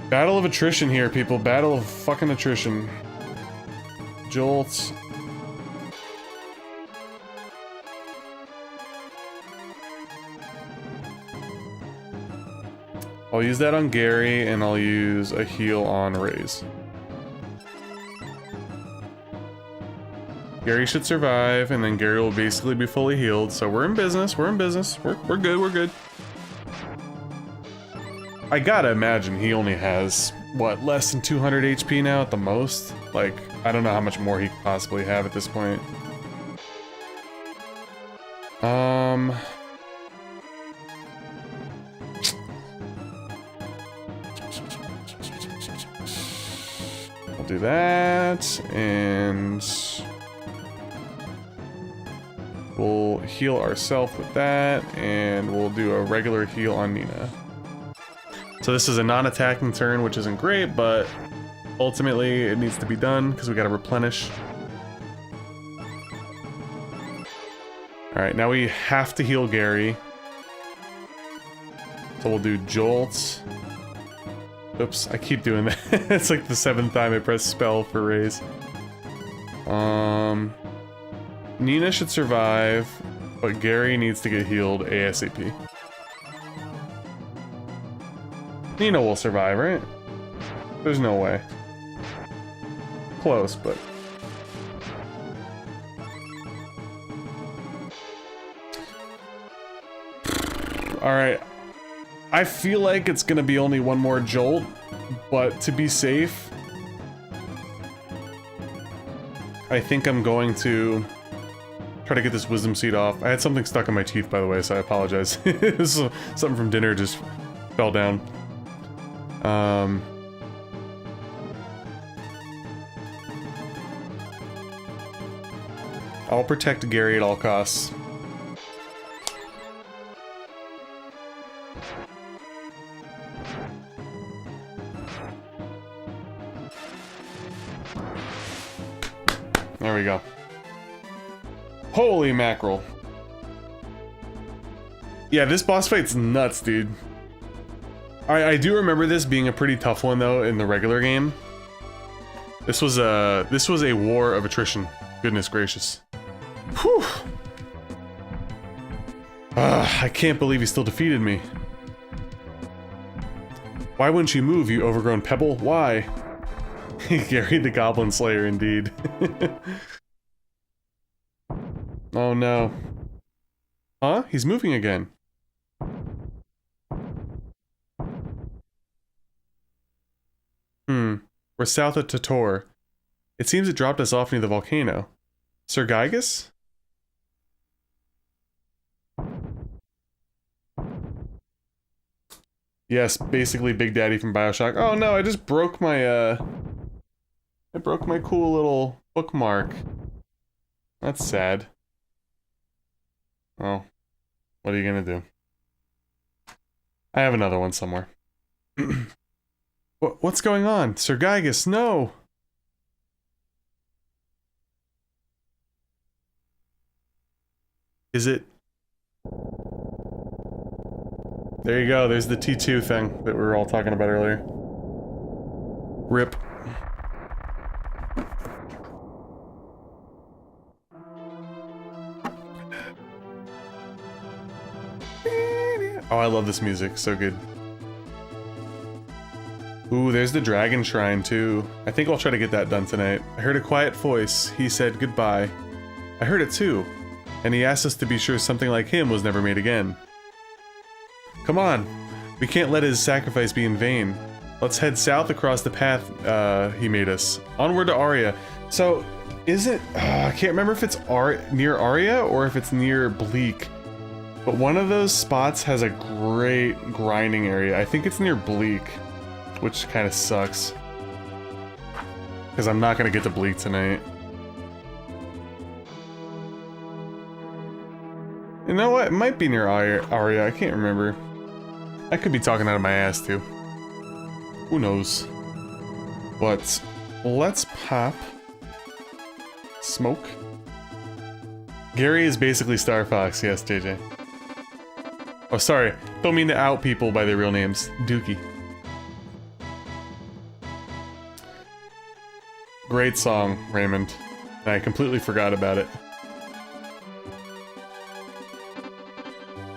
Battle of attrition here, people. Battle of fucking attrition. Jolts. I'll use that on Gary, and I'll use a heal on Raise. Gary should survive, and then Gary will basically be fully healed. So we're in business. We're in business. We're good. We're good. I gotta imagine he only has, what, less than 200 HP now at the most? Like, I don't know how much more he could possibly have at this point. I'll do that, and we'll heal ourselves with that, and we'll do a regular heal on Nina. So this is a non-attacking turn, which isn't great, but ultimately it needs to be done because we gotta replenish. Alright, now we have to heal Gary. So we'll do Jolts. Oops, I keep doing that. It's like the 7th time I press spell for Raise. Nina should survive. but Gary needs to get healed ASAP. Nina will survive, right? There's no way. Close, but... Alright. I feel like it's gonna be only one more jolt, but to be safe, I think I'm going to try to get this wisdom seed off. I had something stuck in my teeth, by the way, so I apologize. Something from dinner just fell down. I'll protect Gary at all costs. There we go. Holy mackerel. Yeah, this boss fight's nuts, dude. I do remember this being a pretty tough one though in the regular game. This was a war of attrition. Goodness gracious. Whew. I can't believe he still defeated me. Why wouldn't you move, you overgrown pebble? Why? Gary the Goblin Slayer, indeed. Oh no. Huh? He's moving again. We're south of Tator. It seems it dropped us off near the volcano. Sir Gygus? Yes, basically Big Daddy from BioShock. Oh no, I just broke my, I broke my cool little bookmark. That's sad. Oh, what are you gonna do? I have another one somewhere. What's going on? Sir Gygus, no! Is it... There you go, there's the T2 thing that we were all talking about earlier. RIP. Oh, I love this music, so good. Ooh, there's the dragon shrine too. I think I'll try to get that done tonight. I heard a quiet voice. He said goodbye. I heard it too. And he asked us to be sure something like him was never made again. Come on. We can't let his sacrifice be in vain. Let's head south across the path he made us. Onward to Aria. So, is it... I can't remember if it's near Aria or if it's near Bleak. But one of those spots has a great grinding area. I think it's near Bleak. Which kind of sucks. Because I'm not going to get to Bleak tonight. You know what? It might be near Aria. I can't remember. I could be talking out of my ass too. Who knows? But let's pop smoke. Gary is basically Star Fox. Yes, JJ. Oh, sorry. Don't mean to out people by their real names. Dookie. Great song, Raymond. And I completely forgot about it.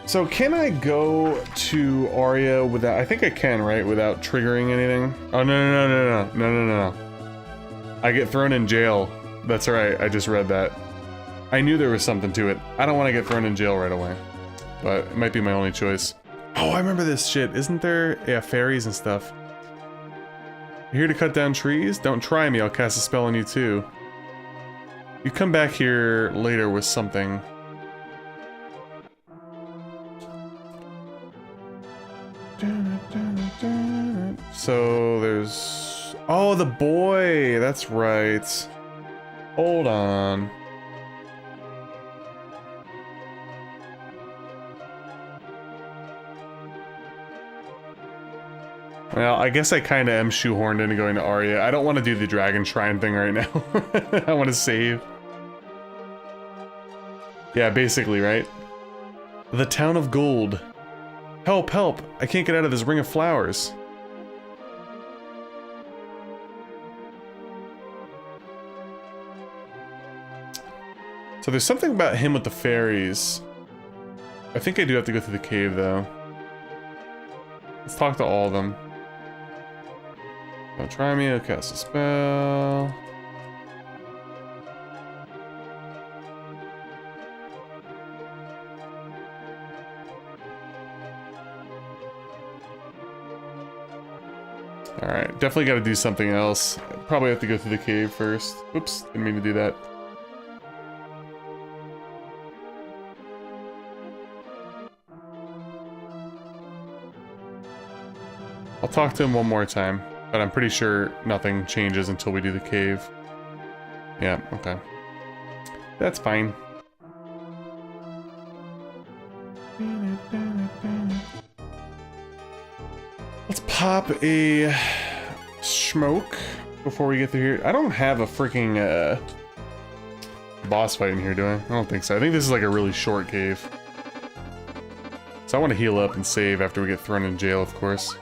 So can I go to Aria without... I think I can, right? Without triggering anything? Oh, no. I get thrown in jail. That's right, I just read that. I knew there was something to it. I don't want to get thrown in jail right away. But it might be my only choice. Oh, I remember this shit. Isn't there... Yeah, fairies and stuff. You're here to cut down trees? Don't try me, I'll cast a spell on you too. You come back here later with something. So there's... Oh, the boy! That's right. Hold on. Well, I guess I kind of am shoehorned into going to Aria. I don't want to do the Dragon Shrine thing right now. I want to save. Yeah, basically, right? The Town of Gold. Help, help! I can't get out of this ring of flowers. So there's something about him with the fairies. I think I do have to go through the cave, though. Let's talk to all of them. Don't try me, I'll cast a spell. Alright, definitely gotta do something else. Probably have to go through the cave first. Oops, didn't mean to do that. I'll talk to him one more time, but I'm pretty sure nothing changes until we do the cave. Yeah, okay. That's fine. Let's pop a smoke before we get through here. I don't have a freaking boss fight in here, do I? I don't think so. I think this is like a really short cave. So I want to heal up and save after we get thrown in jail, of course.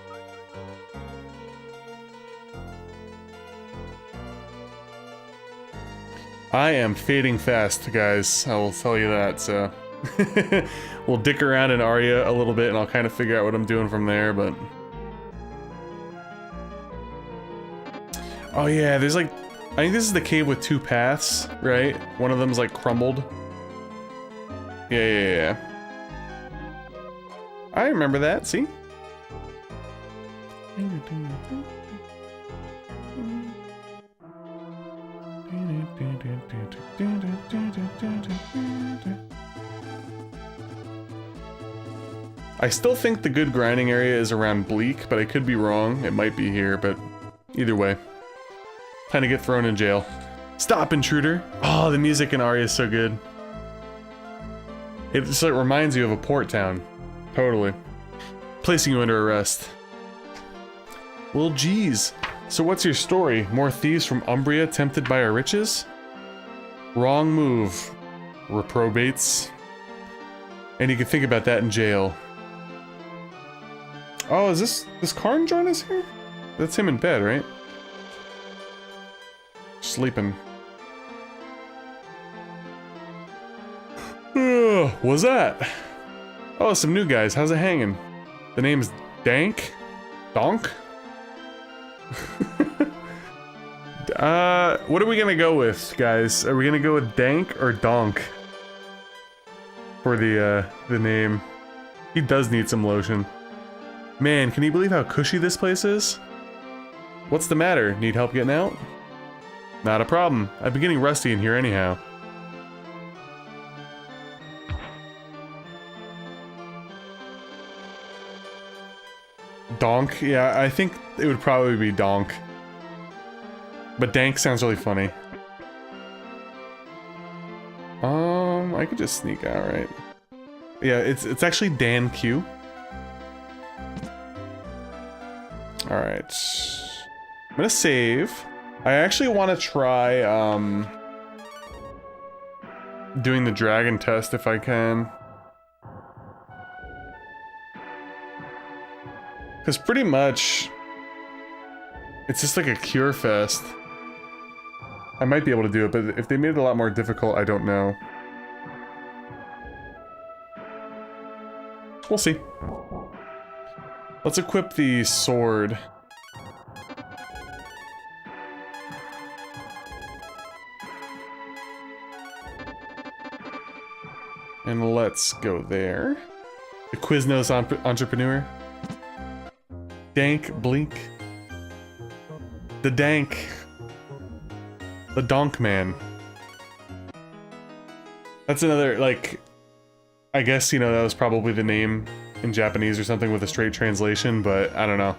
I am fading fast, guys. I will tell you that, so... we'll dick around in Arya a little bit and I'll kind of figure out what I'm doing from there, but... Oh yeah, there's like... I think this is the cave with two paths, right? One of them's like crumbled. Yeah. I remember that, see? I still think the good grinding area is around Bleak, but I could be wrong. It might be here, but either way. Time to get thrown in jail. Stop, intruder! Oh, the music in Arya is so good. It just like reminds you of a port town. Totally. Placing you under arrest. Well, geez. So what's your story? More thieves from Umbria tempted by our riches? Wrong move. Reprobates. And you can think about that in jail. Oh, is this Karn join us here? That's him in bed, right? Sleeping. What's that? Oh, some new guys. How's it hanging? The name's Dank? Donk? What are we gonna go with, guys? Are we gonna go with Dank or Donk? For the name. He does need some lotion. Man, can you believe how cushy this place is? What's the matter? Need help getting out? Not a problem. I've been getting rusty in here anyhow. Donk? Yeah, I think it would probably be Donk. But Dank sounds really funny. I could just sneak out, right? Yeah, it's actually Dan Q. Alright. I'm gonna save. I actually want to try, doing the dragon test if I can. Because pretty much, it's just like a cure fest. I might be able to do it, but if they made it a lot more difficult, I don't know. We'll see. Let's equip the sword. And let's go there. The Quiznos entrepreneur. Dank Blink. The Dank. The Donk Man. That's another, like... I guess, you know, that was probably the name in Japanese or something with a straight translation, but I don't know.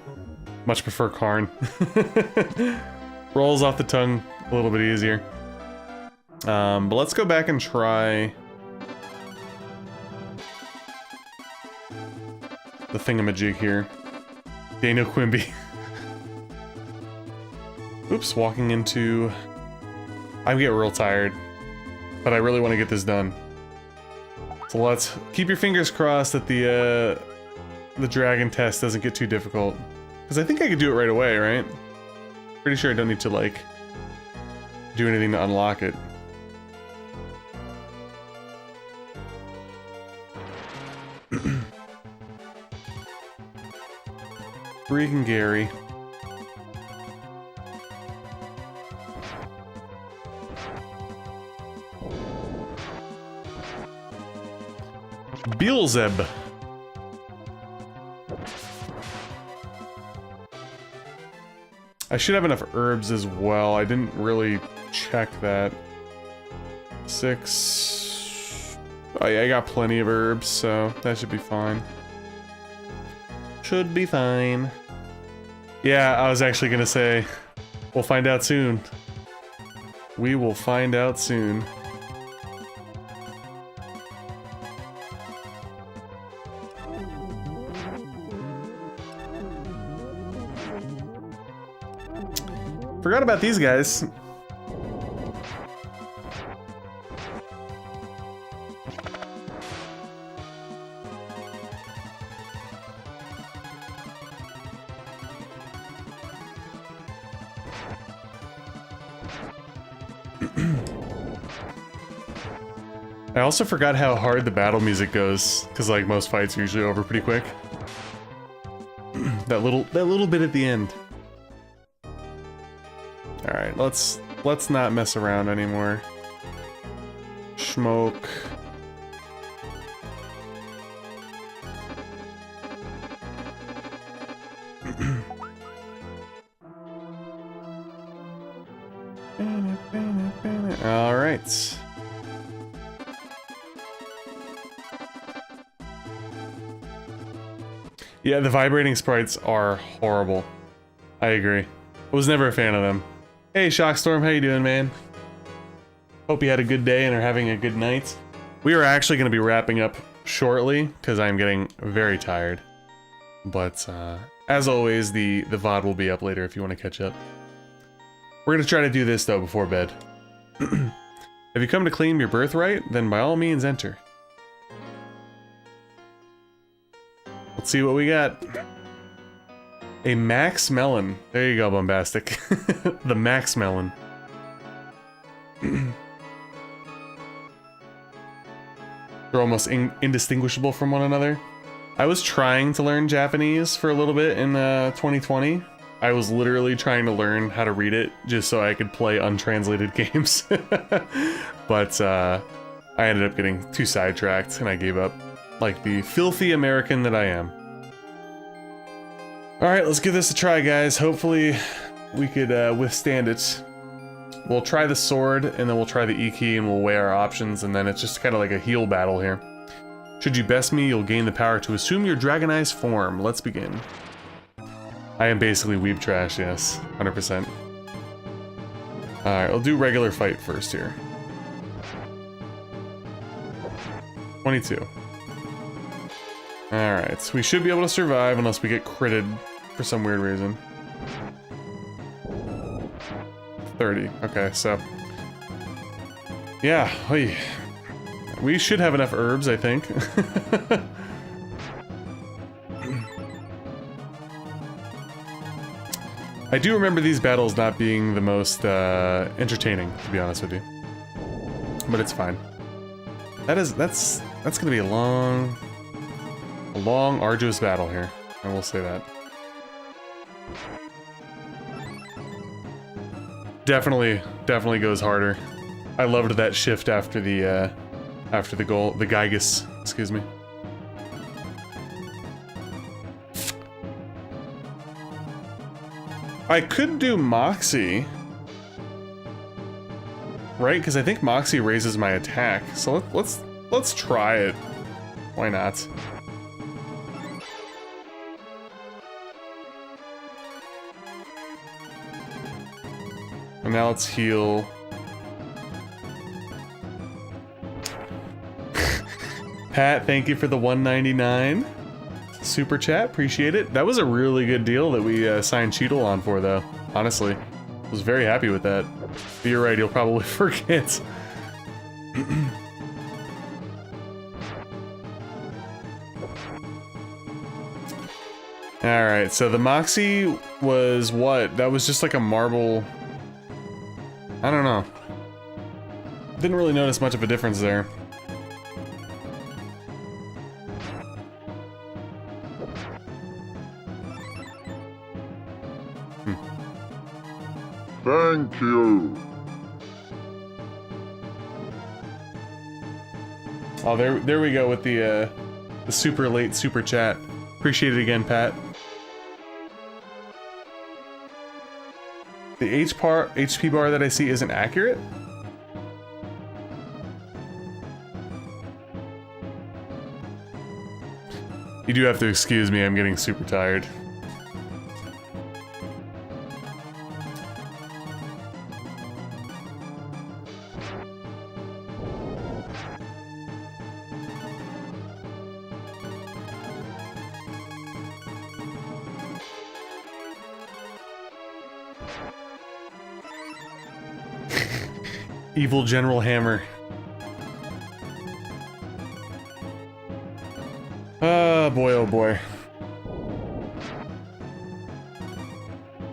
Much prefer Karn. Rolls off the tongue a little bit easier. But let's go back and try... the thingamajig here. Daniel Quimby. Oops, walking into... I get real tired. But I really want to get this done. So let's keep your fingers crossed that the dragon test doesn't get too difficult. Because I think I could do it right away, right? Pretty sure I don't need to, like, do anything to unlock it. Freaking Gary. Beelzeb. I should have enough herbs as well. I didn't really check that. 6. Oh yeah, I got plenty of herbs, so that should be fine. Should be fine. Yeah, I was actually gonna say, we'll find out soon. We will find out soon. Forgot about these guys. I also forgot how hard the battle music goes, because like most fights are usually over pretty quick. that little bit at the end. All right, let's not mess around anymore. Smoke. All right. Yeah, the vibrating sprites are horrible. I agree. I was never a fan of them. Hey Shockstorm, how you doing, man? Hope you had a good day and are having a good night. We are actually going to be wrapping up shortly because I'm getting very tired. But as always, the VOD will be up later if you want to catch up. We're going to try to do this though before bed. Have you come to claim your birthright? Then by all means enter. Let's see what we got. A Max Melon. There you go, Bombastic. The Max Melon. They're almost indistinguishable from one another. I was trying to learn Japanese for a little bit in 2020. I was literally trying to learn how to read it just so I could play untranslated games. But I ended up getting too sidetracked and I gave up, like the filthy American that I am. Alright, let's give this a try, guys. Hopefully we could withstand it. We'll try the sword, and then we'll try the E key, and we'll weigh our options, and then it's just kind of like a heal battle here. Should you best me, you'll gain the power to assume your dragonized form. Let's begin. I am basically weeb trash, yes. 100%. Alright, we'll do regular fight first here. 22. Alright, so we should be able to survive unless we get critted for some weird reason. 30. Okay, so... yeah, we should have enough herbs, I think. I do remember these battles not being the most entertaining, to be honest with you. But it's fine. That's gonna be a long, arduous battle here. I will say that. Definitely goes harder. I loved that shift after the goal, the Gygus, excuse me. I could do Moxie, right? Because I think Moxie raises my attack. So let's try it. Why not? And now let's heal. Pat, thank you for the $1.99 super chat. Appreciate it. That was a really good deal that we signed Cheetle on for, though. Honestly, I was very happy with that. But you're right, you'll probably forget. Alright, so the Moxie was what? That was just like a marble... I don't know. Didn't really notice much of a difference there. Thank you. Oh, there we go with the super late super chat. Appreciate it again, Pat. The HP bar that I see isn't accurate? You do have to excuse me, I'm getting super tired. Evil General Hammer. Oh boy, oh boy.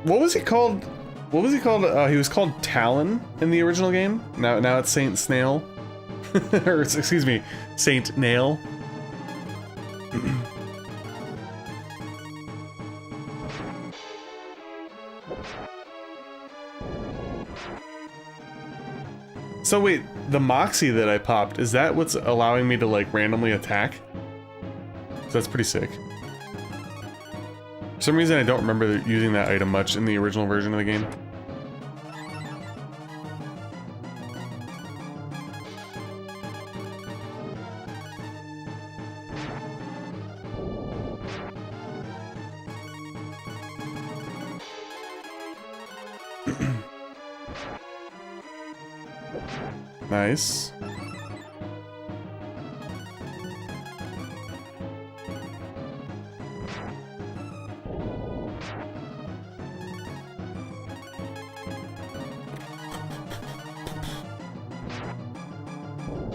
What was he called? What was he called? He was called Talon in the original game. Now it's Saint Snail. Or excuse me, Saint Nail. So wait, the Moxie that I popped, is that what's allowing me to like randomly attack? So that's pretty sick. For some reason I don't remember using that item much in the original version of the game. Nice.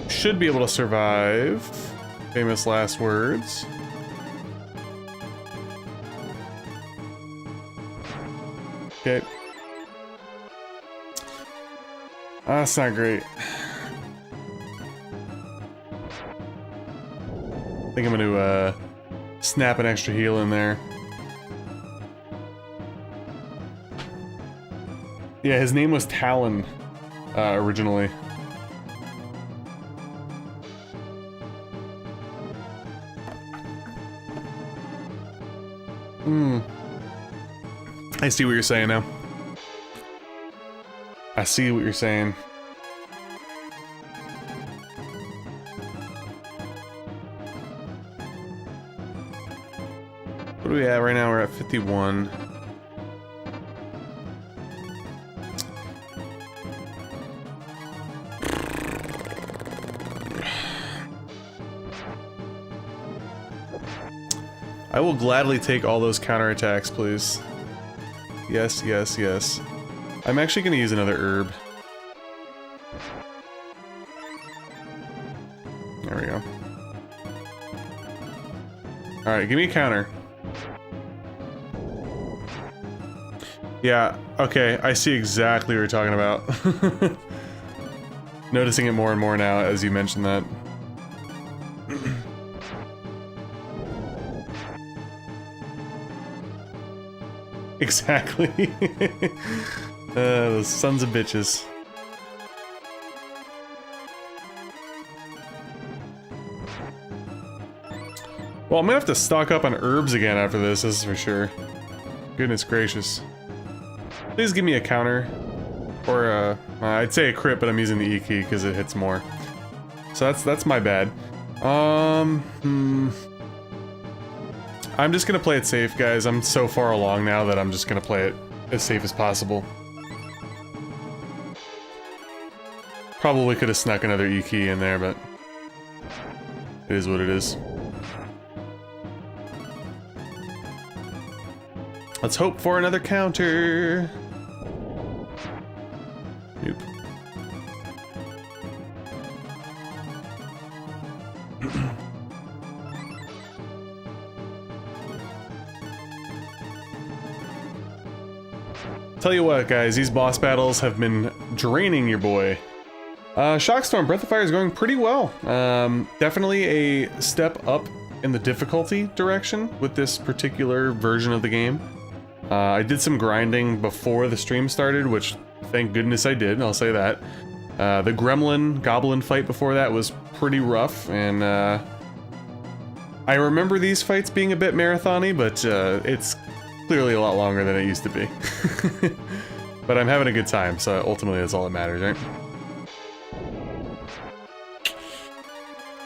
Should be able to survive. Famous last words. Okay. That's not great. I think I'm gonna snap an extra heal in there. Yeah, his name was Talon originally. I see what you're saying now. I see what you're saying. What are we at right now? We're at 51. I will gladly take all those counterattacks, please. Yes, yes, yes. I'm actually going to use another herb. There we go. Alright, give me a counter. Yeah, okay, I see exactly what you're talking about. Noticing it more and more now as you mentioned that. Exactly. Those sons of bitches. Well, I'm gonna have to stock up on herbs again after this is for sure. Goodness gracious. Please give me a counter. Or, I'd say a crit, but I'm using the E key because it hits more. So that's my bad. I'm just gonna play it safe, guys. I'm so far along now that I'm just gonna play it as safe as possible. Probably could have snuck another E key in there, but it is what it is. Let's hope for another counter. Nope. Tell you what, guys, these boss battles have been draining your boy. Shockstorm, Breath of Fire is going pretty well. Definitely a step up in the difficulty direction with this particular version of the game. I did some grinding before the stream started, which thank goodness I did, I'll say that. The gremlin goblin fight before that was pretty rough, and I remember these fights being a bit marathon-y, but it's clearly a lot longer than it used to be. But I'm having a good time, so ultimately that's all that matters, right?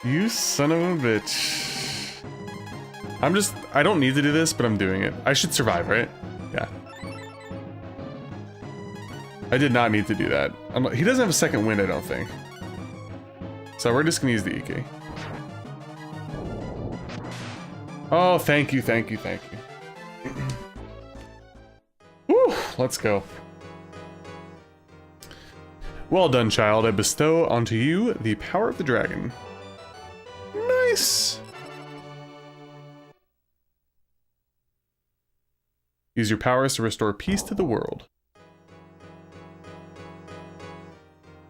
You son of a bitch. I don't need to do this, but I'm doing it. I should survive, right? Yeah. I did not need to do that. He doesn't have a second wind, I don't think. So we're just gonna use the EK. Oh, thank you, thank you, thank you. Whew, let's go. Well done, child. I bestow onto you the power of the dragon. Nice! Use your powers to restore peace to the world.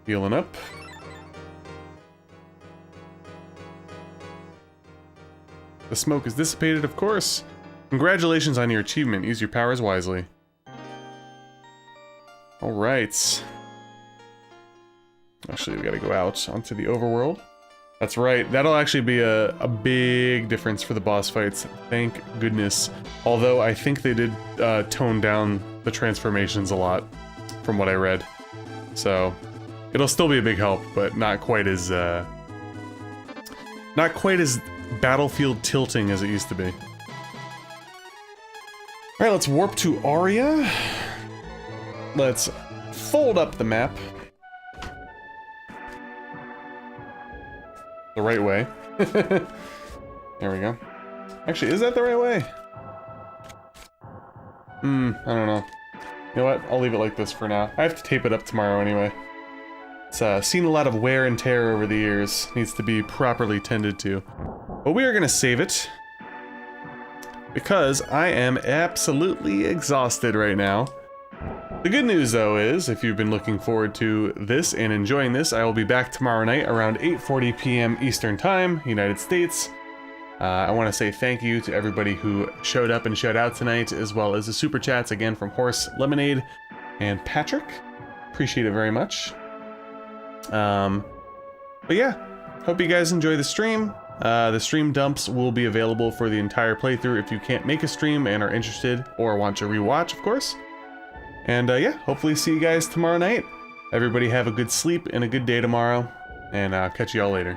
Healing up. The smoke is dissipated, of course. Congratulations on your achievement. Use your powers wisely. Alright. Actually, we gotta go out onto the overworld. That's right. That'll actually be a big difference for the boss fights. Thank goodness. Although I think they did tone down the transformations a lot from what I read. So it'll still be a big help, but not quite as battlefield tilting as it used to be. Alright, let's warp to Aria. Let's fold up the map. The right way. There we go. Actually, is that the right way? I don't know. You know what? I'll leave it like this for now. I have to tape it up tomorrow anyway. It's seen a lot of wear and tear over the years. Needs to be properly tended to. But we are gonna save it. Because I am absolutely exhausted right now. The good news, though, is if you've been looking forward to this and enjoying this, I will be back tomorrow night around 8:40 p.m. Eastern Time, United States. I want to say thank you to everybody who showed up and showed out tonight, as well as the super chats again from Horse, Lemonade, and Patrick. Appreciate it very much. But yeah, hope you guys enjoy the stream. The stream dumps will be available for the entire playthrough if you can't make a stream and are interested or want to rewatch, of course. And yeah, hopefully see you guys tomorrow night. Everybody have a good sleep and a good day tomorrow, and I'll catch you all later.